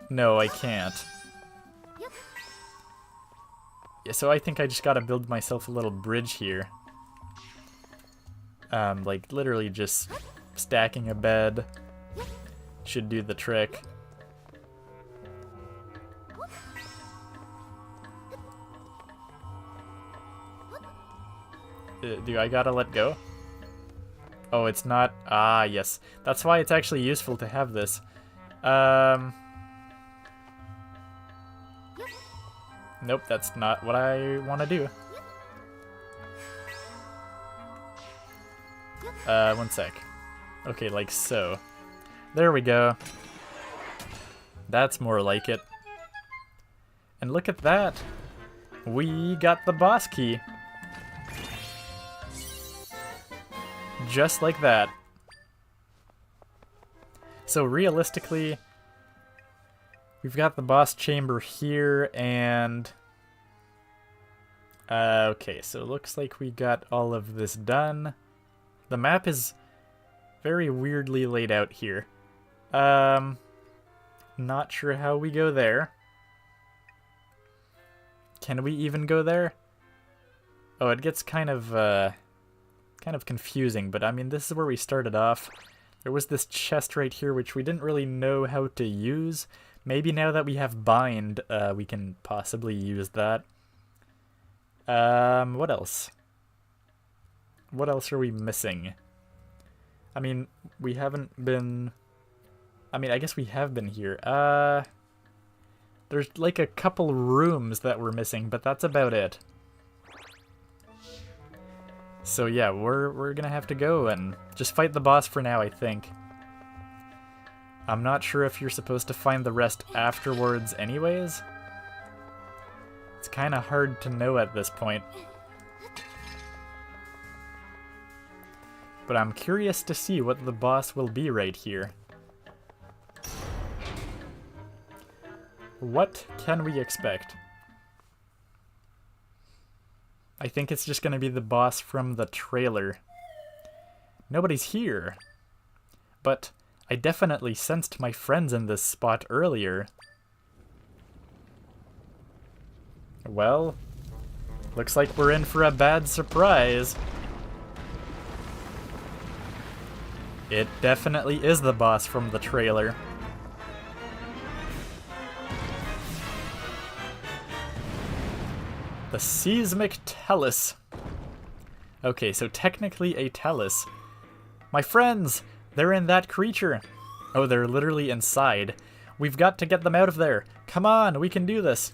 Speaker 1: No, I can't. Yeah, so I think I just gotta build myself a little bridge here. Like literally just stacking a bed should do the trick. Do I gotta let go? Oh, it's not. Ah, yes. That's why it's actually useful to have this. Nope, that's not what I want to do. One sec. Okay, like so. There we go. That's more like it. And look at that. We got the boss key. Just like that. So realistically, we've got the boss chamber here, and okay, so it looks like we got all of this done. The map is very weirdly laid out here. Not sure how we go there. Can we even go there? Oh, it gets kind of confusing, but I mean, this is where we started off. There was this chest right here, which we didn't really know how to use. Maybe now that we have bind, we can possibly use that. What else? What else are we missing? I mean, we haven't been... I mean, I guess we have been here. There's like a couple rooms that we're missing, but that's about it. So yeah, we're gonna have to go and just fight the boss for now, I think. I'm not sure if you're supposed to find the rest afterwards anyways. It's kind of hard to know at this point. But I'm curious to see what the boss will be right here. What can we expect? I think it's just going to be the boss from the trailer. Nobody's here. But I definitely sensed my friends in this spot earlier. Well, looks like we're in for a bad surprise. It definitely is the boss from the trailer. The Seismic Talus. Okay, so technically a talus. My friends! They're in that creature! Oh, they're literally inside. We've got to get them out of there! Come on, we can do this!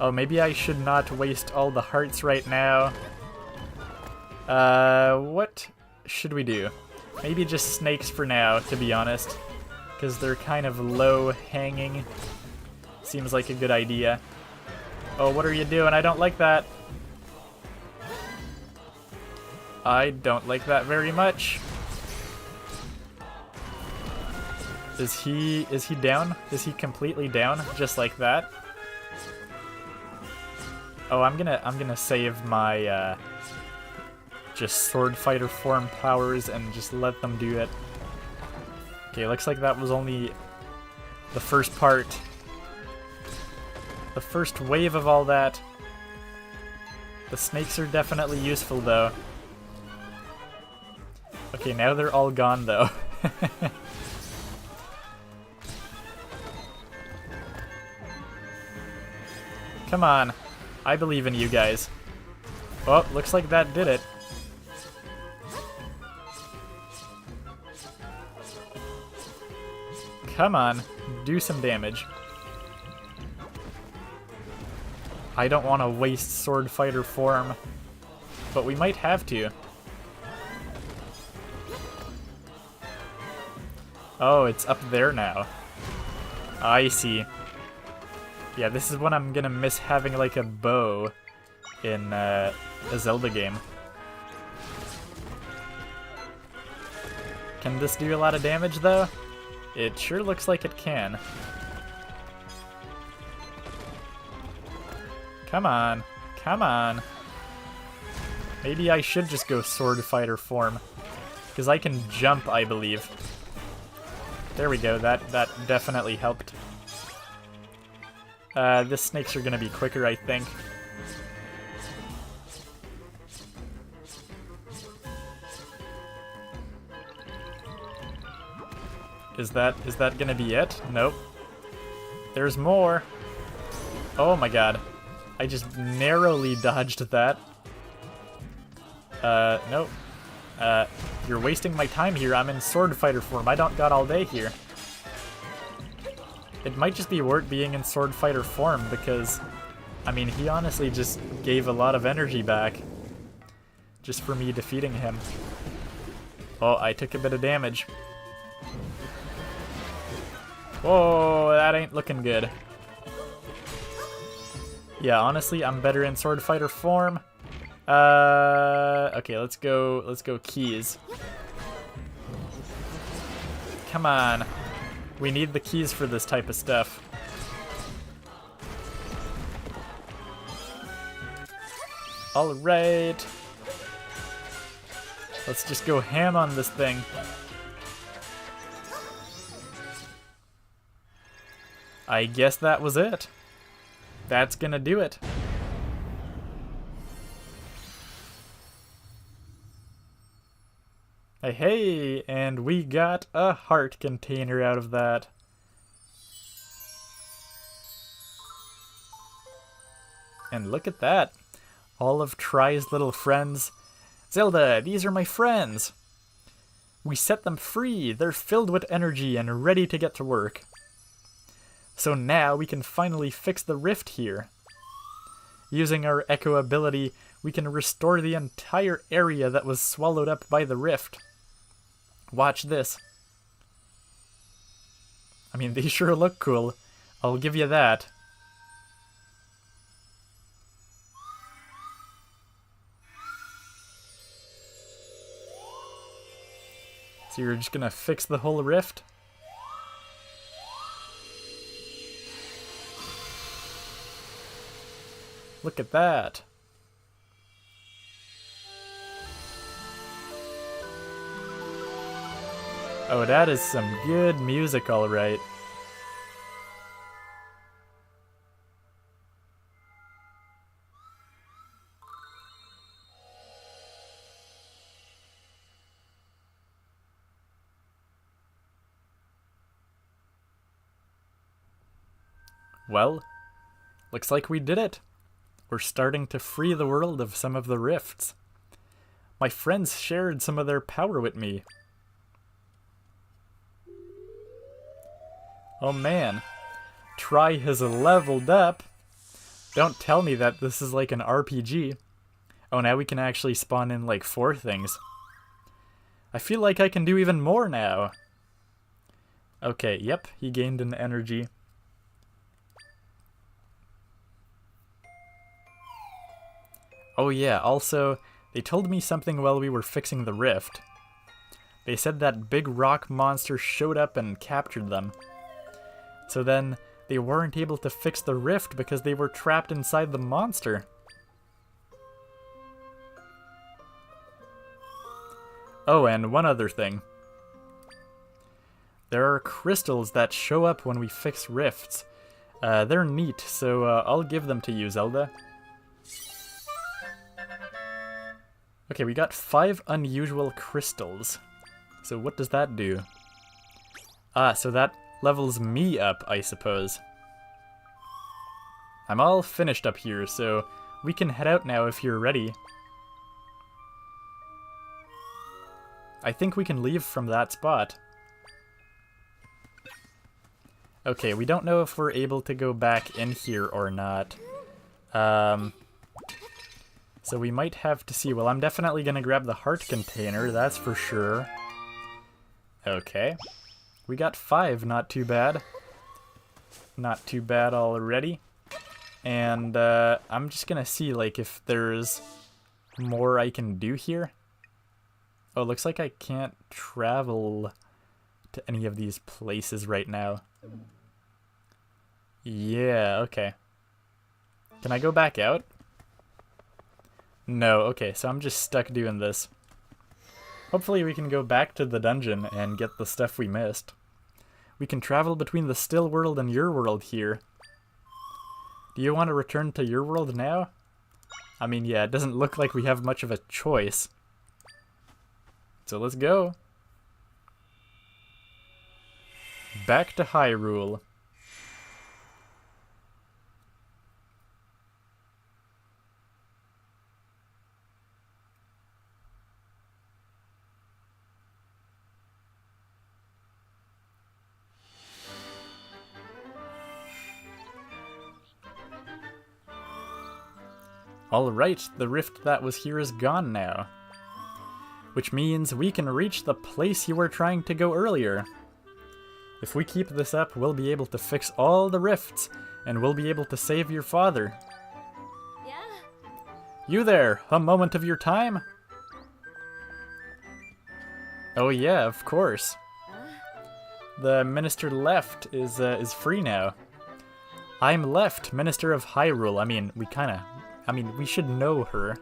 Speaker 1: Oh, maybe I should not waste all the hearts right now. What should we do? Maybe just snakes for now, to be honest. Because they're kind of low-hanging. Seems like a good idea. Oh, what are you doing? I don't like that. I don't like that very much. Is he down? Is he completely down? Just like that? Oh, I'm gonna save my just sword fighter form powers and just let them do it. Okay, looks like that was only the first part. The first wave of all that. The snakes are definitely useful, though. Okay, now they're all gone, though. Come on. I believe in you guys. Oh, looks like that did it. Come on. Do some damage. I don't want to waste sword fighter form, but we might have to. Oh, it's up there now. I see. Yeah, this is when I'm gonna miss having like a bow in a Zelda game. Can this do a lot of damage though? It sure looks like it can. Come on. Come on. Maybe I should just go sword fighter form. Because I can jump, I believe. There we go, that definitely helped. The snakes are gonna be quicker, I think. Is that gonna be it? Nope. There's more. Oh my god. I just narrowly dodged that. Nope. You're wasting my time here. I'm in sword fighter form. I don't got all day here. It might just be worth being in sword fighter form because, I mean, he honestly just gave a lot of energy back just for me defeating him. Oh, I took a bit of damage. Whoa, that ain't looking good. Yeah, honestly, I'm better in sword fighter form. Okay, let's go keys. Come on. We need the keys for this type of stuff. Alright. Let's just go ham on this thing. I guess that was it. That's gonna do it. Hey, and we got a heart container out of that. And look at that. All of Try's little friends. Zelda, these are my friends. We set them free. They're filled with energy and ready to get to work. So now we can finally fix the rift here. Using our Echo ability, we can restore the entire area that was swallowed up by the rift. Watch this. I mean, they sure look cool. I'll give you that. So you're just gonna fix the whole rift? Look at that. Oh, that is some good music, alright. Well, looks like we did it. We're starting to free the world of some of the rifts. My friends shared some of their power with me. Oh man, Try has leveled up. Don't tell me that this is like an RPG. Oh, now we can actually spawn in like 4 things. I feel like I can do even more now. Okay, yep, he gained an energy. Oh yeah, also, they told me something while we were fixing the rift. They said that big rock monster showed up and captured them. So then, they weren't able to fix the rift because they were trapped inside the monster. Oh, and one other thing. There are crystals that show up when we fix rifts. They're neat, so I'll give them to you, Zelda. Okay, we got 5 unusual crystals. So what does that do? Ah, so that levels me up, I suppose. I'm all finished up here, so we can head out now if you're ready. I think we can leave from that spot. Okay, we don't know if we're able to go back in here or not. So we might have to see. Well, I'm definitely gonna grab the heart container, that's for sure. Okay. We got 5, not too bad. Not too bad already. And I'm just gonna see like if there's more I can do here. Oh, it looks like I can't travel to any of these places right now. Yeah, okay. Can I go back out? No, okay, so I'm just stuck doing this. Hopefully we can go back to the dungeon and get the stuff we missed. We can travel between the still world and your world here. Do you want to return to your world now? I mean, yeah, it doesn't look like we have much of a choice. So let's go. Back to Hyrule. Alright, the rift that was here is gone now. Which means we can reach the place you were trying to go earlier. If we keep this up, we'll be able to fix all the rifts, and we'll be able to save your father.
Speaker 2: Yeah.
Speaker 1: You there, a moment of your time? Oh yeah, of course. The minister left is free now. I'm left, Minister of Hyrule. We should know her.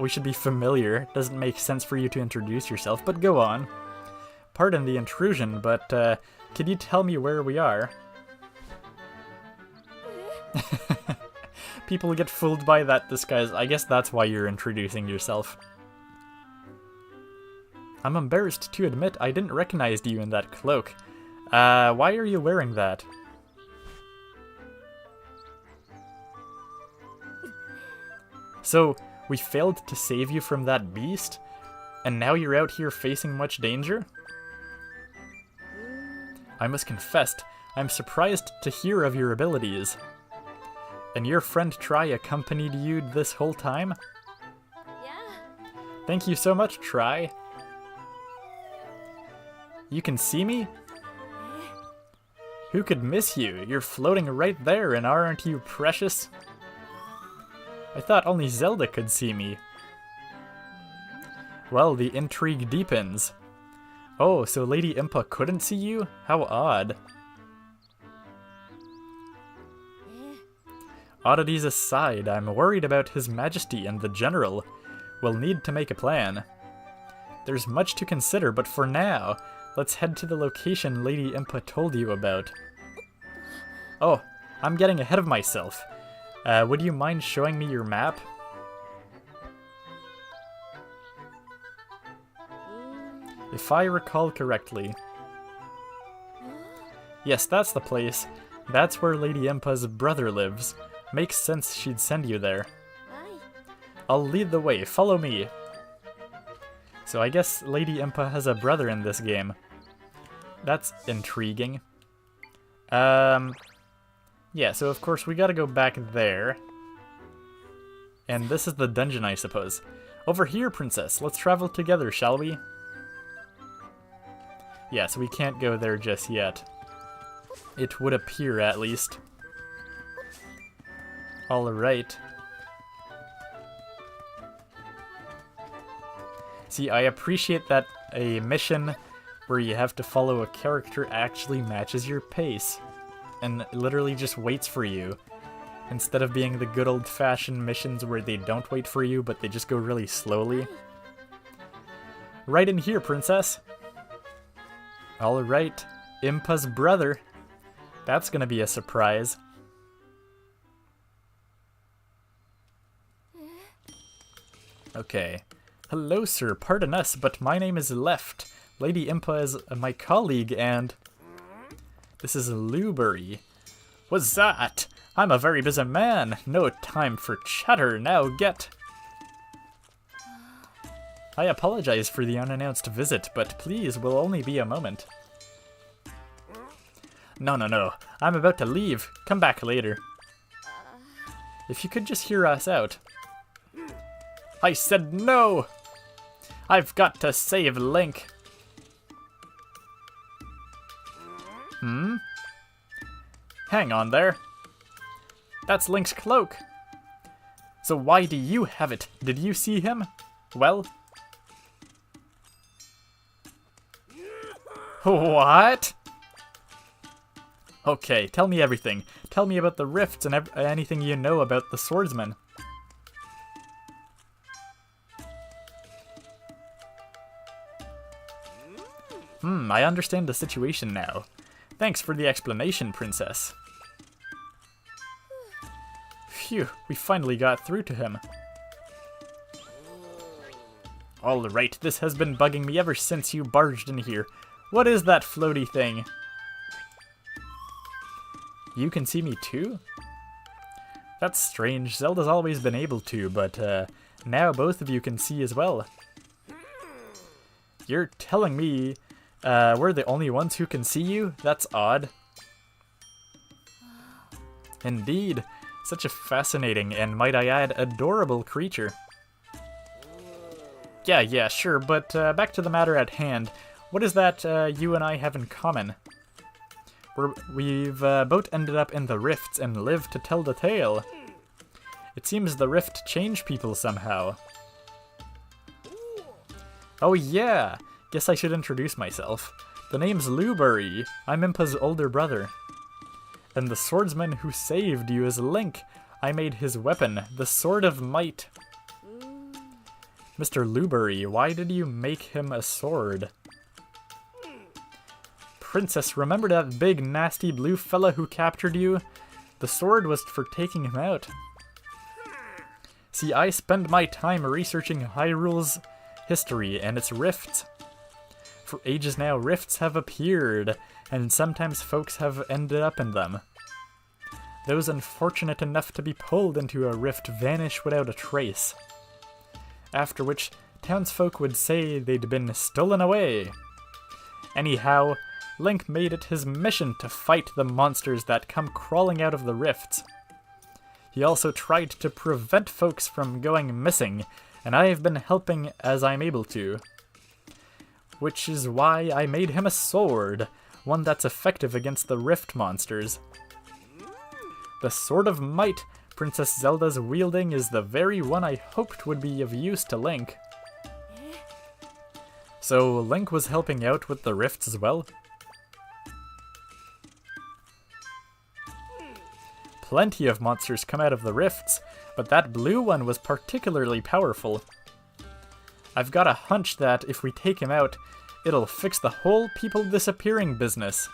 Speaker 1: We should be familiar. Doesn't make sense for you to introduce yourself, but go on. Pardon the intrusion, but could you tell me where we are? People get fooled by that disguise. I guess that's why you're introducing yourself. I'm embarrassed to admit I didn't recognize you in that cloak. Why are you wearing that? So, we failed to save you from that beast? And now you're out here facing much danger? I must confess, I'm surprised to hear of your abilities. And your friend Tri accompanied you this whole time?
Speaker 2: Yeah.
Speaker 1: Thank you so much, Tri. You can see me? Who could miss you? You're floating right there, and aren't you precious? I thought only Zelda could see me. Well, the intrigue deepens. Oh, so Lady Impa couldn't see you? How odd. Oddities aside, I'm worried about His Majesty and the General. We'll need to make a plan. There's much to consider, but for now, let's head to the location Lady Impa told you about. Oh, I'm getting ahead of myself. Would you mind showing me your map? If I recall correctly. Yes, that's the place. That's where Lady Impa's brother lives. Makes sense she'd send you there. I'll lead the way. Follow me. So I guess Lady Impa has a brother in this game. That's intriguing. Yeah, so of course we gotta go back there. And this is the dungeon, I suppose. Over here, princess. Let's travel together, shall we? Yeah, so we can't go there just yet. It would appear, at least. Alright. See, I appreciate that a mission where you have to follow a character actually matches your pace. And literally just waits for you. Instead of being the good old-fashioned missions where they don't wait for you, but they just go really slowly. Right in here, princess. Alright, Impa's brother. That's gonna be a surprise. Okay. Hello, sir. Pardon us, but my name is Left. Lady Impa is my colleague, and... This is Lubury. What's that? I'm a very busy man. No time for chatter. Now get... I apologize for the unannounced visit, but please, will only be a moment. No. I'm about to leave. Come back later. If you could just hear us out. I said no! I've got to save Link. Hang on there. That's Link's cloak. So why do you have it? Did you see him? Well... What? Okay, tell me everything. Tell me about the rifts and anything you know about the swordsman. I understand the situation now. Thanks for the explanation, Princess. Phew, we finally got through to him. Alright, this has been bugging me ever since you barged in here. What is that floaty thing? You can see me too? That's strange. Zelda's always been able to, but now both of you can see as well. You're telling me we're the only ones who can see you? That's odd. Indeed. Such a fascinating and, might I add, adorable creature. Yeah, sure, but back to the matter at hand. What is that you and I have in common? We've both ended up in the rifts and lived to tell the tale. It seems the rift changed people somehow. Oh yeah! Guess I should introduce myself. The name's Lubury. I'm Impa's older brother. And the swordsman who saved you is Link. I made his weapon, the Sword of Might. Mr. Lubury, why did you make him a sword? Princess, remember that big nasty blue fella who captured you? The sword was for taking him out. See, I spend my time researching Hyrule's history and its rifts. For ages now, rifts have appeared, and sometimes folks have ended up in them. Those unfortunate enough to be pulled into a rift vanish without a trace. After which, townsfolk would say they'd been stolen away. Anyhow, Link made it his mission to fight the monsters that come crawling out of the rifts. He also tried to prevent folks from going missing, and I have been helping as I'm able to. Which is why I made him a sword, one that's effective against the rift monsters. The Sword of Might Princess Zelda's wielding is the very one I hoped would be of use to Link. So Link was helping out with the rifts as well? Plenty of monsters come out of the rifts, but that blue one was particularly powerful. I've got a hunch that if we take him out, it'll fix the whole people disappearing business.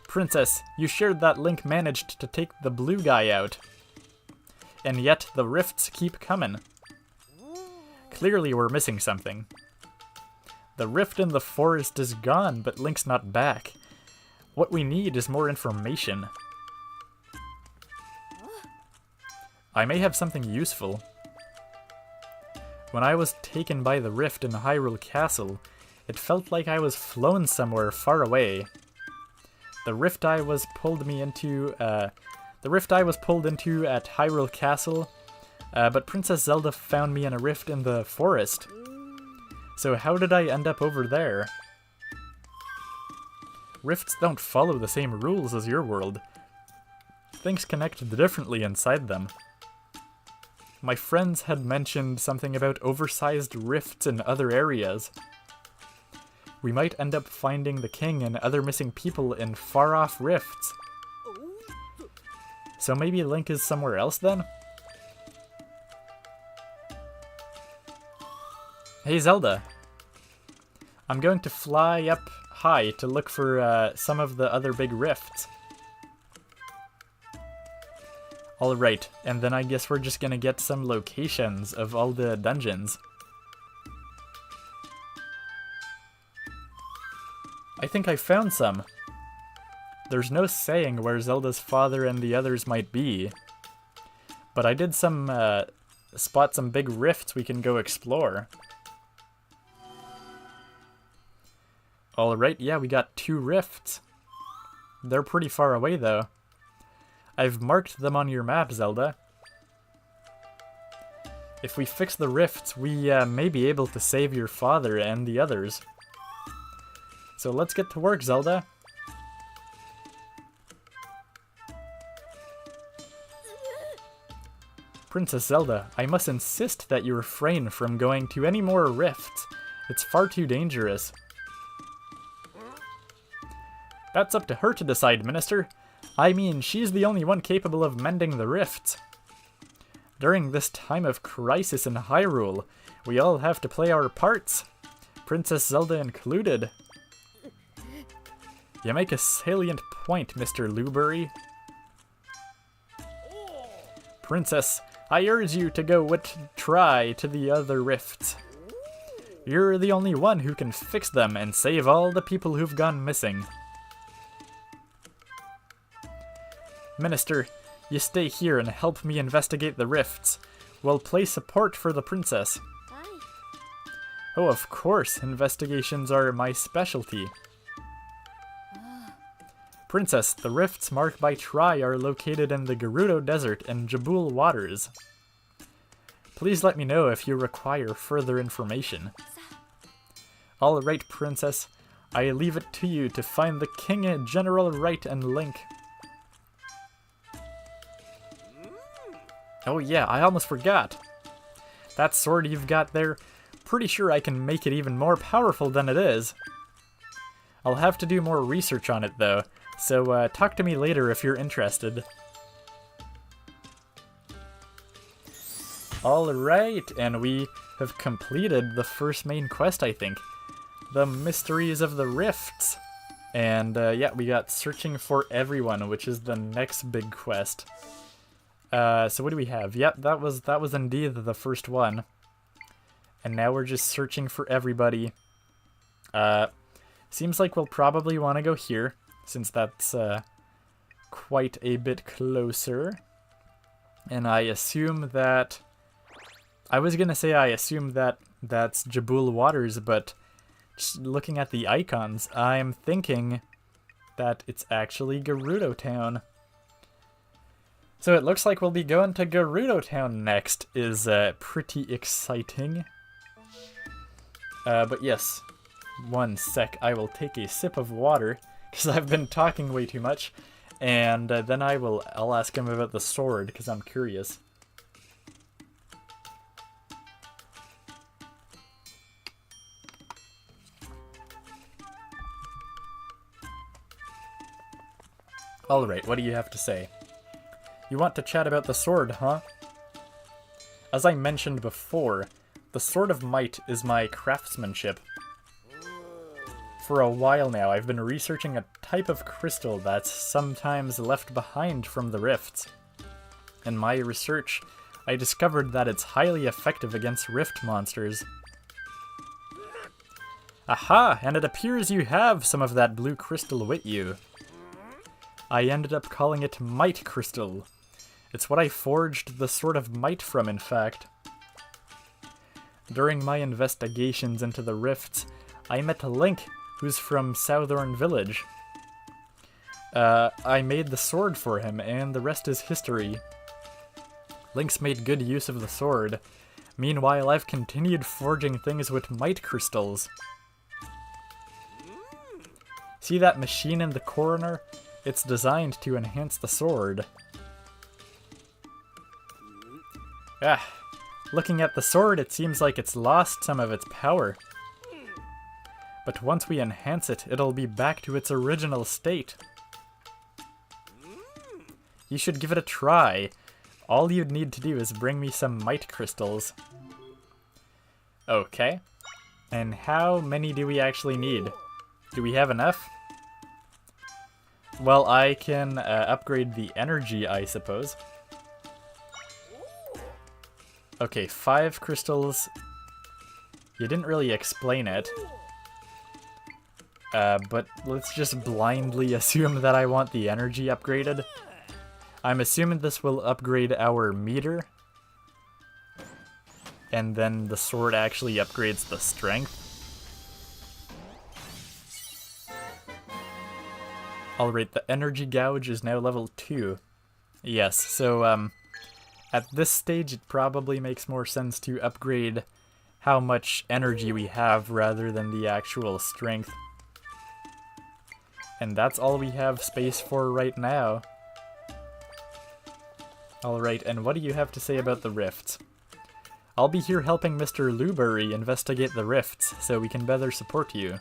Speaker 1: Princess, you shared that Link managed to take the blue guy out. And yet the rifts keep coming. Clearly we're missing something. The rift in the forest is gone, but Link's not back. What we need is more information. I may have something useful. When I was taken by the rift in Hyrule Castle, it felt like I was flown somewhere far away. The rift I was pulled into at Hyrule Castle, but Princess Zelda found me in a rift in the forest. So how did I end up over there? Rifts don't follow the same rules as your world. Things connect differently inside them. My friends had mentioned something about oversized rifts in other areas. We might end up finding the king and other missing people in far-off rifts. So maybe Link is somewhere else then? Hey Zelda! I'm going to fly up high to look for some of the other big rifts. Alright, and then I guess we're just gonna get some locations of all the dungeons. I think I found some. There's no saying where Zelda's father and the others might be. But I did spot some big rifts we can go explore. Alright, yeah, we got 2 rifts. They're pretty far away though. I've marked them on your map, Zelda. If we fix the rifts, we may be able to save your father and the others. So let's get to work, Zelda. Princess Zelda, I must insist that you refrain from going to any more rifts. It's far too dangerous. That's up to her to decide, Minister. I mean, she's the only one capable of mending the rifts. During this time of crisis in Hyrule, we all have to play our parts. Princess Zelda included. You make a salient point, Mr. Luberry. Princess, I urge you to go try to the other rifts. You're the only one who can fix them and save all the people who've gone missing. Minister, you stay here and help me investigate the rifts. We'll play support for the princess.
Speaker 2: Hi.
Speaker 1: Oh, of course, investigations are my specialty. Princess, the rifts marked by Tri are located in the Gerudo Desert and Jabul waters. Please let me know if you require further information. All right, Princess. I leave it to you to find the King, General Wright, and Link. Oh yeah, I almost forgot. That sword you've got there, pretty sure I can make it even more powerful than it is. I'll have to do more research on it though, so talk to me later if you're interested. Alright, and we have completed the first main quest, I think. The Mysteries of the Rifts. And yeah, we got Searching for Everyone, which is the next big quest. So what do we have? Yep, that was indeed the first one. And now we're just searching for everybody. Seems like we'll probably want to go here, since that's quite a bit closer. And I assume that... I was gonna say I assume that that's Jabul Waters, but just looking at the icons, I'm thinking that it's actually Gerudo Town. So it looks like we'll be going to Gerudo Town next, is pretty exciting. But yes, one sec, I will take a sip of water, because I've been talking way too much, and then I'll ask him about the sword, because I'm curious. Alright, what do you have to say? You want to chat about the sword, huh? As I mentioned before, the Sword of Might is my craftsmanship. For a while now, I've been researching a type of crystal that's sometimes left behind from the rifts. In my research, I discovered that it's highly effective against rift monsters. Aha! And it appears you have some of that blue crystal with you. I ended up calling it Might Crystal. It's what I forged the Sword of Might from, in fact. During my investigations into the rifts, I met Link, who's from Southern Village. I made the sword for him, and the rest is history. Link's made good use of the sword. Meanwhile, I've continued forging things with Might Crystals. See that machine in the corner? It's designed to enhance the sword. Looking at the sword, it seems like it's lost some of its power. But once we enhance it, it'll be back to its original state. You should give it a try. All you'd need to do is bring me some Might Crystals. Okay. And how many do we actually need? Do we have enough? Well, I can upgrade the energy, I suppose. Okay, 5 crystals. You didn't really explain it. But let's just blindly assume that I want the energy upgraded. I'm assuming this will upgrade our meter. And then the sword actually upgrades the strength. Alright, the energy gouge is now level 2. Yes, so at this stage it probably makes more sense to upgrade how much energy we have rather than the actual strength. And that's all we have space for right now. Alright, and what do you have to say about the rifts? I'll be here helping Mr. Luberry investigate the rifts, so we can better support you.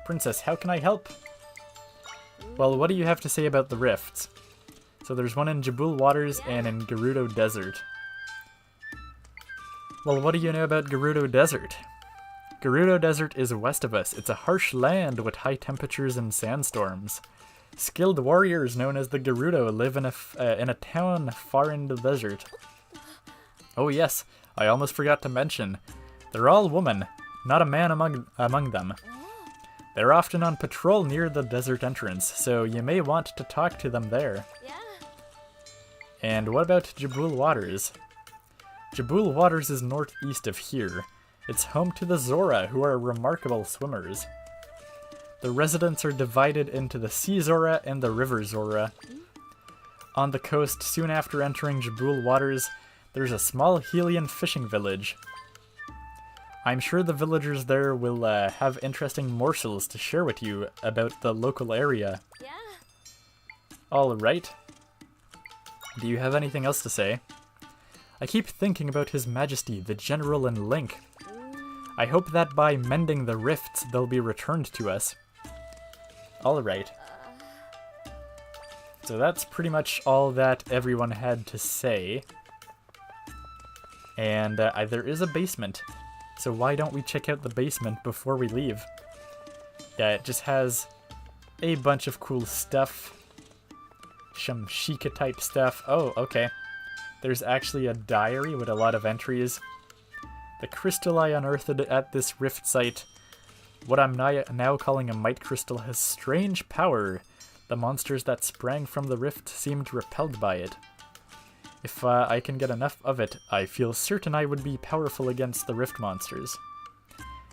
Speaker 1: Princess, how can I help? Well, what do you have to say about the rifts? So there's one in Jabul Waters and in Gerudo Desert. Well, what do you know about Gerudo Desert? Gerudo Desert is west of us. It's a harsh land with high temperatures and sandstorms. Skilled warriors known as the Gerudo live in a town far in the desert. Oh yes, I almost forgot to mention. They're all women, not a man among them. They're often on patrol near the desert entrance, so you may want to talk to them there.
Speaker 2: Yeah.
Speaker 1: And what about Jabul Waters? Jabul Waters is northeast of here. It's home to the Zora, who are remarkable swimmers. The residents are divided into the Sea Zora and the River Zora. On the coast, soon after entering Jabul Waters, there's a small Helian fishing village. I'm sure the villagers there will have interesting morsels to share with you about the local area.
Speaker 2: Yeah.
Speaker 1: Alright. Do you have anything else to say? I keep thinking about His Majesty, the General and Link. I hope that by mending the rifts, they'll be returned to us. Alright. So that's pretty much all that everyone had to say. And there is a basement. So why don't we check out the basement before we leave? Yeah, it just has a bunch of cool stuff. Some Sheikah type stuff. Oh, okay. There's actually a diary with a lot of entries. The crystal I unearthed at this rift site, what I'm now calling a might crystal, has strange power. The monsters that sprang from the rift seemed repelled by it. If I can get enough of it, I feel certain I would be powerful against the rift monsters.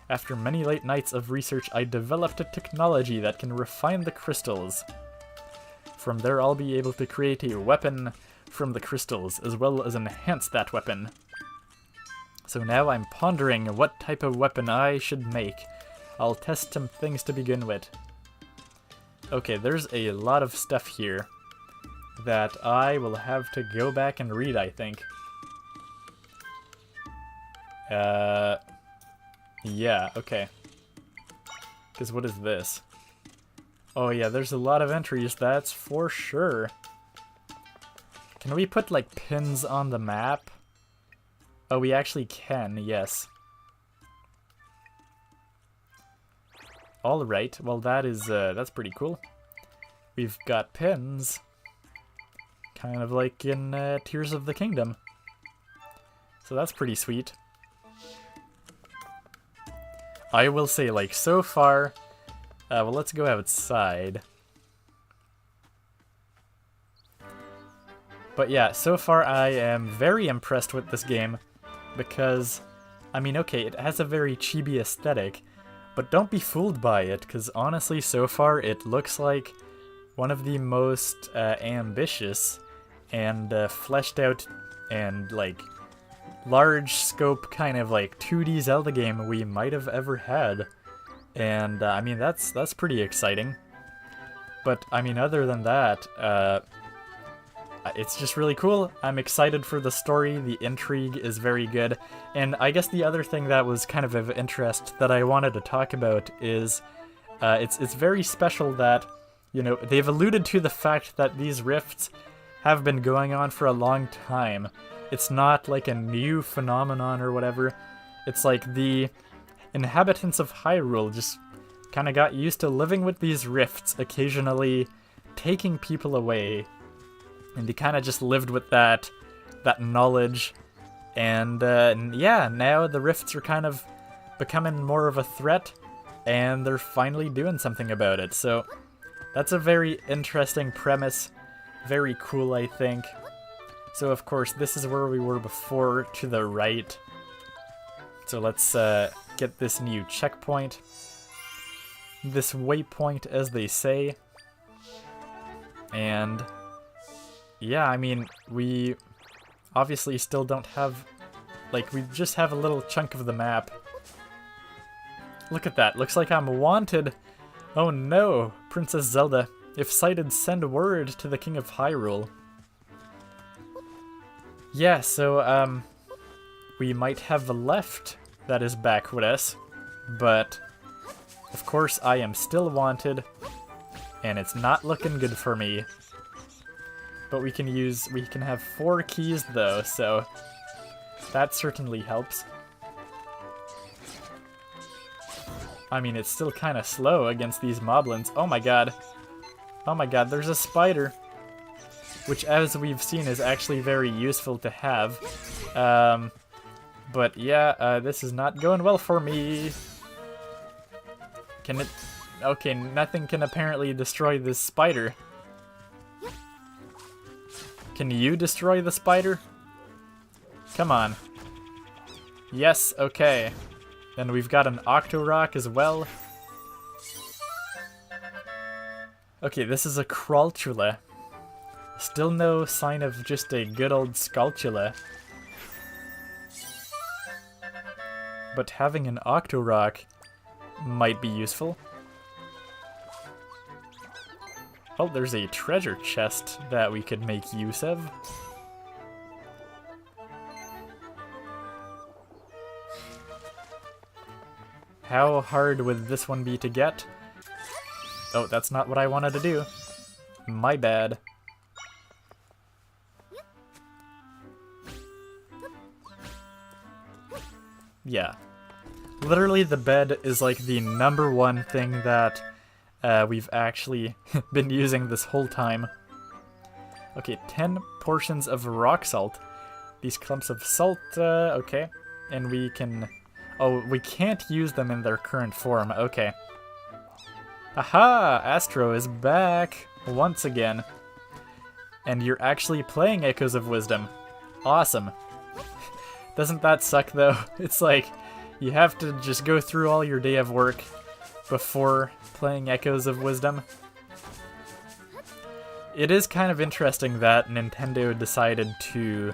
Speaker 1: After many late nights of research, I developed a technology that can refine the crystals. From there, I'll be able to create a weapon from the crystals, as well as enhance that weapon. So now I'm pondering what type of weapon I should make. I'll test some things to begin with. Okay, there's a lot of stuff here that I will have to go back and read, I think. Yeah, okay. Because what is this? Oh yeah, there's a lot of entries, that's for sure. Can we put, like, pins on the map? Oh, we actually can, yes. Alright, well that is, that's pretty cool. We've got pins. Kind of like in Tears of the Kingdom. So that's pretty sweet. I will say, like, so far... well, let's go outside. But yeah, so far I am very impressed with this game. Because, I mean, okay, it has a very chibi aesthetic. But don't be fooled by it, because honestly, so far it looks like one of the most ambitious and fleshed out and, like, large scope kind of, like, 2D Zelda game we might have ever had. And, I mean, that's pretty exciting. But, I mean, other than that, it's just really cool. I'm excited for the story, the intrigue is very good. And I guess the other thing that was kind of interest that I wanted to talk about is, it's very special that, you know, they've alluded to the fact that these rifts have been going on for a long time. It's not like a new phenomenon or whatever. It's like the inhabitants of Hyrule just kind of got used to living with these rifts, occasionally taking people away. And they kind of just lived with that knowledge. And yeah, now the rifts are kind of becoming more of a threat. And they're finally doing something about it. So that's a very interesting premise. Very cool, I think. So of course, this is where we were before, to the right. So let's get this new checkpoint. This waypoint, as they say. And yeah, I mean, we obviously still don't have, like, we just have a little chunk of the map. Look at that, looks like I'm wanted. Oh no, Princess Zelda. If sighted, send word to the King of Hyrule. Yeah, so, we might have a left that is back with us, but of course I am still wanted, and it's not looking good for me. But we can have 4 keys though, so that certainly helps. I mean, it's still kind of slow against these moblins. Oh my god. Oh my god, there's a spider. Which, as we've seen, is actually very useful to have. But yeah, this is not going well for me. Can it... Okay, nothing can apparently destroy this spider. Can you destroy the spider? Come on. Yes, okay. And we've got an Octorok as well. Okay, this is a Crawltula. Still no sign of just a good old Skulltula. But having an Octorok might be useful. Oh, there's a treasure chest that we could make use of. How hard would this one be to get? Oh, that's not what I wanted to do. My bad. Yeah. Literally, the bed is like the #1 thing that we've actually been using this whole time. Okay, 10 portions of rock salt. These clumps of salt, okay. And we can... Oh, we can't use them in their current form, okay. Aha! Astro is back once again. And you're actually playing Echoes of Wisdom. Awesome. Doesn't that suck, though? It's like, you have to just go through all your day of work before playing Echoes of Wisdom. It is kind of interesting that Nintendo decided to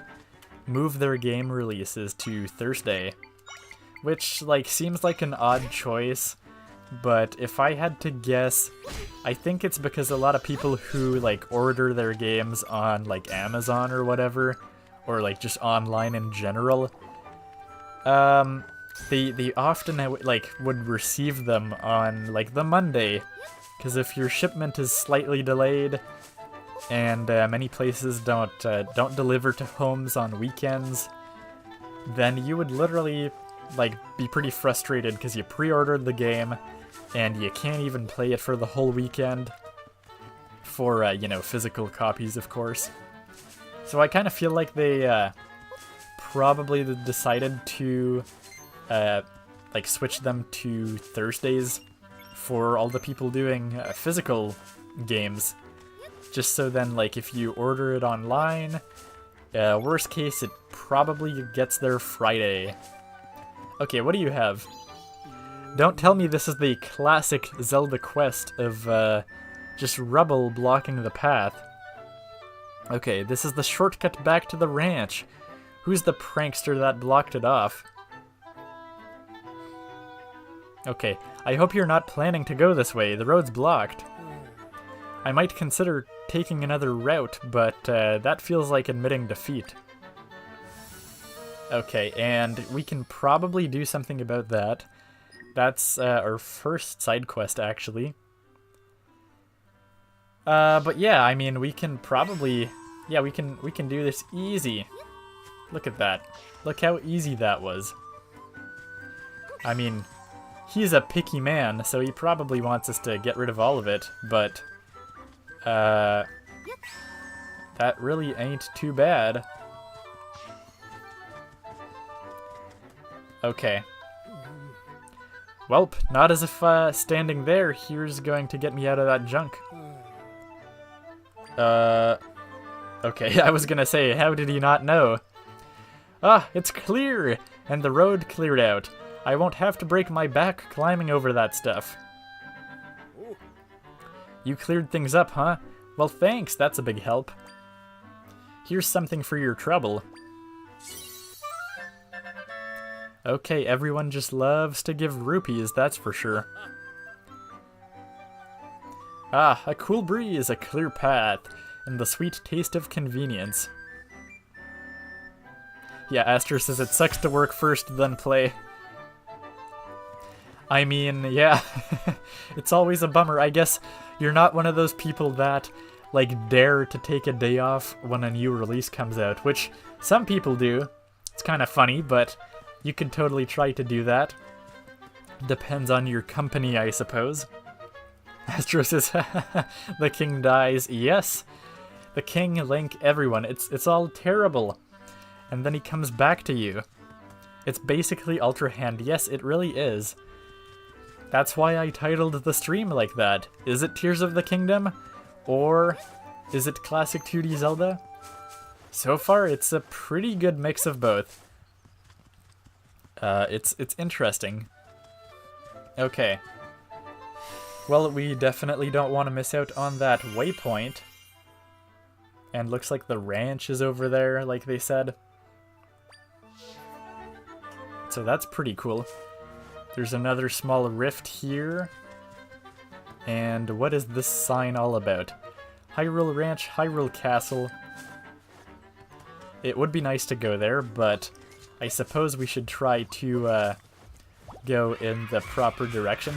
Speaker 1: move their game releases to Thursday, which, like, seems like an odd choice, but if I had to guess, I think it's because a lot of people who, like, order their games on, like, Amazon or whatever, or, like, just online in general, they often, like, would receive them on, like, the Monday, because if your shipment is slightly delayed, and many places don't deliver to homes on weekends, then you would literally, like, be pretty frustrated because you pre-ordered the game, and you can't even play it for the whole weekend, for, you know, physical copies, of course. So I kind of feel like they probably decided to like switch them to Thursdays for all the people doing physical games, just so then, like, if you order it online, worst case, it probably gets there Friday. Okay, what do you have? Don't tell me this is the classic Zelda quest of just rubble blocking the path. Okay, this is the shortcut back to the ranch. Who's the prankster that blocked it off? Okay, I hope you're not planning to go this way. The road's blocked. I might consider taking another route, but that feels like admitting defeat. Okay, and we can probably do something about that. That's our first side quest, actually. But yeah, I mean, we can probably... Yeah, we can do this easy. Look at that. Look how easy that was. I mean, he's a picky man, so he probably wants us to get rid of all of it, but... that really ain't too bad. Okay. Welp, not as if standing there here's going to get me out of that junk. Okay, I was gonna say, how did he not know? Ah, it's clear! And the road cleared out. I won't have to break my back climbing over that stuff. You cleared things up, huh? Well, thanks, that's a big help. Here's something for your trouble. Okay, everyone just loves to give rupees, that's for sure. Ah, a cool breeze, a clear path, and the sweet taste of convenience. Yeah, Aster says it sucks to work first, then play. I mean, yeah, it's always a bummer. I guess you're not one of those people that, like, dare to take a day off when a new release comes out, which some people do. It's kind of funny, but you could totally try to do that. Depends on your company, I suppose. Astro says, the king dies. Yes, the king, Link, everyone. It's all terrible. And then he comes back to you. It's basically Ultra Hand. Yes, it really is. That's why I titled the stream like that. Is it Tears of the Kingdom? Or is it classic 2D Zelda? So far, it's a pretty good mix of both. It's interesting. Okay. Well, we definitely don't want to miss out on that waypoint. And looks like the ranch is over there, like they said. So that's pretty cool. There's another small rift here. And what is this sign all about? Hyrule Ranch, Hyrule Castle. It would be nice to go there, but I suppose we should try to go in the proper direction.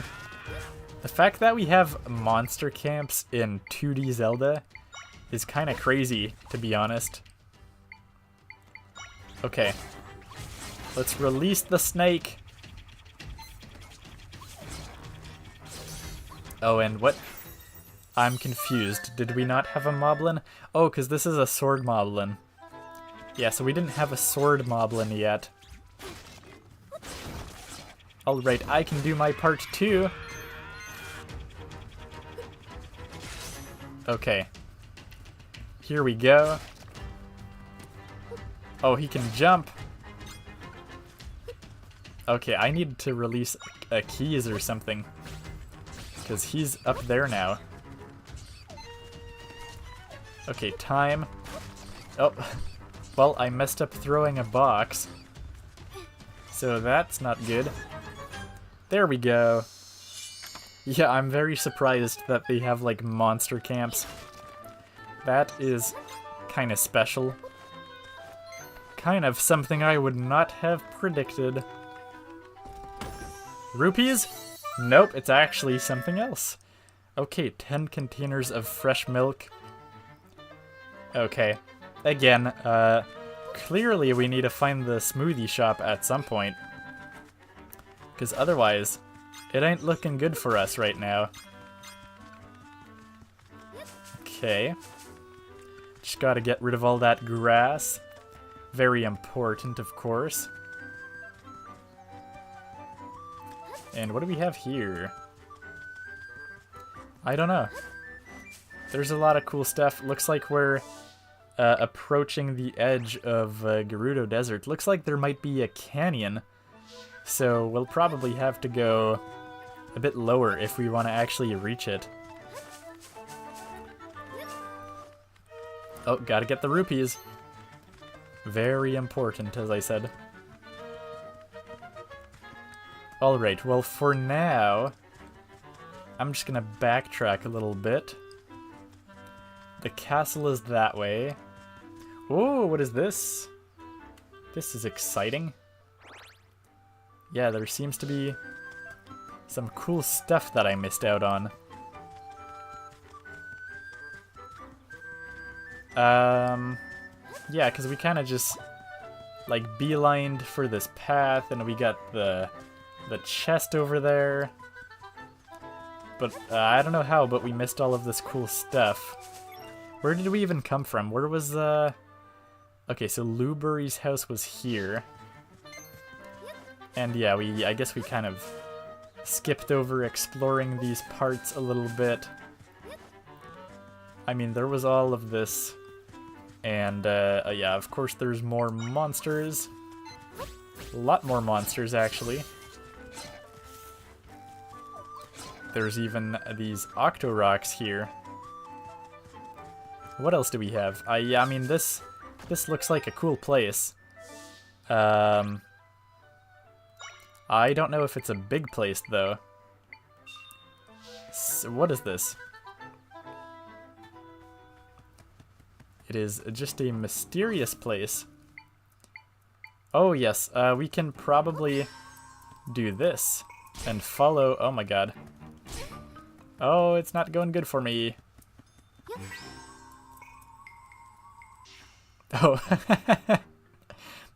Speaker 1: The fact that we have monster camps in 2D Zelda is kind of crazy, to be honest. Okay. Let's release the snake. Oh, and what? I'm confused. Did we not have a moblin? Oh, because this is a sword moblin. Yeah, so we didn't have a sword moblin yet. Alright, I can do my part too. Okay. Here we go. Oh, he can jump. Okay, I need to release keys or something. Because he's up there now. Okay, time. Oh, well, I messed up throwing a box. So that's not good. There we go. Yeah, I'm very surprised that they have, like, monster camps. That is kind of special. Kind of something I would not have predicted. Rupees? Nope, it's actually something else. Okay, 10 containers of fresh milk. Okay. Again, clearly we need to find the smoothie shop at some point. Because otherwise, it ain't looking good for us right now. Okay. Just gotta get rid of all that grass. Very important, of course. And what do we have here? I don't know. There's a lot of cool stuff. Looks like we're approaching the edge of Gerudo Desert. Looks like there might be a canyon. So we'll probably have to go a bit lower if we want to actually reach it. Oh, gotta get the rupees. Very important, as I said. Alright, well for now, I'm just gonna backtrack a little bit. The castle is that way. Oh, what is this? This is exciting. Yeah, there seems to be some cool stuff that I missed out on. Yeah, because we kind of just, like, beelined for this path, and we got the chest over there. But I don't know how, but we missed all of this cool stuff. Where did we even come from? Where was okay, so Lubury's house was here. And yeah, I guess we kind of skipped over exploring these parts a little bit. I mean, there was all of this. And yeah, of course there's more monsters. A lot more monsters, actually. There's even these Octorocks here. What else do we have? Yeah, I mean, this looks like a cool place. I don't know if it's a big place, though. So what is this? It is just a mysterious place. Oh, yes, we can probably do this and follow... Oh, my God. Oh, it's not going good for me. Oh.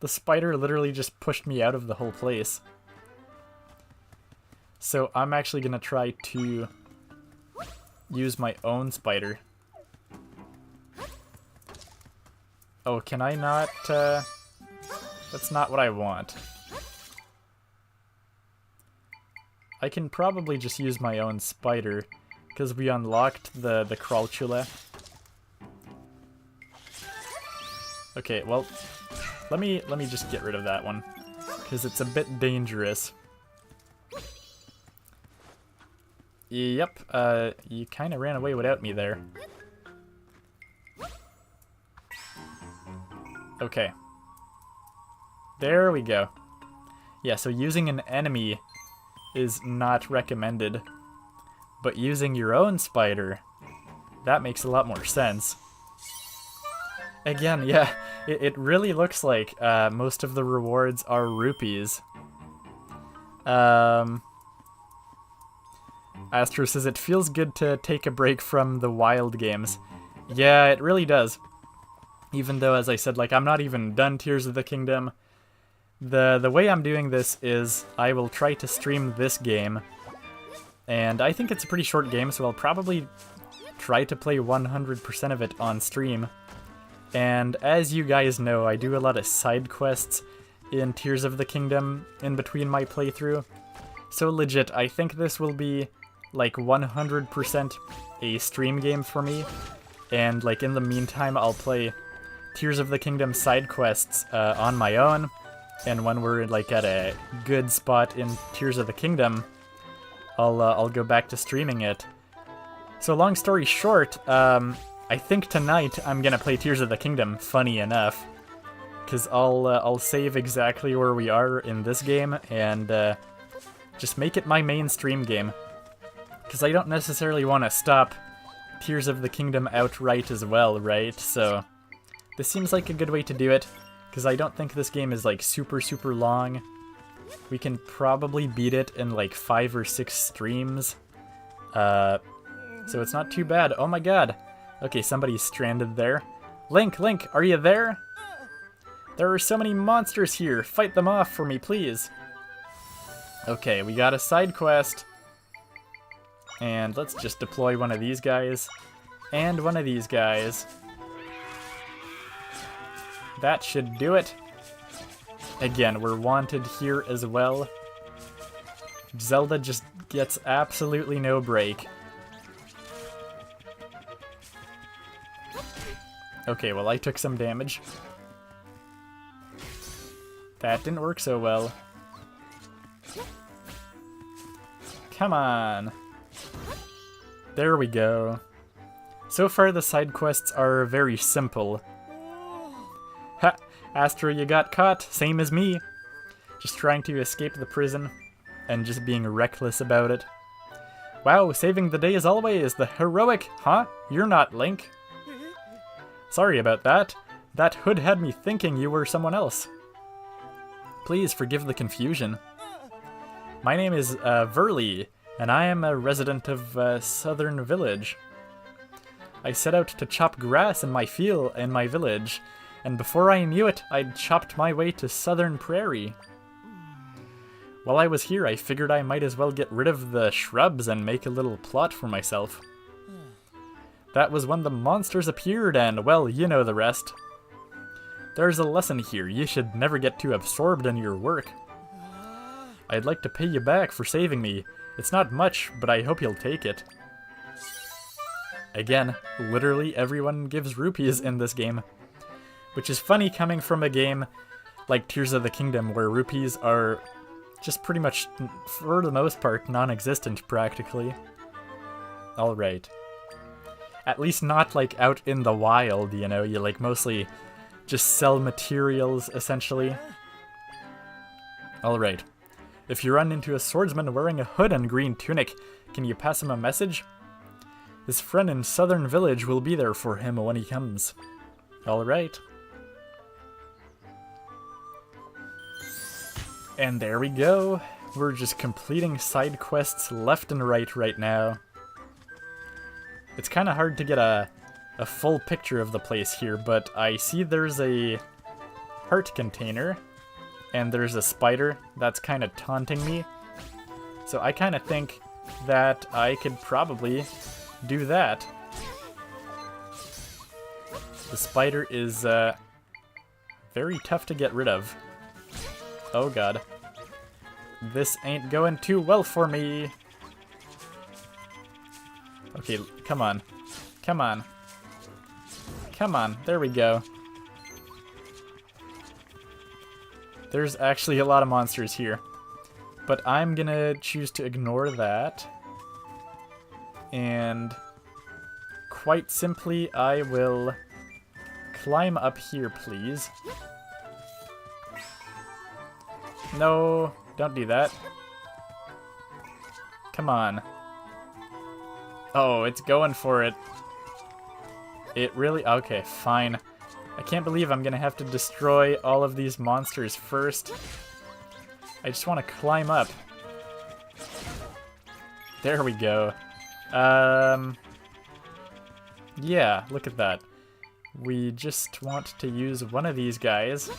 Speaker 1: The spider literally just pushed me out of the whole place. So I'm actually gonna try to use my own spider. Oh, can I not? That's not what I want. I can probably just use my own spider because we unlocked the Crawlchula. Okay, well, let me just get rid of that one because it's a bit dangerous. Yep, you kind of ran away without me there. Okay. There we go. Yeah, so using an enemy is not recommended, but using your own spider, that makes a lot more sense. Again, yeah, it really looks like most of the rewards are rupees. Astro says it feels good to take a break from the wild games. Yeah, it really does. Even though, as I said, like, I'm not even done Tears of the Kingdom. The way I'm doing this is I will try to stream this game. And I think it's a pretty short game, so I'll probably try to play 100% of it on stream. And as you guys know, I do a lot of side quests in Tears of the Kingdom in between my playthrough. So legit, I think this will be like 100% a stream game for me. And like in the meantime, I'll play Tears of the Kingdom side quests on my own. And when we're like at a good spot in Tears of the Kingdom, I'll go back to streaming it. So long story short, I think tonight I'm gonna play Tears of the Kingdom, funny enough. Because I'll save exactly where we are in this game and just make it my main stream game. Because I don't necessarily want to stop Tears of the Kingdom outright as well, right? So this seems like a good way to do it. Because I don't think this game is like super long. We can probably beat it in like 5 or 6 streams. So it's not too bad. Oh my god. Okay, somebody's stranded there. Link, are you there? There are so many monsters here. Fight them off for me, please. Okay, we got a side quest. And let's just deploy one of these guys. And one of these guys. That should do it. Again, we're wanted here as well. Zelda just gets absolutely no break. Okay, well, I took some damage. That didn't work so well. Come on. There we go. So far, the side quests are very simple. Ha! Astro, you got caught. Same as me. Just trying to escape the prison and just being reckless about it. Wow, saving the day as always. The heroic, huh? You're not Link. Sorry about that. That hood had me thinking you were someone else. Please forgive the confusion. My name is Verly, and I am a resident of Southern Village. I set out to chop grass in my village, and before I knew it, I'd chopped my way to Southern Prairie. While I was here, I figured I might as well get rid of the shrubs and make a little plot for myself. That was when the monsters appeared, and, well, you know the rest. There's a lesson here. You should never get too absorbed in your work. I'd like to pay you back for saving me. It's not much, but I hope you'll take it. Again, literally everyone gives rupees in this game. Which is funny coming from a game like Tears of the Kingdom, where rupees are just pretty much, for the most part, non-existent practically. Alright. At least not like out in the wild, you know, you like mostly just sell materials, essentially. Alright. If you run into a swordsman wearing a hood and green tunic, can you pass him a message? His friend in Southern Village will be there for him when he comes. Alright. And there we go. We're just completing side quests left and right now. It's kind of hard to get a full picture of the place here, but I see there's a heart container, and there's a spider that's kind of taunting me. So I kind of think that I could probably do that. The spider is very tough to get rid of. Oh god. This ain't going too well for me. Okay, come on. Come on. Come on, there we go. There's actually a lot of monsters here. But I'm gonna choose to ignore that. And quite simply, I will climb up here, please. No, don't do that. Come on. Oh, it's going for it. It really... Okay, fine. I can't believe I'm gonna have to destroy all of these monsters first. I just want to climb up. There we go. Yeah, look at that. We just want to use one of these guys.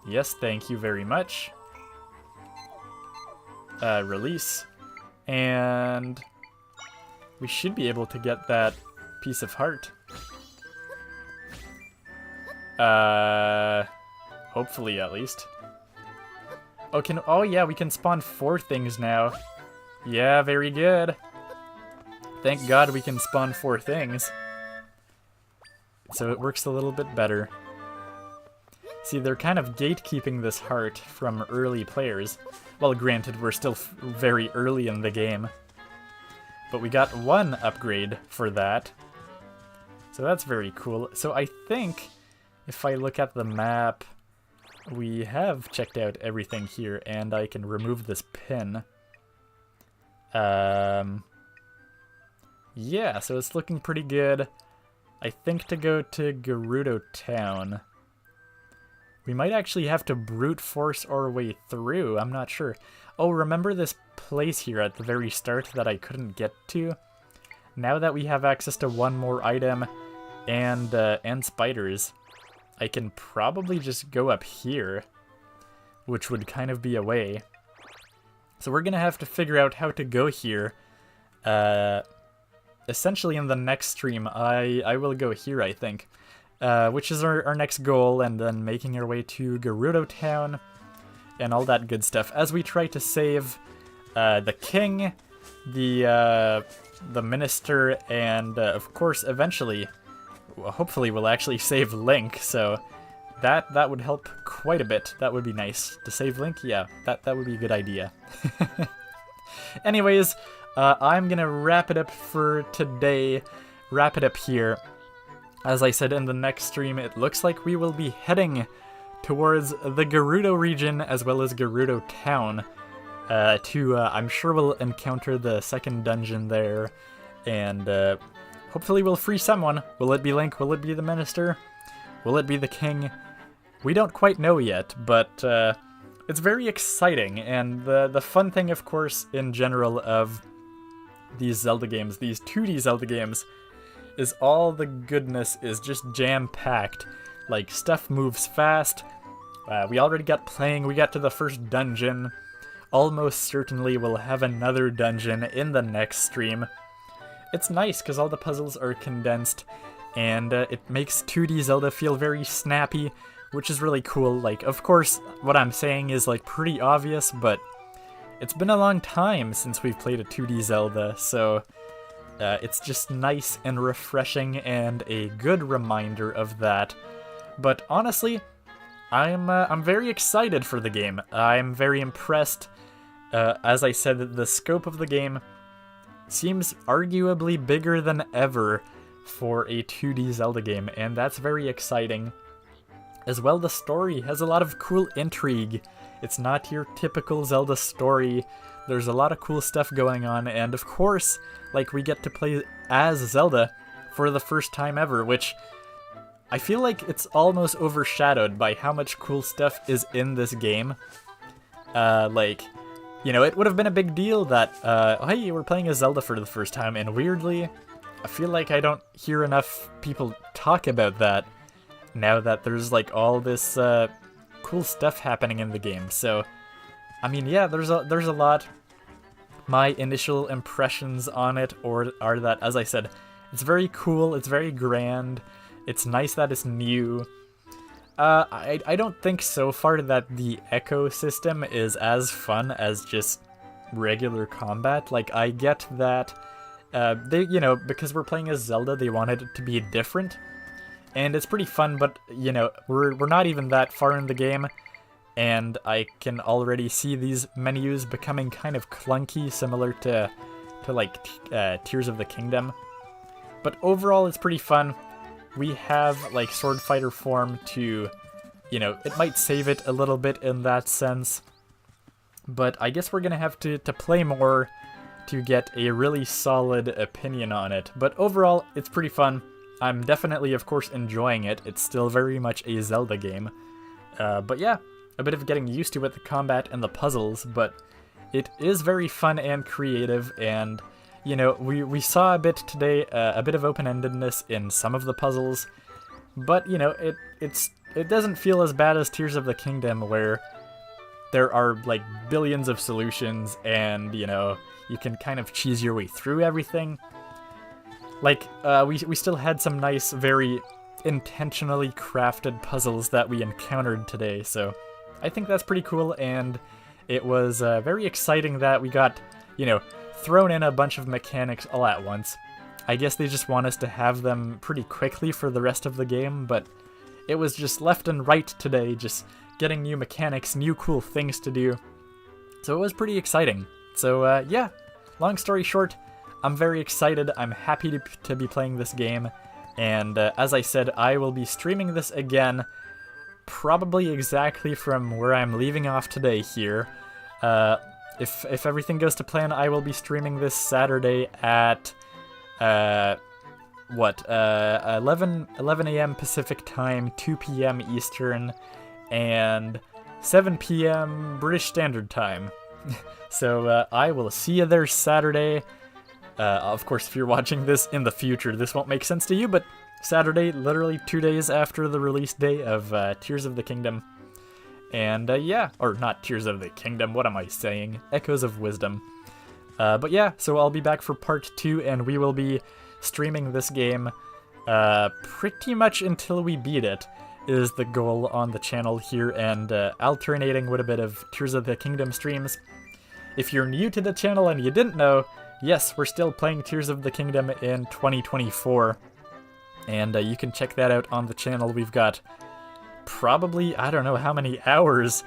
Speaker 1: Yes, thank you very much. Release. And we should be able to get that piece of heart. Hopefully, at least. Oh yeah, we can spawn 4 things now. Yeah, very good. Thank God we can spawn 4 things. So it works a little bit better. See, they're kind of gatekeeping this heart from early players. Well, granted, we're still very early in the game. But we got 1 upgrade for that. So that's very cool. So I think if I look at the map, we have checked out everything here, and I can remove this pin. Yeah, so it's looking pretty good. I think to go to Gerudo Town, we might actually have to brute force our way through. I'm not sure. Oh, remember this place here at the very start that I couldn't get to? Now that we have access to 1 more item and spiders, I can probably just go up here, which would kind of be a way. So we're gonna have to figure out how to go here. Essentially in the next stream, I will go here, I think. Which is our next goal, and then making our way to Gerudo Town and all that good stuff as we try to save the king, the minister, and of course eventually, hopefully we'll actually save Link, so that would help quite a bit. That would be nice. To save Link, yeah, that would be a good idea. Anyways, I'm gonna wrap it up for today, wrap it up here. As I said in the next stream, it looks like we will be heading towards the Gerudo region as well as Gerudo Town. I'm sure we'll encounter the second dungeon there, and hopefully we'll free someone. Will it be Link? Will it be the Minister? Will it be the King? We don't quite know yet, but it's very exciting, and the fun thing, of course, in general of these Zelda games, these 2D Zelda games, is all the goodness is just jam-packed. Like, stuff moves fast. We already got playing, we got to the first dungeon. Almost certainly we'll have another dungeon in the next stream. It's nice because all the puzzles are condensed, and it makes 2D Zelda feel very snappy, which is really cool. Like, of course, what I'm saying is, like, pretty obvious, but it's been a long time since we've played a 2D Zelda, so it's just nice and refreshing and a good reminder of that. But honestly, I'm very excited for the game. I'm very impressed. As I said, the scope of the game seems arguably bigger than ever for a 2D Zelda game, and that's very exciting. As well, the story has a lot of cool intrigue. It's not your typical Zelda story. There's a lot of cool stuff going on, and of course, like, we get to play as Zelda for the first time ever, which I feel like it's almost overshadowed by how much cool stuff is in this game. Like, you know, it would have been a big deal that, hey, we're playing as Zelda for the first time, and weirdly, I feel like I don't hear enough people talk about that now that there's, like, all this cool stuff happening in the game. So I mean, yeah, there's a lot. My initial impressions on it are that, as I said, it's very cool, it's very grand, it's nice that it's new. I don't think so far that the echo system is as fun as just regular combat. Like, I get that they, because we're playing as Zelda, they wanted it to be different, and it's pretty fun. But we're not even that far in the game, and I can already see these menus becoming kind of clunky, similar to like Tears of the Kingdom. But overall, it's pretty fun. We have like Sword Fighter form to, it might save it a little bit in that sense. But I guess we're gonna have to play more to get a really solid opinion on it. But overall, it's pretty fun. I'm definitely, of course, enjoying it. It's still very much a Zelda game. But yeah, a bit of getting used to it, the combat and the puzzles, but it is very fun and creative, and we saw a bit today, a bit of open-endedness in some of the puzzles, but it doesn't feel as bad as Tears of the Kingdom, where there are like billions of solutions, and you can kind of cheese your way through everything. Like we still had some nice, very intentionally crafted puzzles that we encountered today, so I think that's pretty cool, and it was very exciting that we got thrown in a bunch of mechanics all at once. I guess they just want us to have them pretty quickly for the rest of the game, but it was just left and right today, just getting new mechanics, new cool things to do. So it was pretty exciting. So yeah, long story short, I'm very excited. I'm happy to be playing this game, and as I said, I will be streaming this again, probably exactly from where I'm leaving off today here. If everything goes to plan, I will be streaming this Saturday at 11 a.m. Pacific time, 2 p.m. Eastern, and 7 p.m. British Standard Time. So I will see you there Saturday. Of course, if you're watching this in the future, this won't make sense to you, but Saturday, literally 2 days after the release day of Tears of the Kingdom. And yeah, or not Tears of the Kingdom, what am I saying? Echoes of Wisdom. But yeah, so I'll be back for part 2, and we will be streaming this game pretty much until we beat it, is the goal on the channel here, and alternating with a bit of Tears of the Kingdom streams. If you're new to the channel and you didn't know, yes, we're still playing Tears of the Kingdom in 2024, and you can check that out on the channel. We've got probably, I don't know how many hours,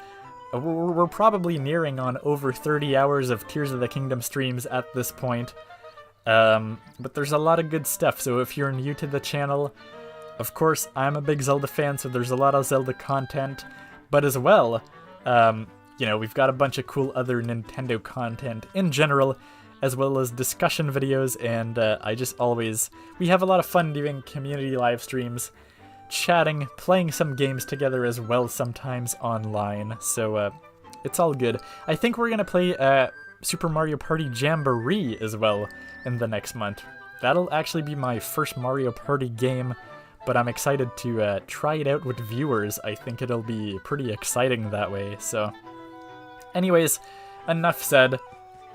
Speaker 1: we're probably nearing on over 30 hours of Tears of the Kingdom streams at this point. But there's a lot of good stuff, so if you're new to the channel, of course, I'm a big Zelda fan, so there's a lot of Zelda content, but as well, we've got a bunch of cool other Nintendo content in general, as well as discussion videos, and we have a lot of fun doing community live streams, chatting, playing some games together as well sometimes online, so it's all good. I think we're gonna play Super Mario Party Jamboree as well in the next month. That'll actually be my first Mario Party game, but I'm excited to try it out with viewers. I think it'll be pretty exciting that way, so anyways, enough said.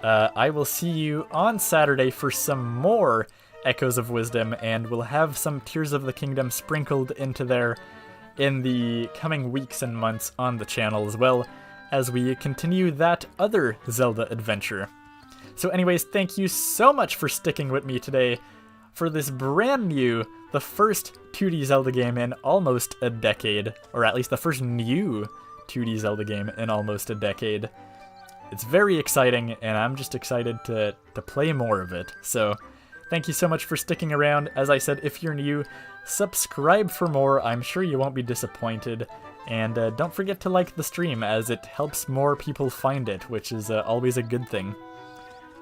Speaker 1: I will see you on Saturday for some more Echoes of Wisdom, and we'll have some Tears of the Kingdom sprinkled into there in the coming weeks and months on the channel, as well as we continue that other Zelda adventure. So anyways, thank you so much for sticking with me today for this brand new, the first 2D Zelda game in almost a decade, or at least the first new 2D Zelda game in almost a decade. It's very exciting, and I'm just excited to play more of it. So thank you so much for sticking around. As I said, if you're new, subscribe for more. I'm sure you won't be disappointed. And don't forget to like the stream, as it helps more people find it, which is always a good thing.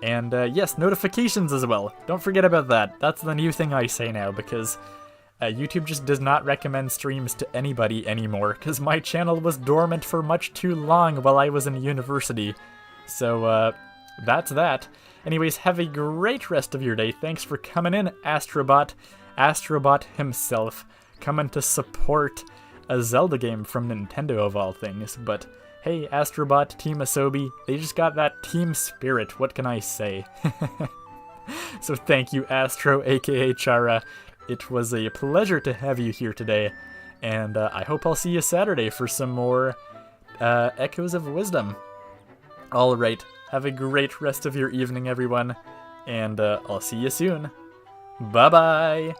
Speaker 1: And yes, notifications as well. Don't forget about that. That's the new thing I say now, because YouTube just does not recommend streams to anybody anymore, because my channel was dormant for much too long while I was in university. So that's that. Anyways, have a great rest of your day. Thanks for coming in, Astrobot. Astrobot himself, coming to support a Zelda game from Nintendo of all things. But Hey, Astrobot, Team Asobi, they just got that team spirit, what can I say? So thank you, Astro, aka Chara. It was a pleasure to have you here today, and I hope I'll see you Saturday for some more Echoes of Wisdom. Alright, have a great rest of your evening, everyone, and I'll see you soon. Bye-bye!